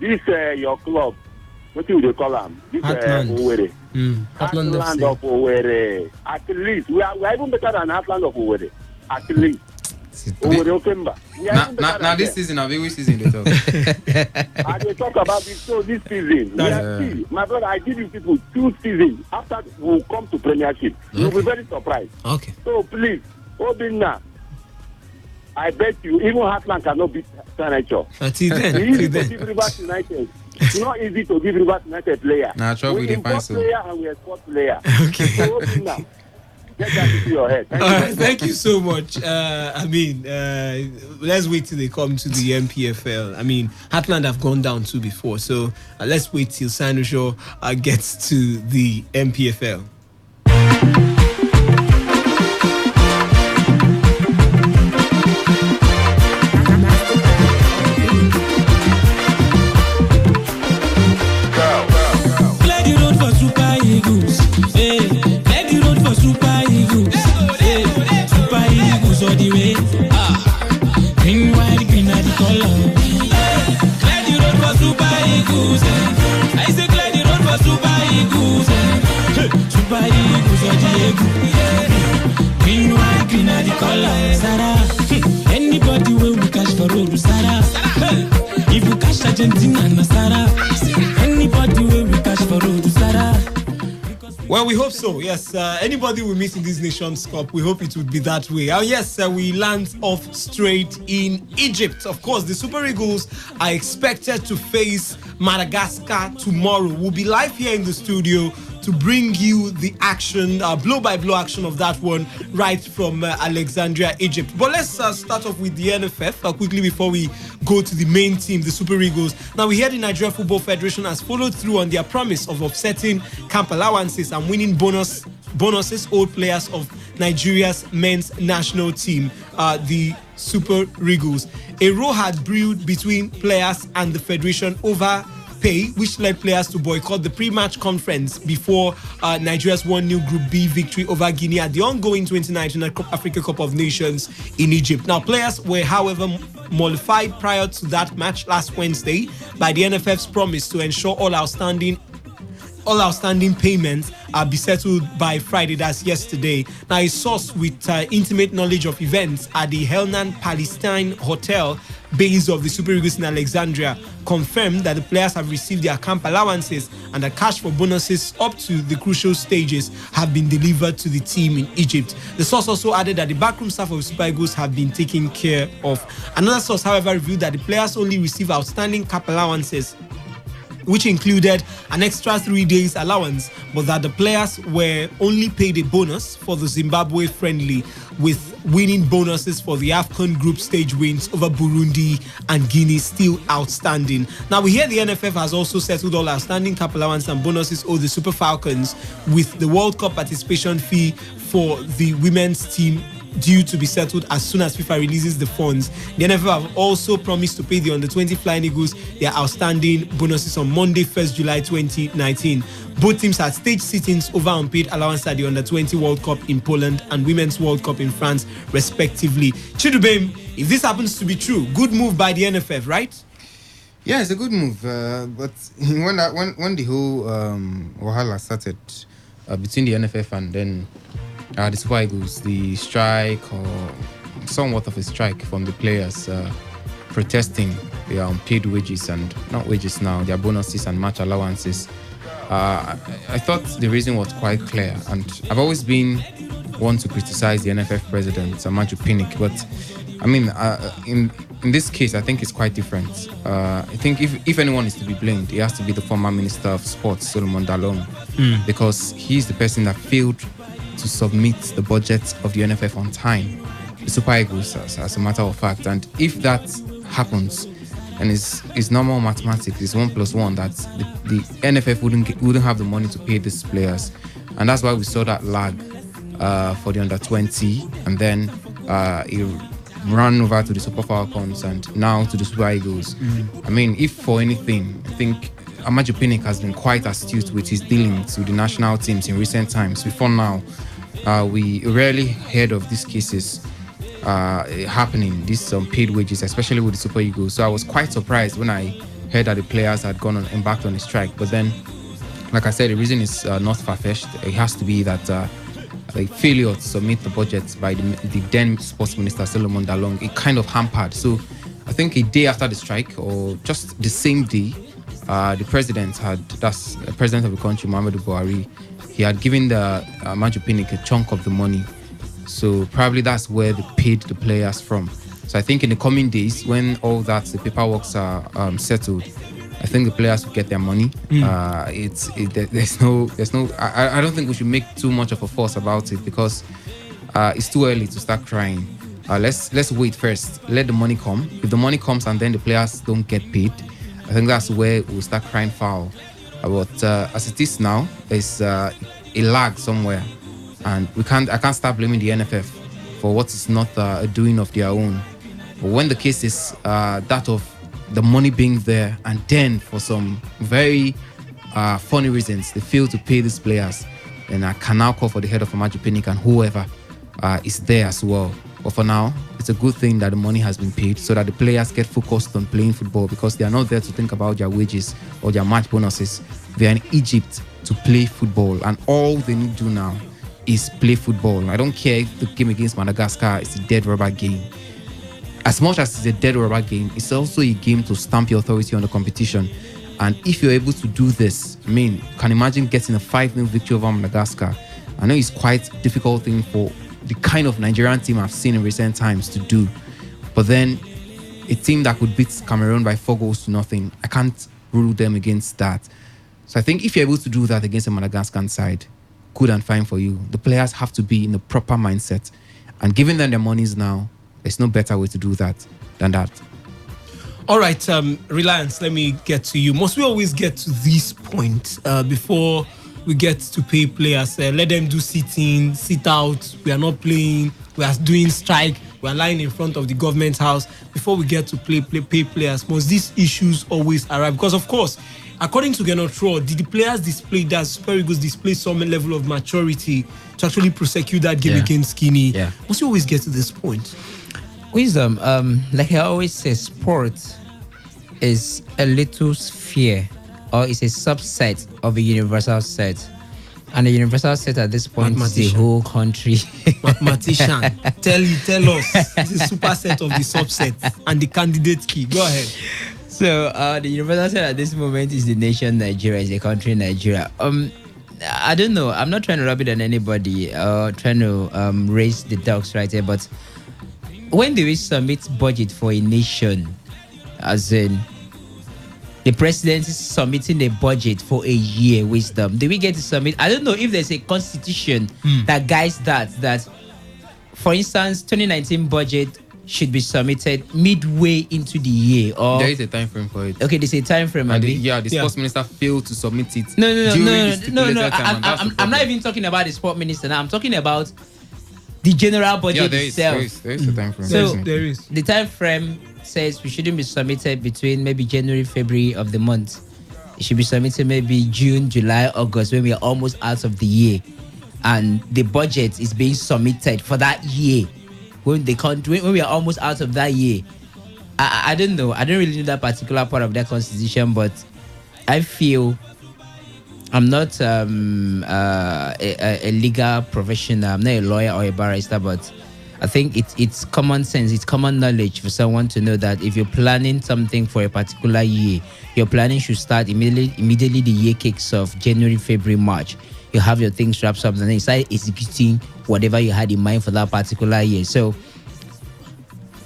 This your club. What do they call them? This Owerri. Heartland of Owerri. At least we are even better than Heartland of Owerri. At least. Owerri Okemba. Now this season, which season they talk? I they talk about this season. My brother, I give you people 2 seasons after we'll come to Premiership. You'll be very surprised. Okay. So please, Obinna, I bet you even Heartland cannot beat Senator. Until then. It's easy to give Rivers United. It's not easy to give Rivers United player. Nah, trouble we import so. player and we export player. Okay. So Obinna, get that into your head. Thank you so much. Let's wait till they come to the MPFL. Heartland have gone down too before, so let's wait till Sanusho gets to the MPFL. Anybody will we cash for road, Sarah. If you cash Argentina, na Sarah. Anybody will we cash for road, Sarah. Well, we hope so. Yes, anybody we meet in this Nations Cup, we hope it would be that way. We land off straight in Egypt. Of course, the Super Eagles are expected to face Madagascar tomorrow. We'll be live here in the studio to bring you the action, blow-by-blow action of that one right from Alexandria, Egypt. But let's start off with the NFF quickly before we go to the main team, the Super Eagles. Now, we hear the Nigeria Football Federation has followed through on their promise of offsetting camp allowances and winning bonuses owed players of Nigeria's men's national team, the Super Eagles. A row had brewed between players and the Federation over pay, which led players to boycott the pre-match conference before Nigeria's 1-0 Group B victory over Guinea at the ongoing 2019 Africa Cup of Nations in Egypt. Now, players were, however, mollified prior to that match last Wednesday by the NFF's promise to ensure all outstanding payments be settled by Friday, that's yesterday. Now, a source with intimate knowledge of events at the Helnan Palestine Hotel base of the Super Eagles in Alexandria confirmed that the players have received their camp allowances and the cash for bonuses up to the crucial stages have been delivered to the team in Egypt. The source also added that the backroom staff of the Super Eagles have been taken care of. Another source, however, revealed that the players only receive outstanding cap allowances, which included an extra 3 days allowance, but that the players were only paid a bonus for the Zimbabwe friendly, with winning bonuses for the AFCON group stage wins over Burundi and Guinea still outstanding. Now, we hear the NFF has also settled all outstanding cap allowance and bonuses owed the Super Falcons, with the World Cup participation fee for the women's team due to be settled as soon as FIFA releases the funds. The NFL have also promised to pay the Under-20 Flying Eagles their outstanding bonuses on Monday, 1st July 2019. Both teams had stage sittings over unpaid allowance at the Under-20 World Cup in Poland and Women's World Cup in France, respectively. Chidubem, if this happens to be true, good move by the NFF, right? Yeah, it's a good move. But when the whole Wahala started between the NFF and then the Super Eagles, the strike or somewhat of a strike from the players protesting their unpaid wages and not wages now, their bonuses and match allowances. I thought the reason was quite clear, and I've always been one to criticize the NFF president, Amaju Pinnick, but I mean, in this case, I think it's quite different. I think if anyone is to be blamed, it has to be the former Minister of Sports, Solomon Dalong, because he's the person that failed to submit the budget of the NFF on time, the Super Eagles, as a matter of fact. And if that happens, and it's normal mathematics, it's 1 + 1, that the NFF wouldn't have the money to pay these players. And that's why we saw that lag for the Under-20, and then it ran over to the Super Falcons and now to the Super Eagles. I mean, if for anything, I think Amaju Pinnick has been quite astute with his dealings with the national teams in recent times. Before now, we rarely heard of these cases happening, these paid wages, especially with the Super Eagles. So I was quite surprised when I heard that the players had embarked on a strike. But then, like I said, the reason is not far-fetched. It has to be that a failure to submit the budget by the then Sports Minister, Solomon Dalong, it kind of hampered. So I think a day after the strike, or just the same day, the president that's the president of the country, Muhammadu Buhari, he had given the Amaju Pinnick a chunk of the money. So probably that's where they paid the players from. So I think in the coming days, when all that, the paperwork are settled, I think the players will get their money. There's no. I don't think we should make too much of a fuss about it, because it's too early to start crying. Let's wait first. Let the money come. If the money comes and then the players don't get paid, I think that's where we'll start crying foul. But as it is now, there's a lag somewhere, and I can't start blaming the NFF for what is not a doing of their own. But when the case is that of the money being there, and then for some very funny reasons they fail to pay these players, then I can now call for the head of Amaju Pinnick and whoever is there as well. But for now, it's a good thing that the money has been paid, so that the players get focused on playing football, because they are not there to think about their wages or their match bonuses. They are in Egypt to play football, and all they need to do now is play football. I don't care if the game against Madagascar is a dead rubber game. As much as it's a dead rubber game, it's also a game to stamp your authority on the competition. And if you're able to do this, I mean, you can imagine getting a 5-0 victory over Madagascar. I know it's quite a difficult thing for the kind of Nigerian team I've seen in recent times to do. But then a team that could beat Cameroon by 4-0, I can't rule them against that. So I think if you're able to do that against a Madagascar side, good and fine for you. The players have to be in the proper mindset. And giving them their monies now, there's no better way to do that than that. All right, Reliance, let me get to you. Must we always get to this point before we get to pay players? Let them do sit-in, sit-out. We are not playing. We are doing strike. We are lying in front of the government house before we get to pay players. Must these issues always arrive? Because, of course, according to Genotro, did the players display that Super Eagles display some level of maturity to actually prosecute that game against Guinea? Must you always get to this point? Wisdom, like I always say, sport is a little sphere or is a subset of a universal set. And the universal set at this point is the whole country. Mathematician, tell us the superset of the subset and the candidate key. Go ahead. So the universal set at this moment is the nation Nigeria, is the country Nigeria. I don't know. I'm not trying to rub it on anybody or trying to raise the dogs right here, but when do we submit budget for a nation, as in the president is submitting a budget for a year, Wisdom? Do we get to submit? I don't know if there's a constitution that guides that, for instance, 2019 budget should be submitted midway into the year, or there is a time frame for it. Okay, there's a time frame. The sports minister failed to submit it. No. I'm not even talking about the sport minister now. I'm talking about the general budget itself. There is a time frame. So there is. The time frame says we shouldn't be submitted between maybe January, February of the month. It should be submitted maybe June, July, August, when we are almost out of the year, and the budget is being submitted for that year. When we are almost out of that year, I don't know. I don't really know that particular part of that constitution, but I feel I'm not a legal professional. I'm not a lawyer or a barrister, but I think it's common sense, it's common knowledge for someone to know that if you're planning something for a particular year, your planning should start immediately the year kicks off, January, February, March. You have your things wrapped up and then you start executing whatever you had in mind for that particular year. So,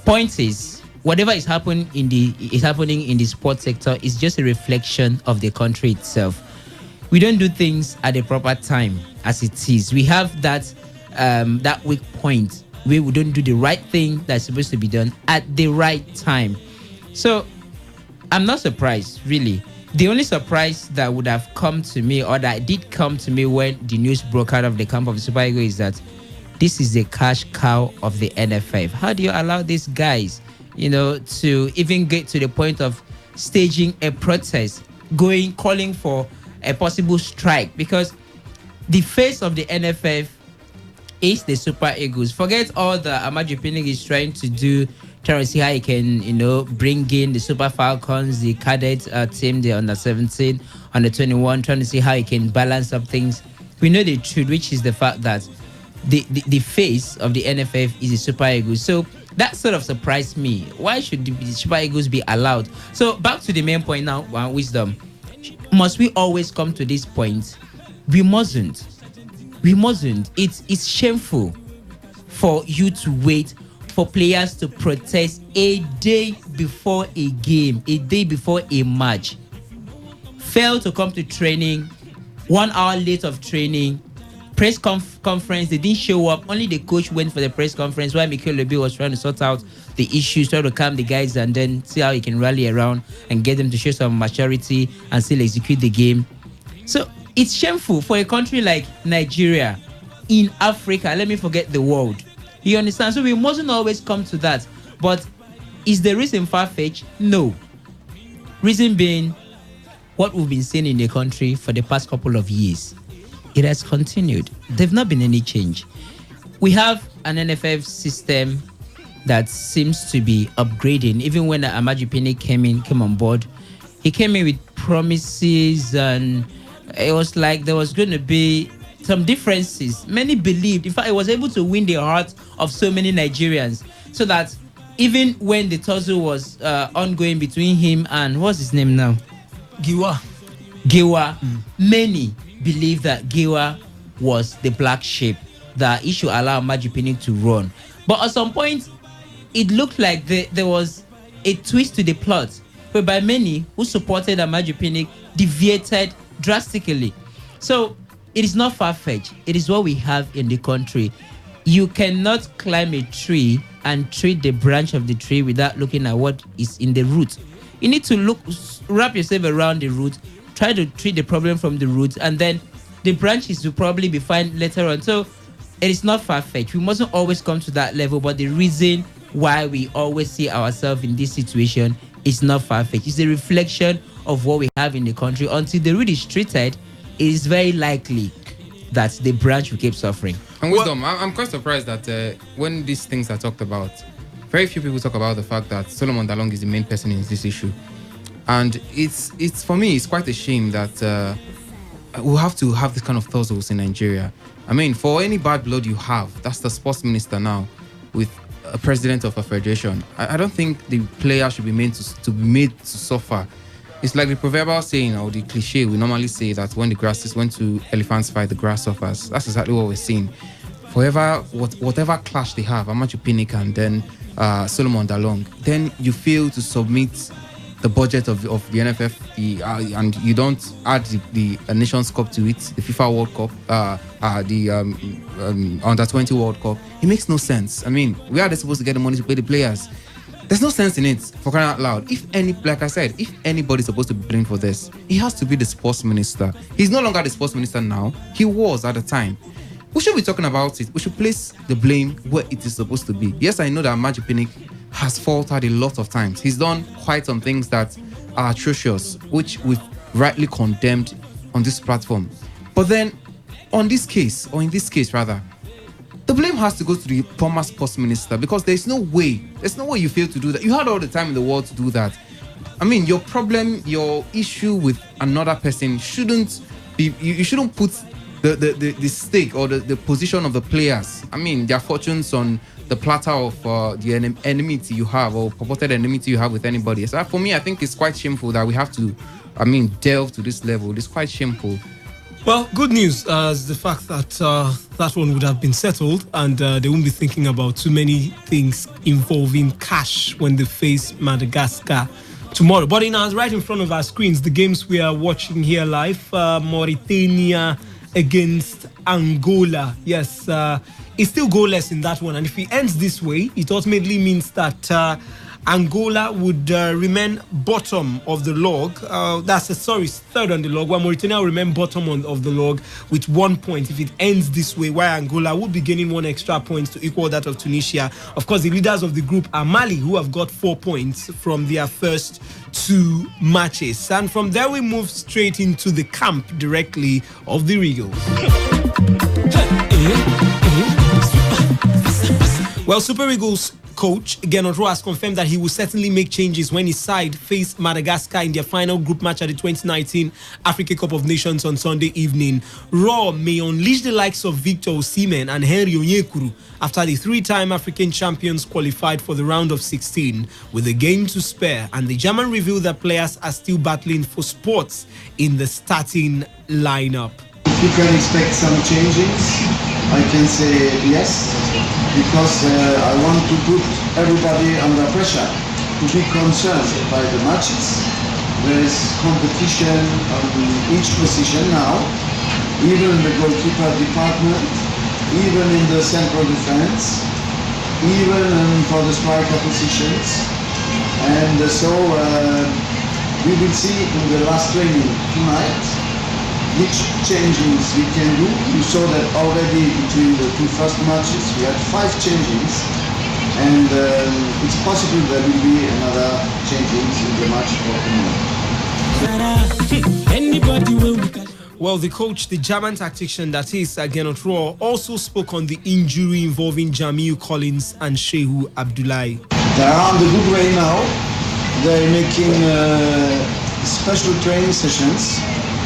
point is, whatever is happening in the sports sector is just a reflection of the country itself. We don't do things at the proper time as it is. We have that weak point where we don't do the right thing that's supposed to be done at the right time. So I'm not surprised, really. The only surprise that would have come to me, or that did come to me when the news broke out of the camp of the Super Eagles, is that this is the cash cow of the NFF. How do you allow these guys, to even get to the point of staging a protest, calling for a possible strike? Because the face of the NFF is the Super Eagles. Forget all the Amaju Pinnick is trying to see how he can, bring in the Super Falcons, the cadet team, the under 17, under 21, trying to see how he can balance up things. We know the truth, which is the fact that the face of the NFF is the Super Eagles. So that sort of surprised me. Why should the Super Eagles be allowed? So back to the main point now, Wisdom. Must we always come to this point? We mustn't. It's shameful for you to wait for players to protest a day before a game, a day before a match. Fail to come to training, 1 hour late of training, press conference, they didn't show up. Only the coach went for the press conference while Mikel Lebe was trying to sort out the issues, trying to calm the guys and then see how he can rally around and get them to show some maturity and still execute the game. So it's shameful for a country like Nigeria in Africa. Let me forget the world. You understand? So we mustn't always come to that. But is the reason far-fetched? No. Reason being, what we've been seeing in the country for the past couple of years, it has continued. There's not been any change. We have an NFF system that seems to be upgrading. Even when Amaju Pinnick came on board, he came in with promises, and it was like there was going to be some differences. Many believed, in fact, he was able to win the hearts of so many Nigerians, so that even when the tussle was ongoing between him and, what's his name now? Giwa. Many believed that Giwa was the black sheep, that he should allow Amaju Pinnick to run. But at some point, it looked like there was a twist to the plot, whereby many who supported Amaju Pinnick deviated drastically. So it is not far-fetched. It is what we have in the country. You cannot climb a tree and treat the branch of the tree without looking at what is in the root. You need to wrap yourself around the root, try to treat the problem from the root, and then the branches will probably be fine later on. So it is not far-fetched. We mustn't always come to that level, but the reason why we always see ourselves in this situation is not far-fetched. It's a reflection of what we have in the country. Until the root is treated, it is very likely that the branch will keep suffering. And Wisdom, I'm quite surprised that when these things are talked about, very few people talk about the fact that Solomon Dalong is the main person in this issue. And it's for me, it's quite a shame that we'll have to have this kind of tussles in Nigeria. I mean, for any bad blood you have, that's the sports minister now with a president of a federation. I don't think the player should be made to be made to suffer. It's like the proverbial saying or the cliche we normally say that when two elephants fight, the grass suffers. That's exactly what we're seeing. Whatever clash they have, Amaju Pinnick and then Solomon Dalong, then you fail to submit the budget of the NFF, and you don't add the Nations Cup to it, the FIFA World Cup, the Under-20 World Cup. It makes no sense. I mean, where are they supposed to get the money to pay the players? There's no sense in it, for crying out loud. Like I said, if anybody's supposed to be blamed for this, it has to be the sports minister. He's no longer the sports minister now. He was at the time. We should be talking about it. We should place the blame where it is supposed to be. Yes, I know that Amaju Pinnick has faltered a lot of times. He's done quite some things that are atrocious, which we've rightly condemned on this platform. But then, in this case, the blame has to go to the former sports minister, because there's no way you fail to do that. You had all the time in the world to do that. I mean, your problem, your issue with another person shouldn't be, you shouldn't put the stake or the position of the players, I mean, their fortunes on the platter of the enmity you have, or purported enmity you have with anybody. So for me, I think it's quite shameful that we have to, delve to this level. It's quite shameful. Well, good news is the fact that that one would have been settled, and they won't be thinking about too many things involving cash when they face Madagascar tomorrow. But right in front of our screens, the games we are watching here live, Mauritania against Angola. Yes, it's still goalless in that one. And if it ends this way, it ultimately means that Angola would remain bottom of the log. Third on the log, while Mauritania will remain bottom of the log with 1 point if it ends this way, while Angola would be gaining 1 extra point to equal that of Tunisia. Of course, the leaders of the group are Mali, who have got 4 points from their first 2 matches. And from there, we move straight into the camp directly of the Eagles. Well, Super Eagles coach Genotro has confirmed that he will certainly make changes when his side face Madagascar in their final group match at the 2019 Africa Cup of Nations on Sunday evening. Raw may unleash the likes of Victor Osimhen and Henry Onyekuru after the 3-time African champions qualified for the round of 16 with a game to spare, and the German revealed that players are still battling for spots in the starting lineup. You can expect some changes. I can say yes, because I want to put everybody under pressure to be concerned by the matches. There is competition on each position now, even in the goalkeeper department, even in the central defense, even for the striker positions. And so we will see in the last training tonight which changes we can do. You saw that already between the 2 first matches we had 5 changes, and it's possible there will be another changes in the match for tomorrow. Well, the coach, the German tactician that is Genotro, also spoke on the injury involving Jamiu Collins and Shehu Abdullahi. They are on the good way now. They're making special training sessions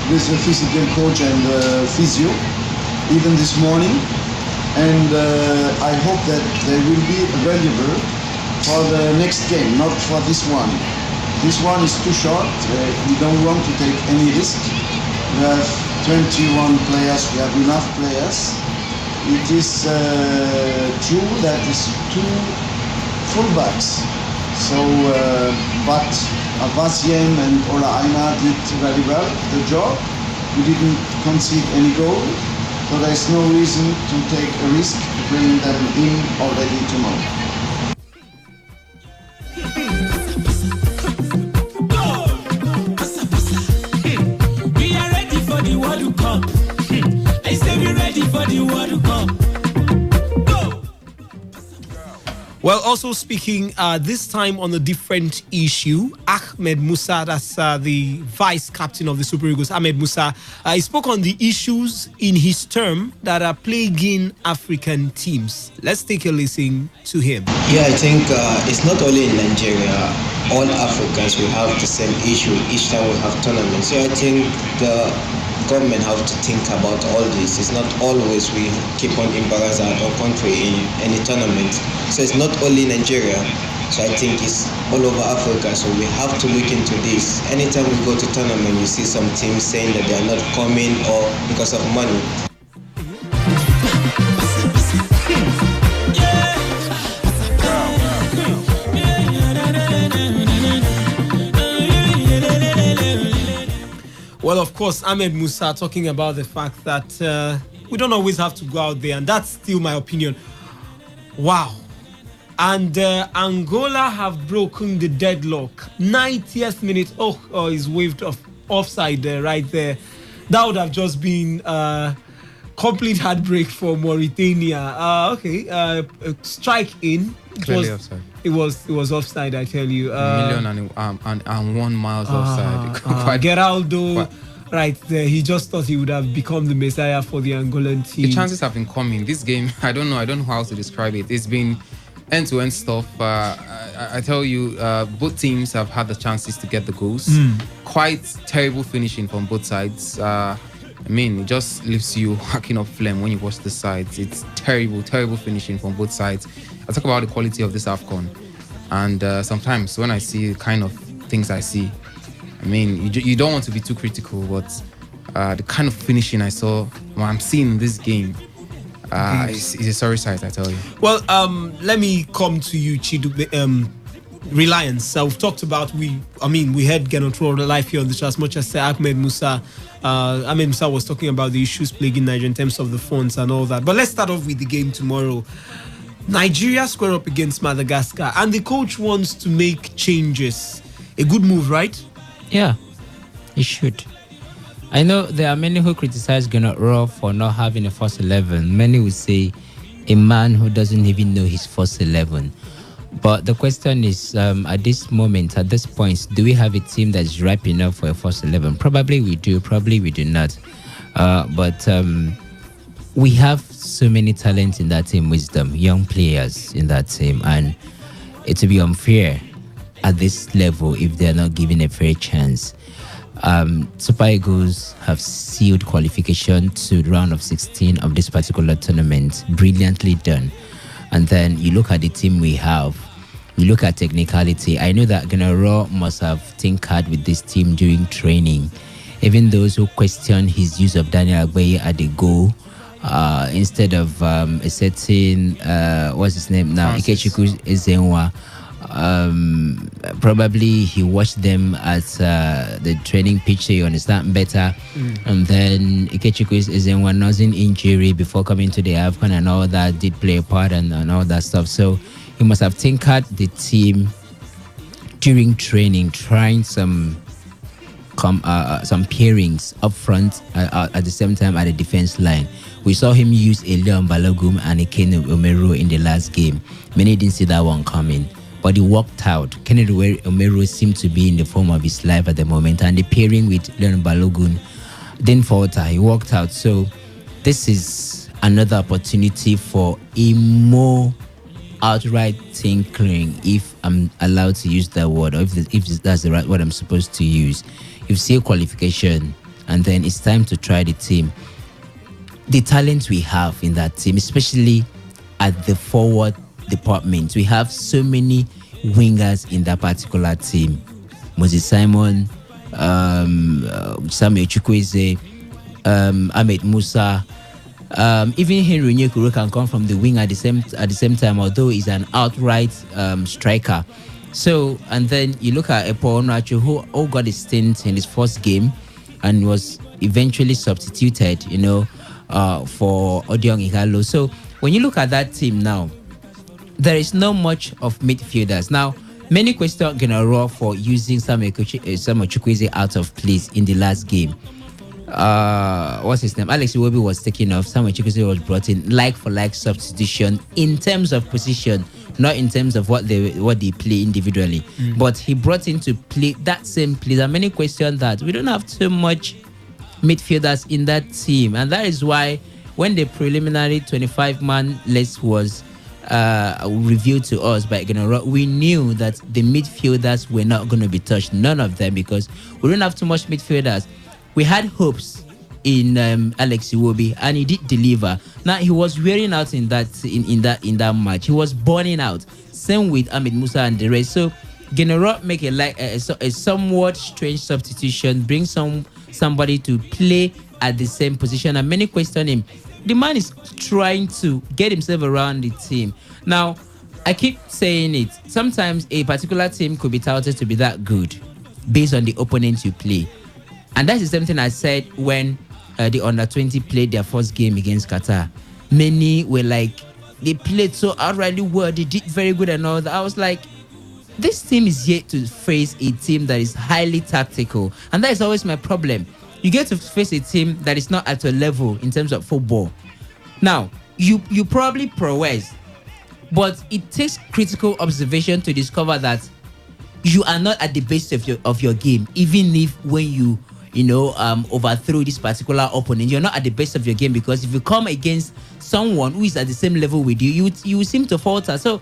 with the physical coach and physio, even this morning, and I hope that they will be available for the next game, not for this one. This one is too short. We don't want to take any risk. We have 21 players. We have enough players. It is true that it's 2 fullbacks. So, but Avasien and Ola Aina did very well the job. We didn't concede any goal, so there's no reason to take a risk bringing them in already tomorrow. We are ready for the World Cup. I say we're ready for the World Cup. Well, also speaking this time on a different issue, Ahmed Musa, that's the vice captain of the Super Eagles, Ahmed Musa, he spoke on the issues in his term that are plaguing African teams. Let's take a listen to him. Yeah, I think it's not only in Nigeria. All Africans will have the same issue each time we have tournaments. So I think the government have to think about all this. It's not always we keep on embarrassing our own country in any tournament. So it's not only Nigeria. So I think it's all over Africa. So we have to look into this. Anytime we go to tournament, we see some teams saying that they are not coming or because of money. Well, of course, Ahmed Musa talking about the fact that we don't always have to go out there, and that's still my opinion. Wow. And Angola have broken the deadlock. 90th minute. Oh, he's waved off offside there, right there. That would have just been complete heartbreak for Mauritania. Strike in. Clearly offside. It was offside, I tell you. Million and 1 mile offside. Geraldo, right there. He just thought he would have become the messiah for the Angolan team. The chances have been coming. This game, I don't know how to describe it. It's been end-to-end stuff. I tell you, both teams have had the chances to get the goals. Quite terrible finishing from both sides. It just leaves you hacking up phlegm when you watch the sides. It's terrible finishing from both sides. I talk about the quality of this AFCON, and sometimes when I see the kind of things I see, you don't want to be too critical, but the kind of finishing I saw when I'm seeing this game, it's a sorry sight, I tell you. Well, let me come to you, Chidu. Reliance. We've talked about we had Genotro live here on the show as much as Ahmed Musa. Ahmed Musa was talking about the issues plaguing Nigeria in terms of the funds and all that. But let's start off with the game tomorrow. Nigeria square up against Madagascar, and the coach wants to make changes. A good move, right? Yeah, he should. I know there are many who criticize Genotro for not having a first 11. Many would say a man who doesn't even know his first 11. But the question is, at this point, do we have a team that's ripe enough for a first 11? Probably we do, probably we do not. But we have so many talents in that team, Wisdom, young players in that team, and it would be unfair at this level if they're not given a fair chance. Super Eagles have sealed qualification to the round of 16 of this particular tournament. Brilliantly done. And then you look at the team we have, you look at technicality. I know that Genaro must have tinkered with this team during training. Even those who question his use of Daniel Agbaye at the goal, instead of a certain, what's his name now? Ikechukwu Ezenwa. Probably he watched them at the training pitch, so you understand better. And then Ikechukwu Ezenwa nursing injury before coming to the AFCON and all that did play a part and all that stuff. So he must have tinkered the team during training, trying some pairings up front at the same time at the defense line. We saw him use Elion Balogum and Ekene Omero in the last game. Many didn't see that one coming, but he worked out. Kennedy Omero seemed to be in the form of his life at the moment, and the pairing with Leon Balogun didn't falter. He worked out. So this is another opportunity for a more outright tinkering, if I'm allowed to use that word, or if that's the right word I'm supposed to use. You've seen qualification, and then it's time to try the team. The talent we have in that team, especially at the forward department, we have so many wingers in that particular team. Moses Simon, Samuel Chukwueze, Ahmed Musa, even Henry Onyekuru can come from the wing at the same time, although he's an outright striker. So, and then you look at Epo Onuachu, who got a stint in his first game and was eventually substituted, for Odion Igalo. So when you look at that team now, there is not much of midfielders. Now, many question Genaro for using Samuel Chukwueze out of place in the last game. what's his name? Alex Iwobi was taken off. Samuel Chukwueze was brought in, like for like substitution in terms of position, not in terms of what they play individually. But he brought in to play that same play. There are many questions that we don't have too much midfielders in that team, and that is why when the preliminary 25-man list was revealed to us by General, we knew that the midfielders were not going to be touched. None of them, because we don't have too much midfielders. We had hopes in Alex Iwobi, and he did deliver. Now he was wearing out in that match. He was burning out. Same with Ahmed Musa and the rest. So General make a somewhat strange substitution, bring somebody to play at the same position, and many question him. The man is trying to get himself around the team. Now, I keep saying it. Sometimes a particular team could be touted to be that good based on the opponent you play. And that's the same thing I said when the under-20 played their first game against Qatar. Many were like, they played so outrightly well, they did very good and all that. I was like, this team is yet to face a team that is highly tactical. And that is always my problem. You get to face a team that is not at your level in terms of football. Now, you probably prowess, but it takes critical observation to discover that you are not at the base of your game, even if when you overthrow this particular opponent, you're not at the best of your game, because if you come against someone who is at the same level with you, you seem to falter. So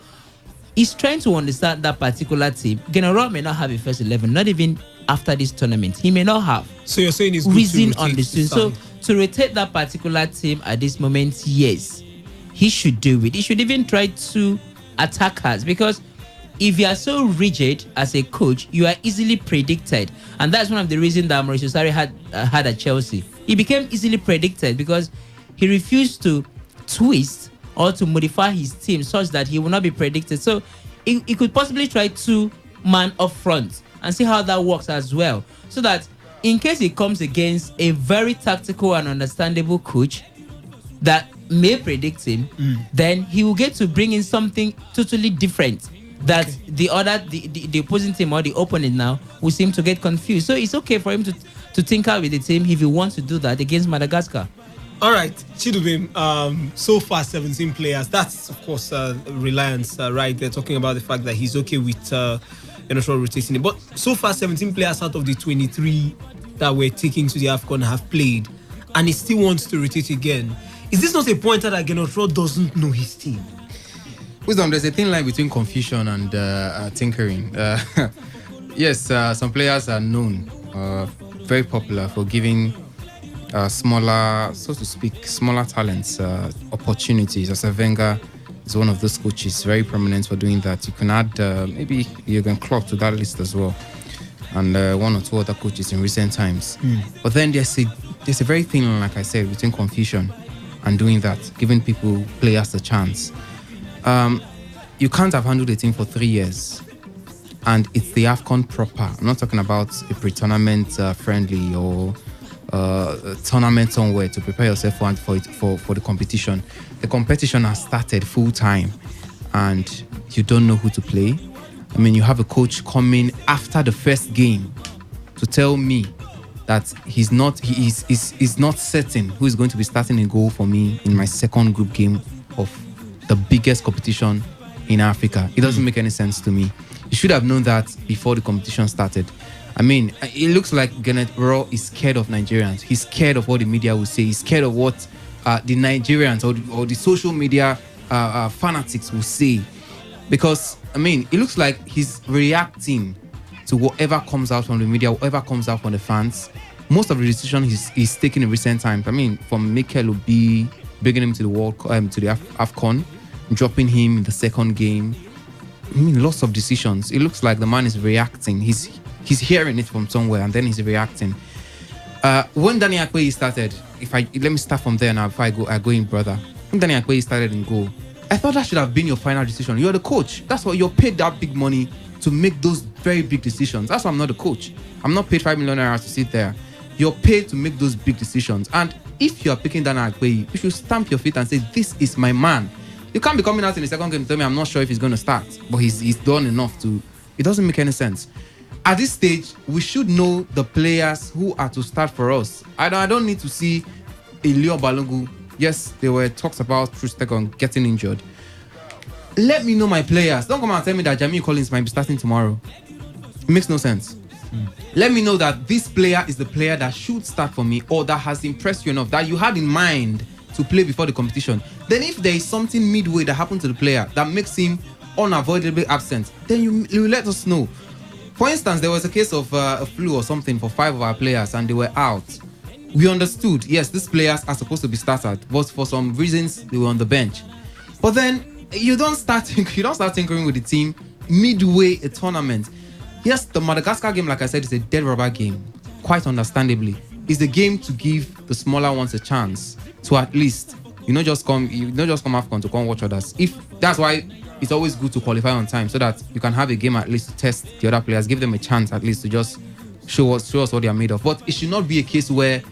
he's trying to understand that particular team. General may not have a first 11, not even after this tournament. He may not have. So you're saying it's good reason to on the team. So to rotate that particular team at this moment, yes, he should do it. He should even try to attackers, because if you are so rigid as a coach, you are easily predicted. And that's one of the reasons that Mauricio Sarri had at Chelsea. He became easily predicted because he refused to twist or to modify his team such that he will not be predicted. So he could possibly try 2-man up front and see how that works as well. So that in case he comes against a very tactical and understandable coach that may predict him, then he will get to bring in something totally different that the opposing team or the opponent now will seem to get confused. So it's okay for him to tinker with the team if he wants to do that against Madagascar. All right, Chidubem, so far 17 players. That's, of course, Reliance, right? They're talking about the fact that he's okay with rotating it. But so far, 17 players out of the 23 that were taken to the AFCON have played, and he still wants to rotate again. Is this not a pointer that Genotro doesn't know his team? Wisdom, there's a thin line between confusion and tinkering. Yes, some players are known, very popular for giving smaller, so to speak, smaller talents opportunities. As Wenger is one of those coaches, very prominent for doing that. You can add maybe Jurgen Klopp to that list as well, and one or two other coaches in recent times. But then there's a very thin line, like I said, between confusion and doing that, giving players a chance. You can't have handled a team for 3 years, and it's the AFCON proper. I'm not talking about a pre-tournament friendly or tournament somewhere to prepare yourself for the competition. The competition has started full time, and you don't know who to play. I mean, you have a coach coming after the first game to tell me that he's not certain who is going to be starting a goal for me in my second group game of the biggest competition in Africa. It doesn't make any sense to me. You should have known that before the competition started. I mean, it looks like Genetro is scared of Nigerians. He's scared of what the media will say. He's scared of what the Nigerians or the social media fanatics will say. Because, I mean, it looks like he's reacting to whatever comes out from the media, whatever comes out from the fans. Most of the decisions he's taken in recent times, I mean, from Mikel Obi, bringing him to the AFCON, dropping him in the second game. I mean, lots of decisions. It looks like the man is reacting. He's hearing it from somewhere, and then he's reacting. When Danny Akpeyi started, let me start from there now before I go in, brother. When Danny Akpeyi started in goal, I thought that should have been your final decision. You're the coach. That's why you're paid that big money to make those very big decisions. That's why I'm not the coach. I'm not paid 5 million naira to sit there. You're paid to make those big decisions. And if you're picking Danny Akpeyi, you should stamp your feet and say, this is my man. You can't be coming out in the second game to tell me I'm not sure if he's going to start, but he's done enough to. It doesn't make any sense. At this stage, we should know the players who are to start for us. I don't need to see a Leo Balogun. Yes, there were talks about Trustegon getting injured. Let me know my players. Don't come and tell me that Jamie Collins might be starting tomorrow. It makes no sense. Let me know that this player is the player that should start for me, or that has impressed you enough, that you had in mind to play before the competition. Then if there is something midway that happened to the player that makes him unavoidably absent, then you let us know. For instance, there was a case of a flu or something for 5 of our players and they were out. We understood, yes, these players are supposed to be started, but for some reasons they were on the bench. But then you don't start tinkering with the team midway a tournament. Yes, the Madagascar game, like I said, is a dead rubber game. Quite understandably, it's the game to give the smaller ones a chance to at least, not just come AFCON to come watch others. If that's why it's always good to qualify on time, so that you can have a game at least to test the other players, give them a chance at least to just show us what they are made of. But it should not be a case where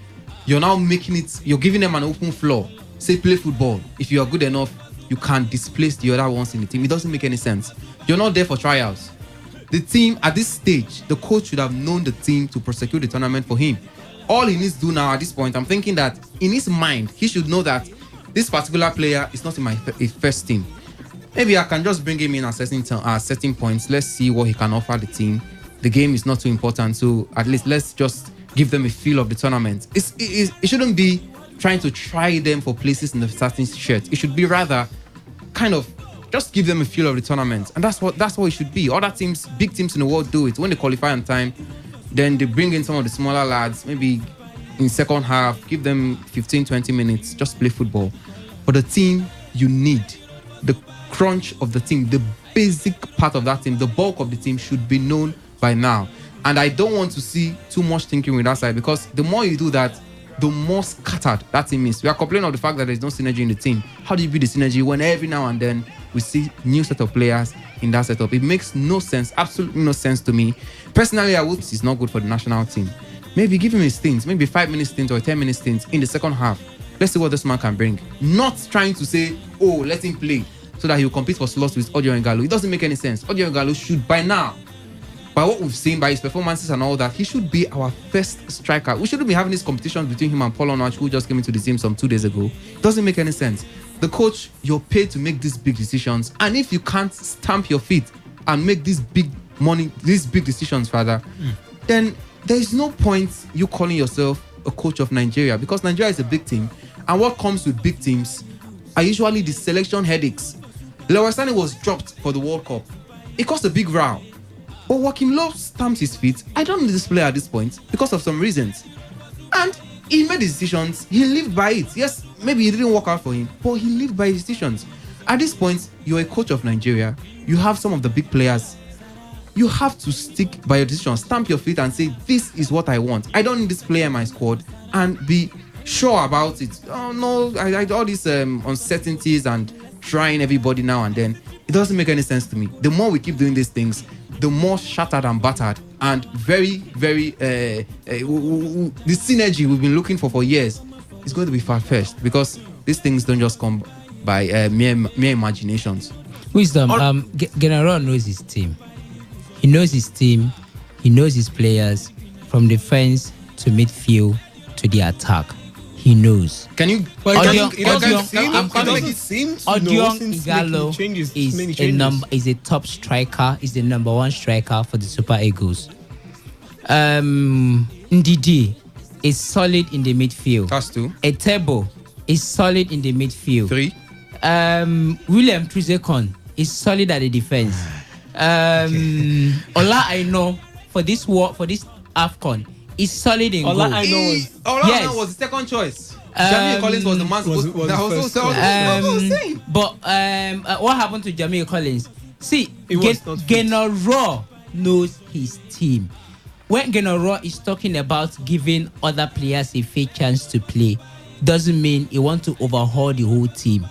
you're now you're giving them an open floor. Say play football. If you are good enough, you can displace the other ones in the team. It doesn't make any sense. You're not there for trials. The team at this stage, the coach should have known the team to prosecute the tournament for him. All he needs to do now at this point, I'm thinking that in his mind, he should know that this particular player is not in my first team. Maybe I can just bring him in at certain points. Let's see what he can offer the team. The game is not too important, so at least let's just give them a feel of the tournament. It shouldn't be trying to try them for places in the starting shirt. It should be rather kind of just give them a feel of the tournament. And that's what it should be. Other teams, big teams in the world do it. When they qualify on time, then they bring in some of the smaller lads, maybe in second half, give them 15, 20 minutes, just play football. For the team, you need the crunch of the team, the basic part of that team, the bulk of the team should be known by now. And I don't want to see too much thinking with that side, because the more you do that, the more scattered that team is. We are complaining of the fact that there's no synergy in the team. How do you build the synergy when every now and then we see new set of players in that setup? It makes no sense, absolutely no sense to me. Personally, I would say it's not good for the national team. Maybe give him a stint, maybe 5-minute stint or a 10-minute stint in the second half. Let's see what this man can bring. Not trying to say, oh, let him play so that he'll compete for slots with Odio Ngalo. It doesn't make any sense. Odio Ngalo should, by now, by what we've seen, by his performances and all that, he should be our first striker. We shouldn't be having these competitions between him and Paul Onwach, who just came into the team some 2 days ago. It doesn't make any sense. The coach, you're paid to make these big decisions, and if you can't stamp your feet and make these big decisions, then there is no point you calling yourself a coach of Nigeria, because Nigeria is a big team, and what comes with big teams are usually the selection headaches. Lewis was dropped for the World Cup. It caused a big row. But Joachim Low stamps his feet. I don't need this player at this point because of some reasons. And he made his decisions. He lived by it. Yes, maybe it didn't work out for him, but he lived by his decisions. At this point, you're a coach of Nigeria. You have some of the big players. You have to stick by your decision. Stamp your feet and say, this is what I want. I don't need this player in my squad, and be sure about it. Oh no, I all these uncertainties and trying everybody now and then. It doesn't make any sense to me. The more we keep doing these things, the more shattered and battered and very, very the synergy we've been looking for years is going to be far-fetched, because these things don't just come by mere imaginations. Wisdom, General knows his team. He knows his team. He knows his players, from defense to midfield to the attack. He knows. Can you? Odion Igalo is a top striker. Is the number 1 striker for the Super Eagles. Ndidi is solid in the midfield. That's 2. Etebo is solid in the midfield. 3. William Truzekon is solid at the defense. Ola Aino for this AFCON is solid in goal. Ola Aino was the second choice. Jamie Collins was the man supposed to. But what happened to Jamie Collins? See, Genaro knows his team. When Genaro is talking about giving other players a fair chance to play, doesn't mean he wants to overhaul the whole team.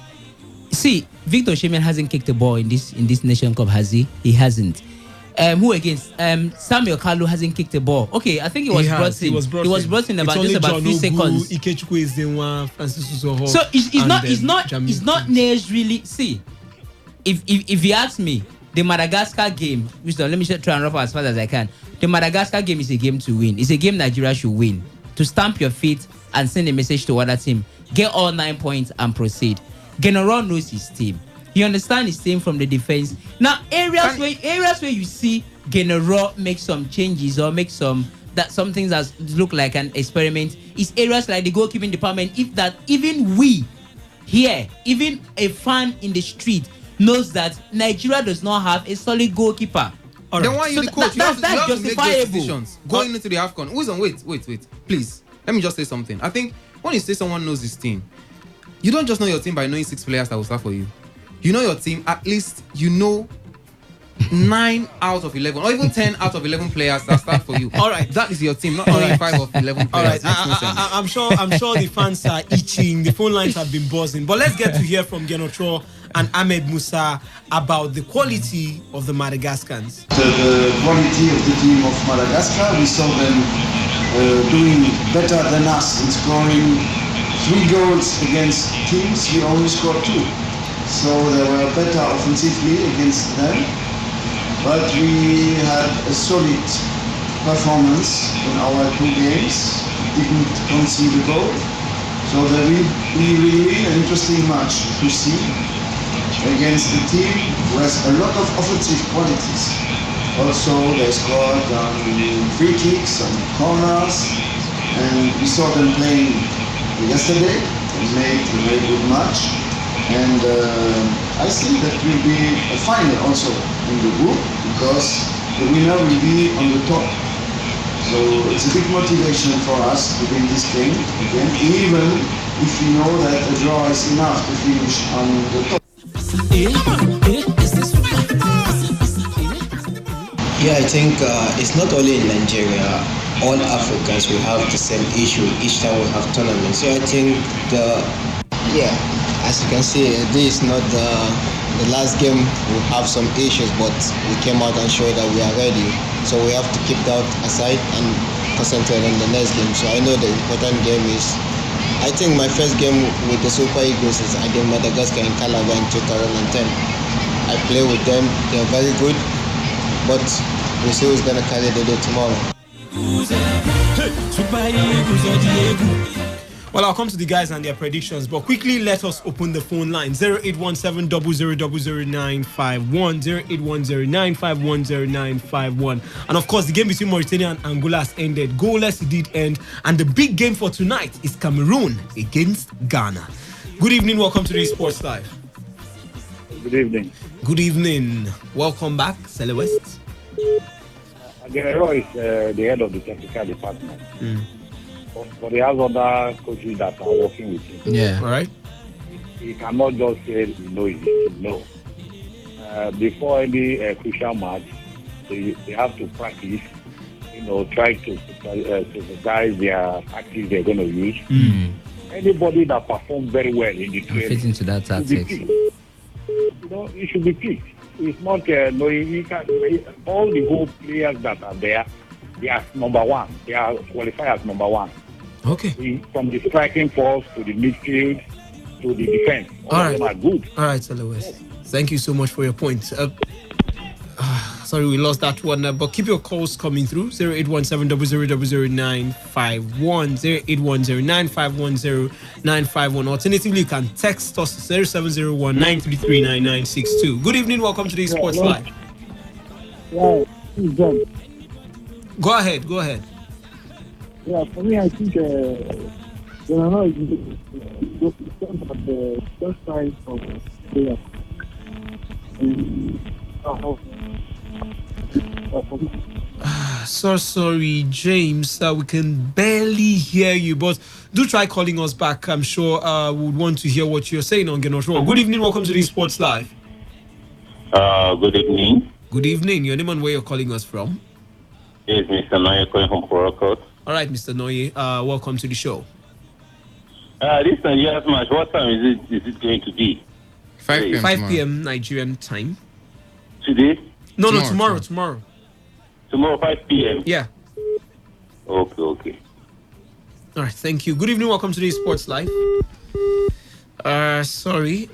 See, Victor Osimhen hasn't kicked the ball in this Nation Cup, has he? He hasn't. Who against? Samuel Kalu hasn't kicked the ball. Okay, I think he was brought in about a few seconds. Ikechukwu is the one, Francis Uzoho. So it's not necessarily. See, if you ask me, the Madagascar game, Wisdom, let me try and wrap up as fast as I can. The Madagascar game is a game to win. It's a game Nigeria should win. To stamp your feet and send a message to other team. Get all 9 points and proceed. General knows his team. He understands his team from the defense. Now, areas where you see General make some changes or make some things that look like an experiment is areas like the goalkeeping department. If that even we here, even a fan in the street knows that Nigeria does not have a solid goalkeeper. Right. Then why are you the coach? That's you have to make those justifiable. decisions going into the AFCON. Wait. Please, let me just say something. I think when you say someone knows his team, you don't just know your team by knowing 6 players that will start for you. You know your team, at least you know 9 out of 11 or even 10 out of 11 players that start for you. All right, that is your team, not only 5 of 11 players. All right, I'm sure the fans are itching. The phone lines have been buzzing. But let's get to hear from Genocho and Ahmed Musa about the quality of the Madagascans. The quality of the team of Madagascar, we saw them doing better than us in scoring 3 goals against teams. We only scored 2. So they were better offensively against them. But we had a solid performance in our 2 games. Didn't concede a goal. So there will be really an interesting match to see against the team who has a lot of offensive qualities. Also, they scored on free kicks, on corners, and we saw them playing yesterday and made a very good match. And I think that will be a final also in the group because the winner will be on the top. So it's a big motivation for us to win this game again, even if we know that a draw is enough to finish on the top. Yeah, I think it's not only in Nigeria. All Africans will have the same issue each time we have tournaments. So I think as you can see, this is not the last game. We have some issues, but we came out and showed that we are ready. So we have to keep that aside and concentrate on the next game. So I know the important game is, I think my first game with the Super Eagles is against Madagascar in Calabar in 2010. I play with them, they're very good, but we'll see who's going to carry the day tomorrow. Well, I'll come to the guys and their predictions, but quickly let us open the phone line 0817 000951, 0810951091, and of course the game between Mauritania and Angola has ended. Goalless it did end, and the big game for tonight is Cameroon against Ghana. Good evening, welcome to the Sports Live. Good evening. Good evening, welcome back, Sele West. Guerrero is the head of the technical department. But he has other coaches that are working with him. Yeah. All right. He cannot just say no. Before any crucial match, they have to practice. Try to supervise their tactics they're going to use. Anybody that performs very well in the training fit into that tactics. It should be picked. It's not all the whole players that are there, they are number one. They are qualified as number one. Okay. From the striking force to the midfield to the defense. All of them are good. All right, Sele West. Thank you so much for your point. Sorry, we lost that one, but keep your calls coming through. 0817 000951, 0810 9510951. Alternatively, you can text us 0701 933 9962. Good evening, welcome to the Sports Live. Yeah, Go ahead. Yeah, for me, I think the first time of player. So sorry, James. We can barely hear you, but do try calling us back. I'm sure we would want to hear what you're saying on Genosh. Good evening, welcome to the Sports Live. Good evening. Good evening. Your name and where you're calling us from? It's Mr. Noye calling from Porokot. All right, Mr. Noye. Welcome to the show. This Nigeria's match, what time is it going to be? 5 p.m. Nigerian time. Today? No, tomorrow. Tomorrow, 5 p.m.? Yeah. Okay. All right, thank you. Good evening, welcome to the Sports Live. Sorry.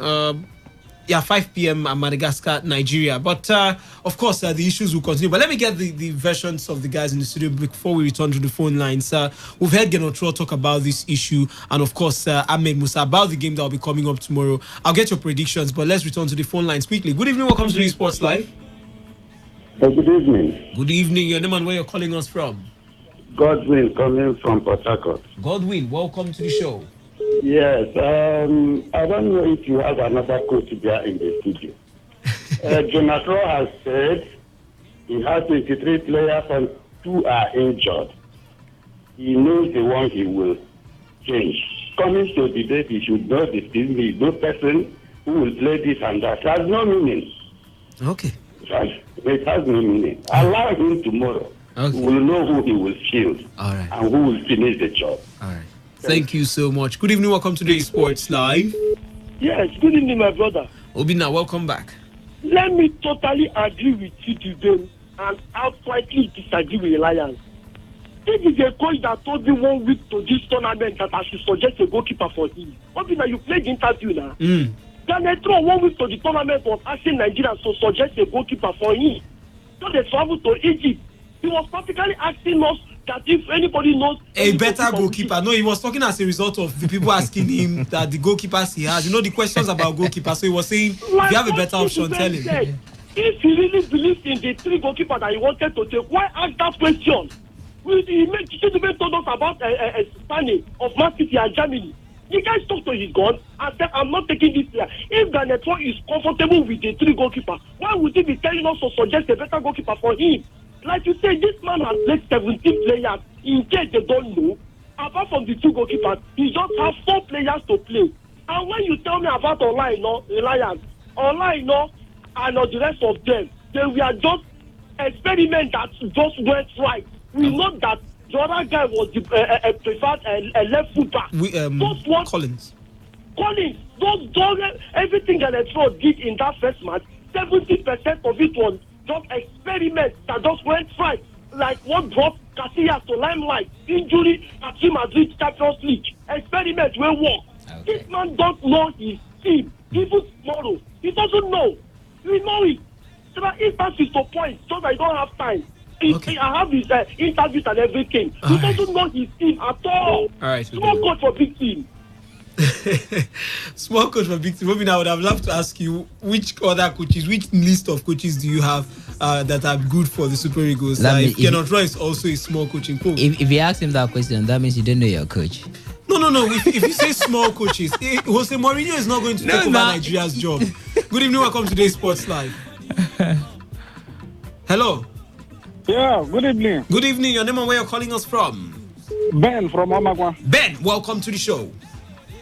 5 p.m. at Madagascar, Nigeria. But of course, the issues will continue. But let me get the versions of the guys in the studio before we return to the phone lines. We've heard Genotro talk about this issue, and of course, Ahmed Musa about the game that will be coming up tomorrow. I'll get your predictions, but let's return to the phone lines quickly. Good evening, welcome to the Sports Live. Good evening. Good evening, your name and where you're calling us from? Godwin coming from Port Harcourt. Godwin, welcome to the show. Yes, I don't know if you have another coach there in the studio. Jonathan has said he has 23 players and 2 are injured. He knows the one he will change. Coming to the date, he should know the team. He is no person who will play this and that. It has no meaning. Okay. It has no meaning. Allow him tomorrow. Okay. We will know who he will field and who will finish the job. All right. Thank you so much. Good evening. Welcome to the Sports Live. Yes, good evening, my brother. Obina, welcome back. Let me totally agree with you today and outrightly disagree with Alliance. This is a coach that told me 1 week to this tournament that I should suggest a goalkeeper for him. Obina, you played the interview now. Janetro 1 week to the tournament was asking Nigerians to suggest a goalkeeper for him. So they traveled to Egypt. He was practically asking us that if anybody knows a better goalkeeper. No, he was talking as a result of the people asking him that the goalkeepers he has. You know the questions about goalkeepers. So he was saying, if you have a better option, tell him. Said, if he really believes in the 3 goalkeepers that he wanted to take, why ask that question? He told us about Spain of Man City and Germany. The guy stuck to his gun and said, I'm not taking this player. If Ganetro is comfortable with the 3 goalkeepers, why would he be telling us to suggest a better goalkeeper for him? Like you say, this man has played 17 players. In case they don't know, apart from the 2 goalkeepers, he just has 4 players to play. And when you tell me about Reliance, and the rest of them, they were just experiments that just went right. We know that the other guy was the preferred left fullback. Collins. Everything that Electro did in that first match, 70% of it was just experiments that just went right. Like what brought Casillas to limelight, injury at Real Madrid Champions League. Experiments will work. Okay. This man don't know his team. Even tomorrow, he doesn't know. We know it. So that if that is the point, so that I don't have time. Okay. I have his interviews and everything. He doesn't know his team at all. All right. Small coach for big team. Small coach for big team. Maybe now I would have loved to ask you which other coaches, which list of coaches do you have that are good for the Super Eagles? If Kenotro is also a small coaching coach. If you ask him that question, that means you don't know your coach. No. If you say small coaches, Jose Mourinho is not going to take over Nigeria's job. Good evening, welcome to today's Sports Live. Hello. Yeah, good evening. Good evening. Your name and where you're calling us from? Ben from Amagwa. Ben, welcome to the show.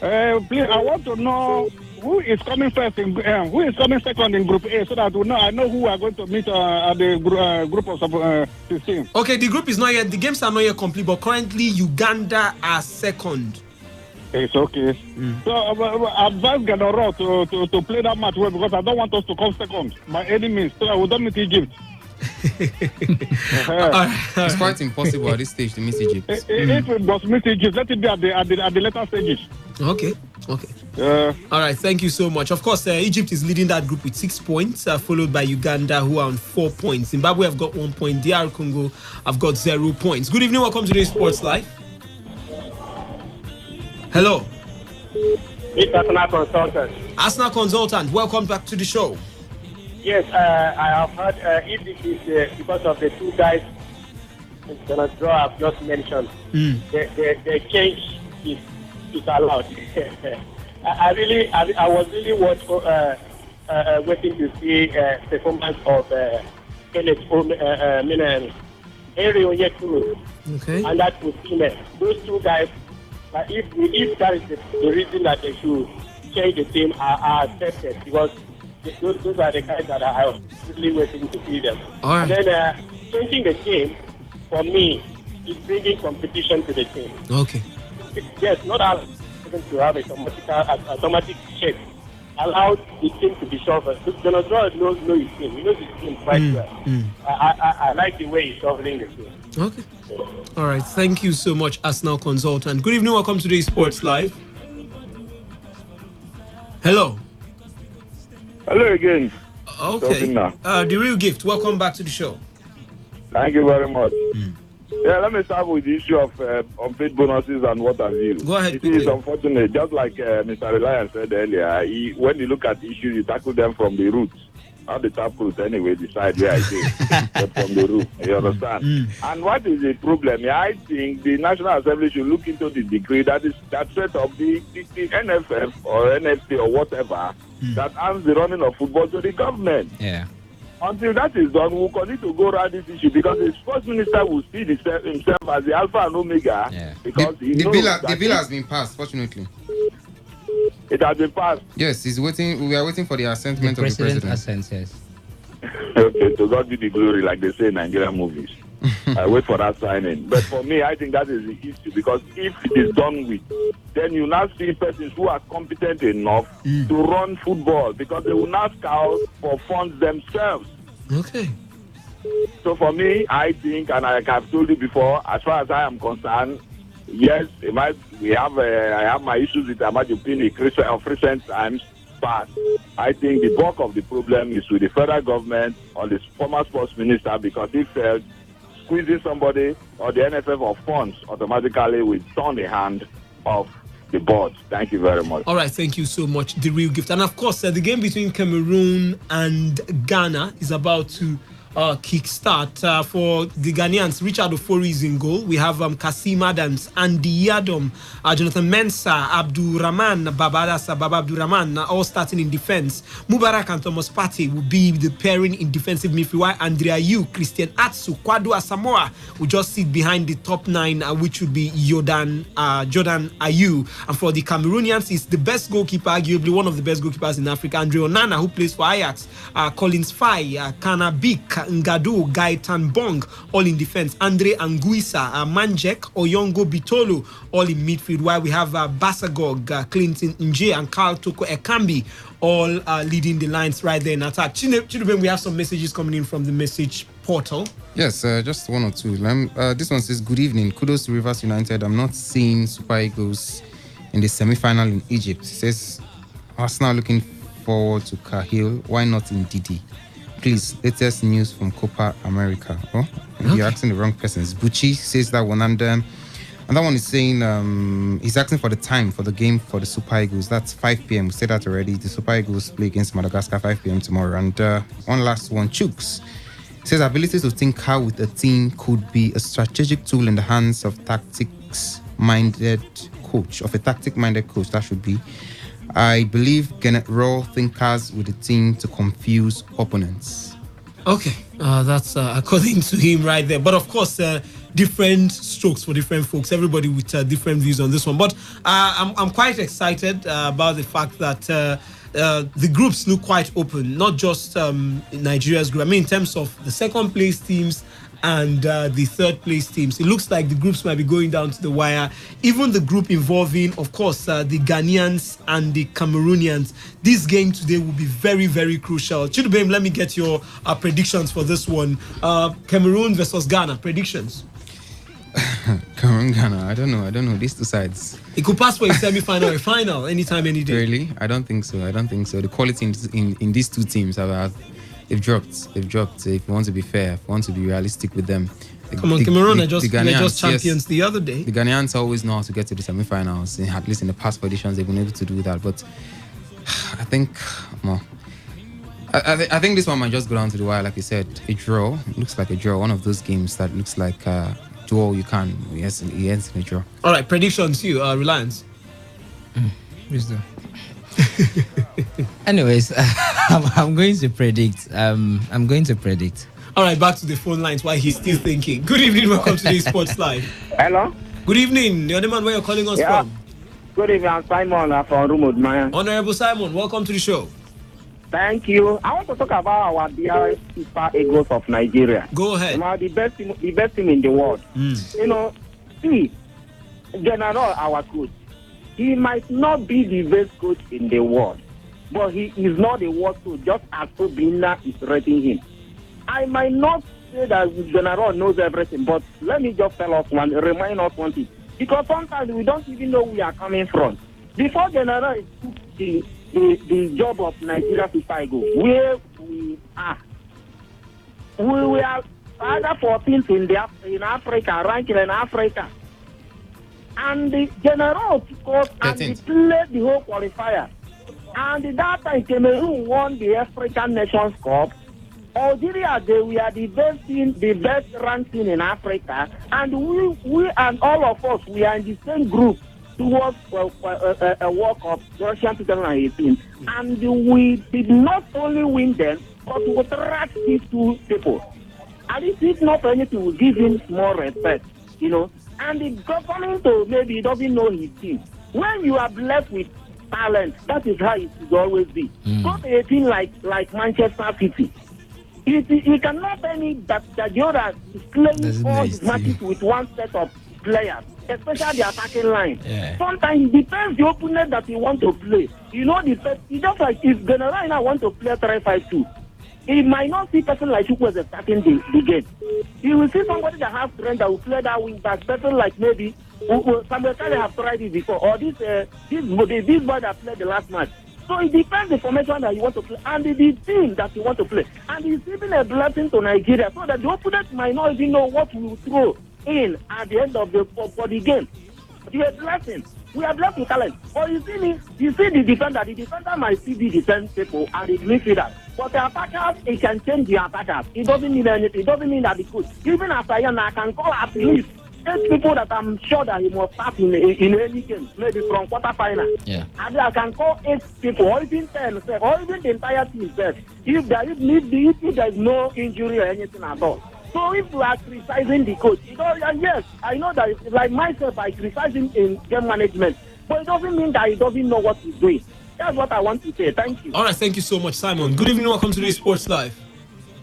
Please, I want to know who is coming first in who is coming second in Group A, so that I know who we are going to meet at the group of 16. Okay, the group is not yet. The games are not yet complete, but currently Uganda are second. It's okay. So advise Ganoro to play that match well, because I don't want us to come second by any means. So we don't meet Egypt. It's quite impossible at this stage to miss Egypt. If it was miss Egypt, let it be at the later stages. Okay. All right, thank you so much. Of course, Egypt is leading that group with 6 points, followed by Uganda, who are on 4 points. Zimbabwe have got 1 point. DR Congo have got 0 points. Good evening, welcome to today's Sports Live. Hello. It's Arsenal Consultant. Arsenal Consultant, welcome back to the show. Yes, I have heard if this is because of the 2 guys Draw I've just mentioned, the change is allowed. I was really waiting to see performance of Kenneth Ariel Yekunu and that was those 2 guys. If that is the reason that they should change the team, are accepted, because those are the guys that I was really waiting to see them. Right. And then changing the team, for me, is bringing competition to the team. Okay. Yes, not allowed to have a automatic check. Allow the team to be shuffled. Donald Trump knows his team. He knows his team quite well. I like the way he's shuffling the team. Okay. All right. Thank you so much, Arsenal Consultant. Good evening. Welcome to today's Sports Live. Hello. Hello again. Okay. The Real Gift, welcome back to the show. Thank you very much. Yeah, let me start with the issue of unpaid bonuses and what have you. Go ahead. It is unfortunate, just like Mr. Reliance said earlier, when you look at issues, you tackle them from the roots. Not the tap root anyway, decide where I go. But from the root, you understand? And what is the problem? I think the National Assembly should look into the decree that set up the NFF or NFC or whatever that hands the running of football to the government. Yeah. Until that is done, we'll continue to go around this issue because the sports minister will see himself as the alpha and omega. Yeah. Because the bill has been passed, fortunately. It has been passed. Yes, he's waiting. We are waiting for the assentment of the president. Assents, yes. Okay, to God be the glory, like they say in Nigerian movies. I wait for that signing. But for me, I think that is the issue because if it is done with, then you now see persons who are competent enough to run football because they will not scout for funds themselves. Okay. So for me, I think, and I have told you before, as far as I am concerned, yes, I have my issues with Ahmad Yupini of recent times, but I think the bulk of the problem is with the federal government or the former sports minister because he felt squeezing somebody or the NFF of funds automatically will turn the hand of the board. Thank you very much. All right, thank you so much, The Real Gift. And of course, the game between Cameroon and Ghana is about to kickstart. For the Ghanaians, Richard Ofori is in goal. We have Kasim Adams, Andy Yadom, Jonathan Mensah, Abdurrahman Babadasa, Baba Abdurrahman, all starting in defense. Mubarak and Thomas Partey will be the pairing in defensive midfield, while Andrea Yu, Christian Atsu, Kwadu Asamoah will just sit behind the top 9, which would be Jordan Ayew. And for the Cameroonians, it's the best goalkeeper, arguably one of the best goalkeepers in Africa, Andre Onana, who plays for Ajax, Collins Faye, Kana Bik, Ngadu, Gaitan Bong, all in defense. Andre Anguissa, Manjek, Oyongo Bitolo, all in midfield. While we have Basagog, Clinton Nje, and Carl Toko Ekambi, all leading the lines right there in attack. Chidubem, we have some messages coming in from the message portal. Yes, just one or two. This one says, good evening. Kudos to Rivers United. I'm not seeing Super Eagles in the semi-final in Egypt. It says, Arsenal looking forward to Cahill. Why not in Didi? Please, latest news from Copa America. Oh, you're asking the wrong person. Bucci says that one, and that one is saying he's asking for the time for the game for the Super Eagles. That's 5 p.m. We said that already. The Super Eagles play against Madagascar 5 p.m. tomorrow. And one last one, Chooks says ability to think how with a team could be a strategic tool in the hands of a tactic-minded coach. That should be. I believe raw thinkers with a team to confuse opponents. Okay, that's according to him right there. But of course, different strokes for different folks. Everybody with different views on this one. But I'm quite excited about the fact that the groups look quite open. Not just Nigeria's group. I mean, in terms of the second place teams and the third place teams, it looks like the groups might be going down to the wire. Even the group involving, of course, the Ghanaians and the Cameroonians. This game today will be very, very crucial. Chidubem, let me get your predictions for this one. Cameroon versus Ghana, predictions. Cameroon, Ghana, I don't know. These two sides. It could pass for a semi-final or a final anytime, any day. Really? I don't think so. The quality in these two teams they've dropped. If you want to be fair, if you want to be realistic with them. Cameroon are just champions, yes, the other day. The Ghanaians always know how to get to the semi-finals. At least in the past 4 editions, they've been able to do that. But I think, I think this one might just go down to the wire, like you said. A draw. It looks like a draw. One of those games that looks like draw you can. Yes, it ends in a draw. All right, predictions, you, Reliance. Wisdom. Anyways, I'm going to predict. All right, back to the phone lines while he's still thinking. Good evening, welcome to the Sports Live. Hello. Good evening. You're the man where you're calling us from. Good evening, I'm Simon from Rumud. Honorable Simon, welcome to the show. Thank you. I want to talk about our dear Super Eagles of Nigeria. Go ahead. The best team in the world. See, General, our coach, he might not be the best coach in the world, but he is not the worst coach, just as Obina is rating him. I might not say that General knows everything, but let me just remind us one thing. Because sometimes we don't even know where we are coming from. Before General took the the job of Nigeria Super Eagles, where we are. We are either 14th in Africa, ranking in Africa. And the general, of course, and they played the whole qualifier. And that time, Cameroon won the African Nations Cup. Algeria, they were the best team, the best ranked team in Africa. And we and all of us, we are in the same group towards a World Cup, Russia 2018. And we did not only win them, but we attract these two people. And if not anything, we give him more respect, you know. And the government, maybe he doesn't know his team. When you are blessed with talent, that is how it should always be. Go to a team like Manchester City. He cannot tell me that the other is playing all his matches with one set of players, especially the attacking line. Yeah. Sometimes it depends the opponent that he want to play. You know, it's just like if General want to play 3-5-2, he might not see person like Chukwu starting the game. He will see somebody that has strength that will play that wing back, person like maybe Samuel Kale have tried it before, or this boy that played the last match. So it depends the formation that you want to play and the team that you want to play. And it's even a blessing to Nigeria so that the opponent might not even know what we will throw in at the end of for the game. It's a blessing. We are blessed with talent. Or you see the defender might still be the same people and the midfielder. But the attackers, it can change the attackers. It doesn't mean anything. It doesn't mean that the coach. Even after I can call at least 8 people that I'm sure that he must start in any game, maybe from quarterfinal. Yeah. And I can call 8 people, or even 10, or even the entire team. If there is no injury or anything at all. So if you are criticizing the coach, yes, I know that, like myself, I criticize him in game management, but it doesn't mean that he doesn't know what he's doing. That's what I want to say. Thank you. All right, thank you so much, Simon. Good evening. Welcome to the Sports Live.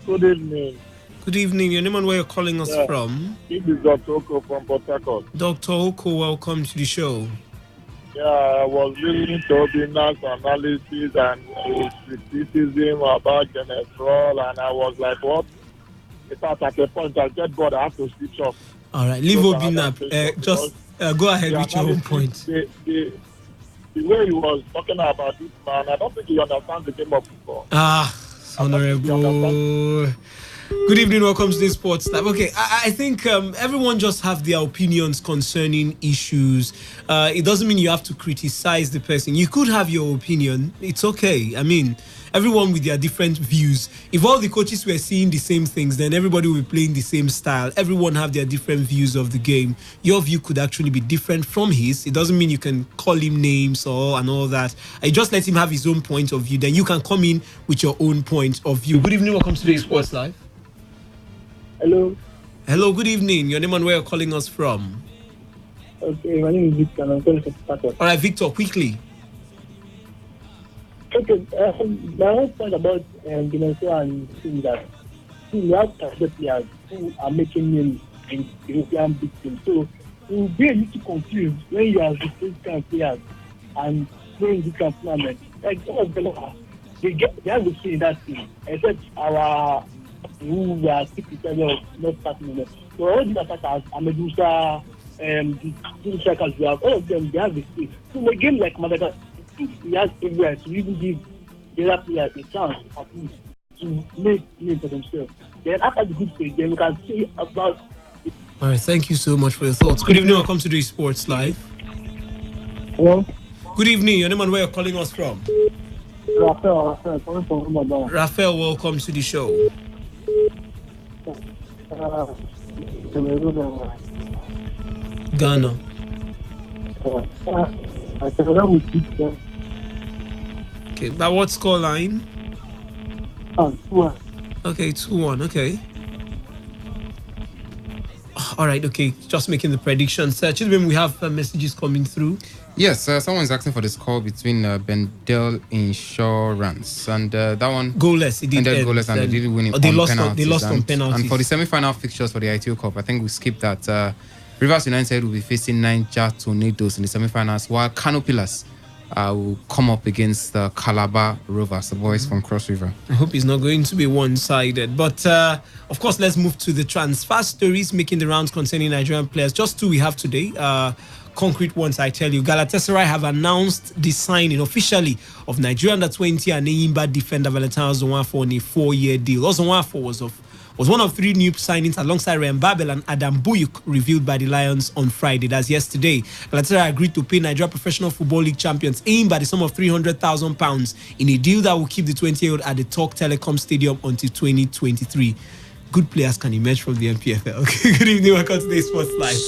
Good evening. Good evening. Your name and where you're calling us from? This is Dr. Oko from Port Harcourt. Dr. Oko, welcome to the show. Yeah, I was listening to Obina's analysis and his criticism about Genetrol, and I was like, what? In fact, at a point, I get bored. I have to switch off. All right, leave Obina. Just go ahead with your own point. The way he was talking about this man, I don't think he understands the game of football. Honorable. Good evening, welcome to the Sports Live. Okay, I think everyone just have their opinions concerning issues. It doesn't mean you have to criticize the person. You could have your opinion. It's okay. I mean, everyone with their different views. If all the coaches were seeing the same things, then everybody will be playing the same style. Everyone have their different views of the game. Your view could actually be different from his. It doesn't mean you can call him names and all that. I just let him have his own point of view. Then you can come in with your own point of view. Good evening, welcome to the Sports Live. Hello. Hello, good evening. Your name and where you're calling us from? Okay, my name is Victor. I'm calling from Startup. All right, Victor, quickly. Okay, my whole point about Venezuela and seeing that we have talented players who are making names in European big teams. So you will be a little confused when you are replacing kind of players and playing this kind of tournament. Like some of them, they have to see in that team, except our who were 60% of not starting in it. So all these attackers, Amedusa, the two strikers we have, all of them, they have the space. So in a game like Madagascar, he has everywhere to even give the other players a chance at least to make names for themselves. Then after the good stage, then we can see about it. All right, thank you so much for your thoughts. Good evening, welcome to the Sports Live. Hello. Good evening, your name and where you're calling us from? Raphael, calling from Ramadan. Raphael, welcome to the show. Ghana. Okay, by what score line? 2-1. Okay, 2-1, okay. All right, okay, just making the predictions. Children, we have messages coming through. Yes, someone's asking for the score between Bendel Insurance and that one goalless. It did ended goalless and they didn't win it. They lost on penalties. And for the semi-final fixtures for the ITO Cup, I think we skipped that. Rivers United will be facing Niger Tornadoes in the semi-finals, while Kano Pillars will come up against the Calabar Rovers, the boys from Cross River. I hope it's not going to be one-sided. But, of course, let's move to the transfer stories making the rounds concerning Nigerian players. Just two we have today. Concrete ones, I tell you. Galatasaray have announced the signing officially of Nigeria under-20 and Eyimba defender Valentine Ozonwafo on a 4-year deal. Ozonwafo was one of 3 new signings alongside Ryan Babel and Adam Buyuk revealed by the Lions on Friday. That's yesterday. Galatasaray agreed to pay Nigeria Professional Football League champions Eyimba the sum of £300,000 in a deal that will keep the 20-year-old at the Talk Telecom Stadium until 2023. Good players can emerge from the MPFL. Okay, good evening. Welcome to today's Sports Live.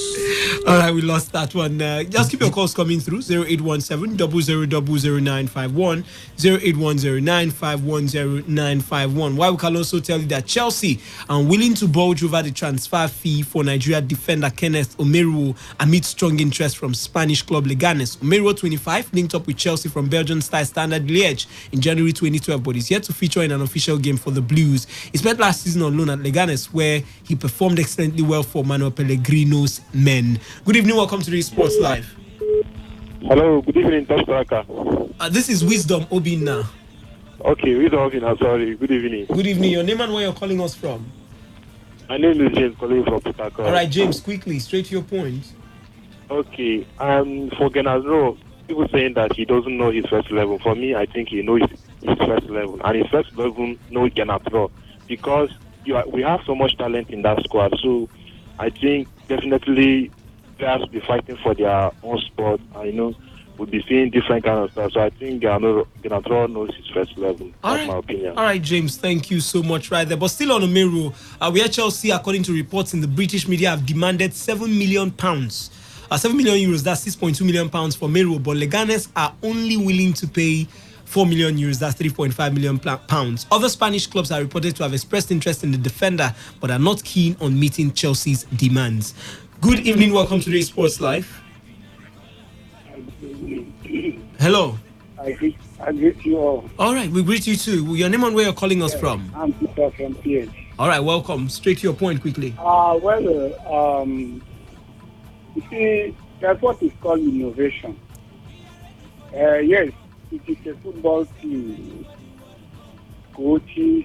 All right, we lost that one. Just keep your calls coming through. 0817 0000951, 0810951091. While we can also tell you that Chelsea are willing to bulge over the transfer fee for Nigeria defender Kenneth Omeruo amid strong interest from Spanish club Leganes. Omeruo, 25, linked up with Chelsea from Belgian side Standard Liège in January 2012, but is yet to feature in an official game for the Blues. He spent last season on loan at Leganes, where he performed excellently well for Manuel Pellegrino's men. Good evening, welcome to the Sports Live. Hello, good evening, Top Striker. This is Wisdom Obinna. Okay, Wisdom Obinna, sorry. Good evening. Good evening. Your name and where you're calling us from? My name is James, calling from Port Harcourt. All right, James, quickly, straight to your point. Okay, for Genazro, people saying that he doesn't know his first level. For me, I think he knows his first level, and his first level knows Genazro because we have so much talent in that squad. So I think definitely players will be fighting for their own spot. We'll be seeing different kind of stuff. So I think Genadro knows his first level. That's my opinion. All right, James, thank you so much right there. But still on Omeruo, we at Chelsea, according to reports in the British media, have demanded £7 million. 7 million euros, that's 6.2 million pounds for Omeruo. But Leganes are only willing to pay 4 million euros, that's 3.5 million pounds. Other Spanish clubs are reported to have expressed interest in the defender, but are not keen on meeting Chelsea's demands. Good evening, welcome to today's Sports Live. Hello. I greet you all. All right, we greet you too. Your name and where you're calling us from? I'm Peter from PH. All right, welcome. Straight to your point quickly. You see, that's what is called innovation. Yes, it is a football team, coaches,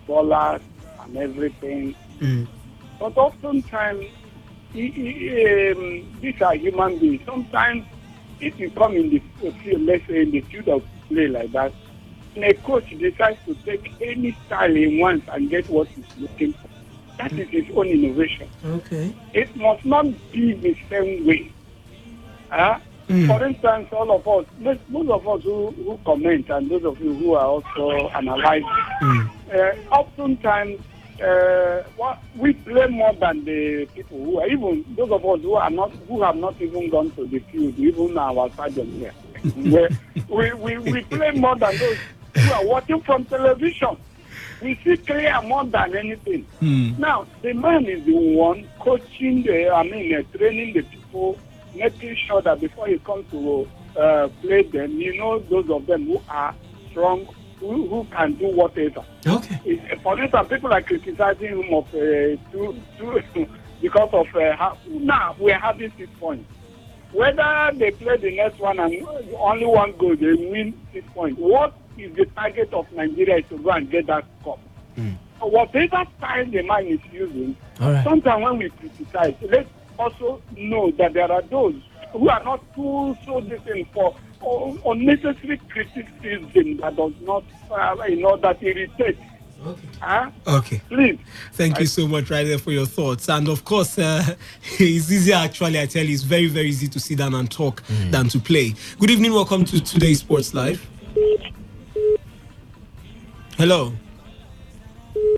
ballers, and everything. But oftentimes, these are human beings. Sometimes, if you come in the field, let's say in the field of play like that, and a coach decides to take any style he wants and get what he's looking for, that is his own innovation. Okay. It must not be the same way. For instance, all of us, most of us who comment and those of you who are also analyzing, oftentimes we play more than the people who are, even those of us who have not even gone to the field, even our stadium here. we play more than those who are watching from television. We see clear more than anything. Now, the man is the one coaching training the people, making sure that before he comes to play them, those of them who are strong, who can do whatever. Okay. For instance, people are criticizing him of because of now we're having 6 points. Whether they play the next one and only one goal, they win 6 points. What is the target of Nigeria is to go and get that cup? So whatever style the man is using, sometimes when we criticize, let's also know that there are those who are not too so distant for unnecessary criticism that does not, that irritates. Okay. Please. Thank you so much right there for your thoughts. And of course, it's easier actually, I tell you, it's very, very easy to sit down and talk than to play. Good evening, welcome to today's Sports Live. Hello.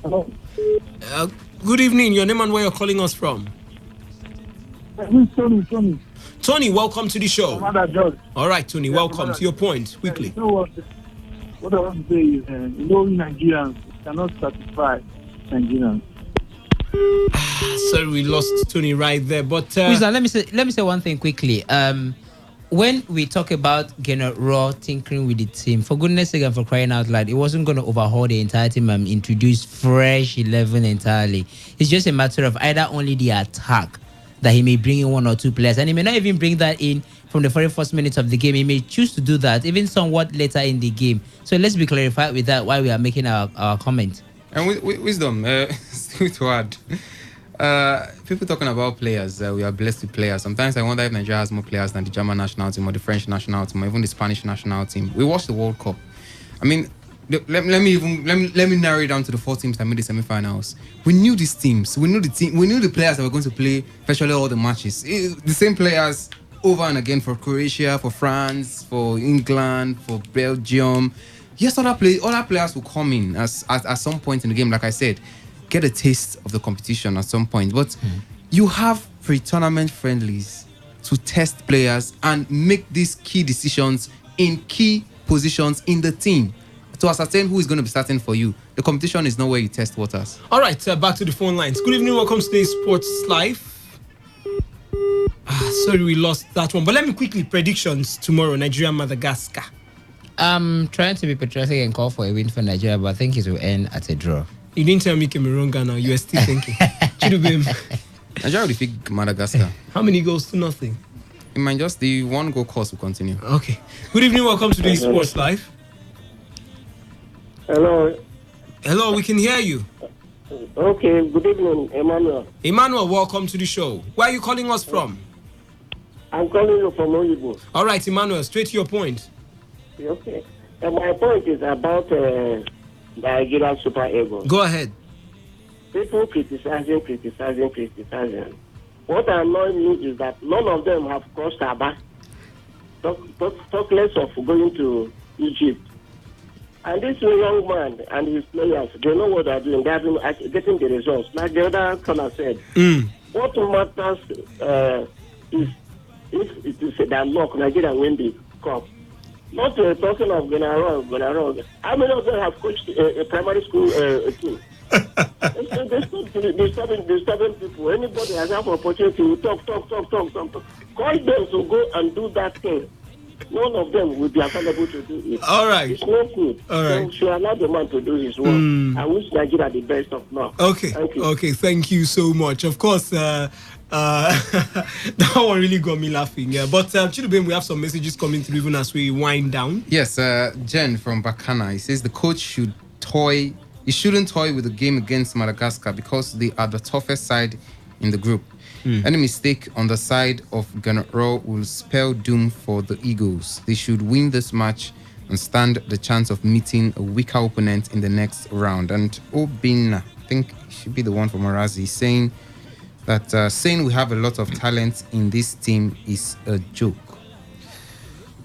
Hello. Good evening, your name and where you're calling us from? Tony. Tony, welcome to the show. All right, Tony, welcome to your point, quickly. What I want to say is, Nigerians cannot satisfy Nigerians. Sorry, we lost Tony right there, but let me say one thing quickly. When we talk about Raw tinkering with the team, for goodness sake and for crying out loud, it wasn't going to overhaul the entire team and introduce fresh 11 entirely. It's just a matter of either only the attack that he may bring in 1 or 2 players, and he may not even bring that in from the very first minutes of the game. He may choose to do that even somewhat later in the game. So let's be clarified with that while we are making our comment. And wisdom, still to add, people talking about players, we are blessed with players. Sometimes I wonder if Nigeria has more players than the German national team or the French national team or even the Spanish national team. We watched the World Cup. I mean, let me narrow it down to the 4 teams that made the semi-finals. We knew these teams. We knew the team. We knew the players that were going to play virtually all the matches. The same players over and again for Croatia, for France, for England, for Belgium. Yes, other players will come in at some point in the game. Like I said, get a taste of the competition at some point. But you have pre-tournament friendlies to test players and make these key decisions in key positions in the team to ascertain who is going to be starting for you. The competition is not where you test waters. All right, back to the phone lines. Good evening, welcome to today's Sports Live. Sorry, we lost that one. But let me quickly, predictions tomorrow, Nigeria, Madagascar. I'm trying to be patriotic and call for a win for Nigeria, but I think it will end at a draw. You didn't tell me Cameroon, Ghana. You were still thinking. Nigeria will defeat Madagascar. How many goals to nothing? It might just the 1 goal course will continue. Okay. Good evening, welcome to today's Sports Live. Hello. Hello, we can hear you. Okay, good evening, Emmanuel. Emmanuel, welcome to the show. Where are you calling us from? I'm calling you from Oyibo. All right, Emmanuel, straight to your point. Okay. My point is about the Nigerian Super Eagles. Go ahead. People criticizing. What annoys me is that none of them have crossed Aba. Talk less of going to Egypt. And this young man and his players, they know what they're doing. They're getting the results. Like the other caller said, what matters is if it is that luck, Nigeria win the cup. Not talking of Gennaro. How many of them have coached a primary school team? Disturbing people. Anybody has an opportunity to talk. Call them to go and do that thing. None of them will be available to do it. All right. It's not good. All right. So we should allow the man to do his work. I wish Nigeria the best of luck. Okay. Thank you so much. Of course, that one really got me laughing. Yeah. But Chidubem, we have some messages coming through even as we wind down. Yes, Jen from Bakana, he says the coach shouldn't toy with the game against Madagascar because they are the toughest side in the group. Any mistake on the side of Gennaro will spell doom for the Eagles. They should win this match and stand the chance of meeting a weaker opponent in the next round. And Obin, I think he should be the one from Marazi, saying that saying we have a lot of talent in this team is a joke.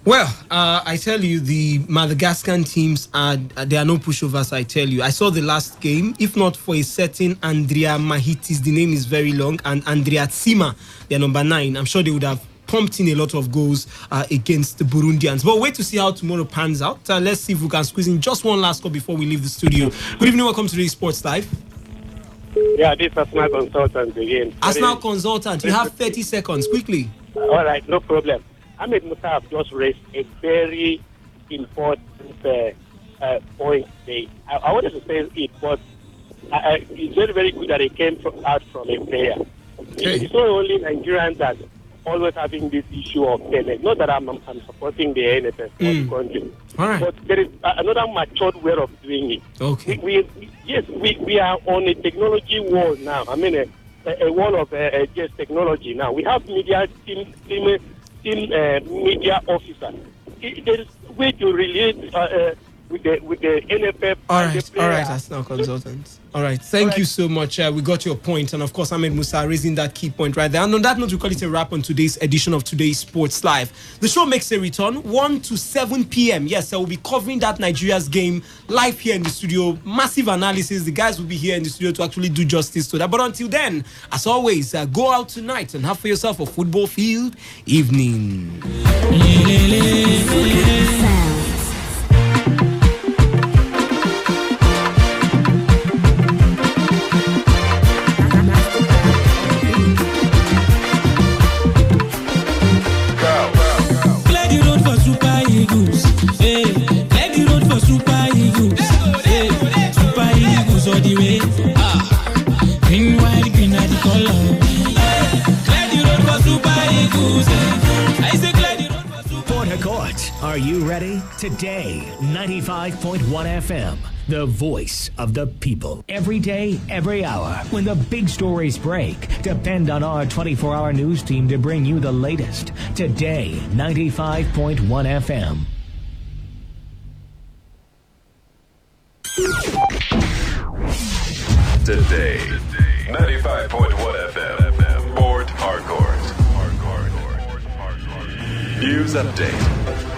Well, I tell you, the Madagascar teams there are no pushovers. I tell you, I saw the last game. If not for a certain Andrea Mahitis, the name is very long, and Andrea Tsima, their number 9, I'm sure they would have pumped in a lot of goals against the Burundians. But wait to see how tomorrow pans out. Let's see if we can squeeze in just one last call before we leave the studio. Good evening, welcome to the Sports Live. Yeah, this is Arsenal Consultant again. Arsenal Consultant, you have 30 seconds, quickly. All right, no problem. Ahmed Musa have just raised a very important point. I wanted to say it, but it's very, very good that it came out from a player. Okay. It's not only Nigerians that always having this issue of talent. Not that I'm supporting the NFF for the country. All right. But there is another matured way of doing it. Okay. We are on a technology wall now. I mean, a wall of just technology now. We have media media officer. There is a way to relate with the NFF. All right, that's now consultants. All right, thank you so much. We got your point, and of course, Ahmed Musa raising that key point right there. And on that note, we call it a wrap on today's edition of Today's Sports Live. The show makes a return 1 to 7 p.m. Yes, I will be covering that Nigeria's game live here in the studio. Massive analysis. The guys will be here in the studio to actually do justice to that. But until then, as always, go out tonight and have for yourself a football field evening. Green, white, green, are the color. Are you ready? Today, 95.1 FM, the voice of the people. Every day, every hour, when the big stories break, depend on our 24-hour news team to bring you the latest. Today, 95.1 FM. Today, 95.1 FM, Port Harcourt. News update.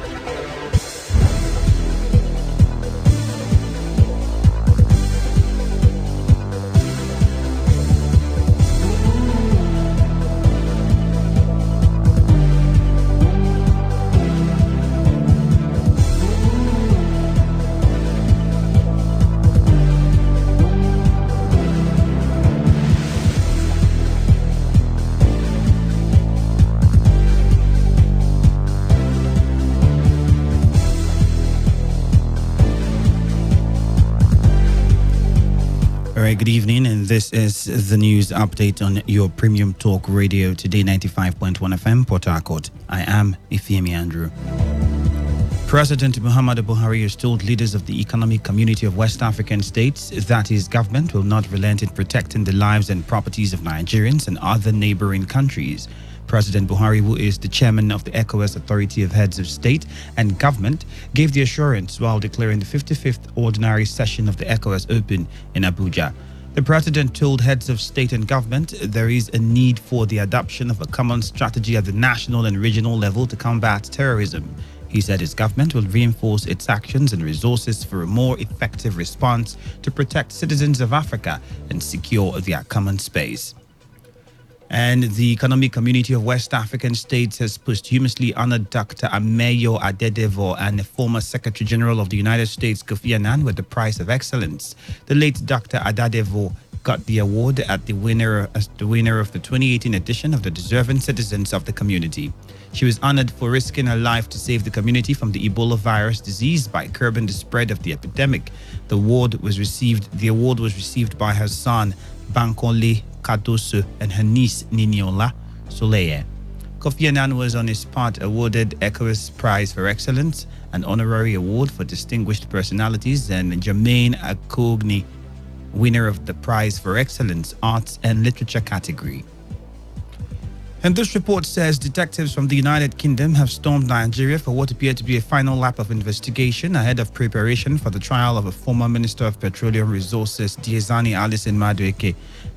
Good evening, and this is the news update on your premium talk radio, Today 95.1 FM, Port Harcourt. I am Ifemi Andrew. President Muhammadu Buhari has told leaders of the economic community of West African states that his government will not relent in protecting the lives and properties of Nigerians and other neighboring countries. President Buhari, who is the chairman of the ECOWAS Authority of Heads of State and Government, gave the assurance while declaring the 55th ordinary session of the ECOWAS Open in Abuja. The president told heads of state and government there is a need for the adoption of a common strategy at the national and regional level to combat terrorism. He said his government will reinforce its actions and resources for a more effective response to protect citizens of Africa and secure their common space. And the economic community of West African states has posthumously honored Dr. Ameyo Adedevo and the former Secretary General of the United States, Kofi Annan, with the Prize of Excellence. The late Dr. Adedevo got the award as the winner of the 2018 edition of the Deserving Citizens of the Community. She was honored for risking her life to save the community from the Ebola virus disease by curbing the spread of the epidemic. The award was received by her son, Bankole Kadoso, and her niece, Niniola Soleye. Kofi Annan was on his part awarded ECOWAS Prize for Excellence, an honorary award for distinguished personalities, and Jermaine Akogni, winner of the Prize for Excellence, Arts and Literature category. And this report says detectives from the United Kingdom have stormed Nigeria for what appeared to be a final lap of investigation ahead of preparation for the trial of a former Minister of Petroleum Resources, Diezani Alison Madueke.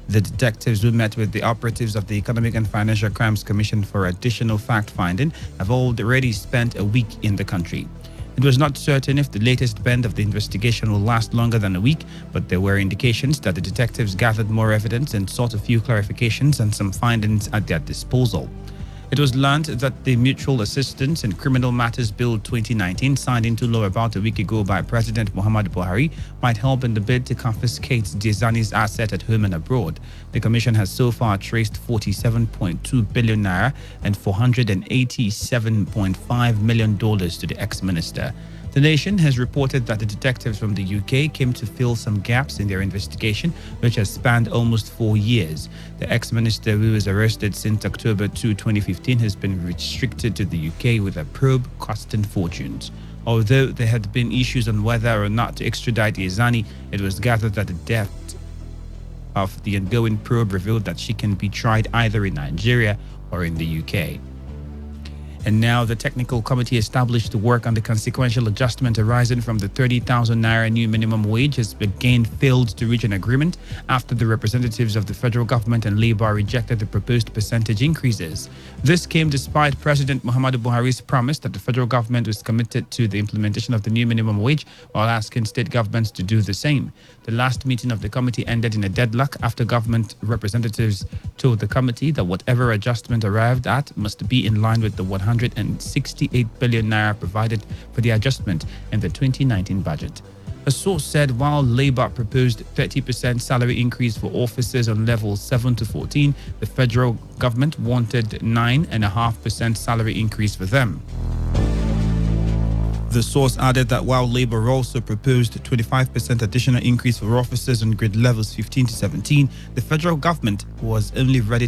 The detectives who met with the operatives of the Economic and Financial Crimes Commission for additional fact-finding have already spent a week in the country. It was not certain if the latest bend of the investigation will last longer than a week, but there were indications that the detectives gathered more evidence and sought a few clarifications and some findings at their disposal. It was learned that the Mutual Assistance in Criminal Matters Bill 2019, signed into law about a week ago by President Muhammadu Buhari, might help in the bid to confiscate Diezani's asset at home and abroad. The commission has so far traced 47.2 billion naira and $487.5 million to the ex-minister. The Nation has reported that the detectives from the UK came to fill some gaps in their investigation, which has spanned almost 4 years. The ex-minister, who was arrested since October 2, 2015, has been restricted to the UK with a probe costing fortunes. Although there had been issues on whether or not to extradite Diezani, it was gathered that the depth of the ongoing probe revealed that she can be tried either in Nigeria or in the UK. And now the technical committee established to work on the consequential adjustment arising from the 30,000 naira new minimum wage has again failed to reach an agreement after the representatives of the federal government and Labour rejected the proposed percentage increases. This came despite President Muhammadu Buhari's promise that the federal government was committed to the implementation of the new minimum wage while asking state governments to do the same. The last meeting of the committee ended in a deadlock after government representatives told the committee that whatever adjustment arrived at must be in line with the 168 billion naira provided for the adjustment in the 2019 budget. A source said while Labour proposed 30% salary increase for officers on levels 7 to 14, the federal government wanted 9.5% salary increase for them. The source added that while Labour also proposed a 25% additional increase for officers on grade levels 15 to 17, the federal government was only ready to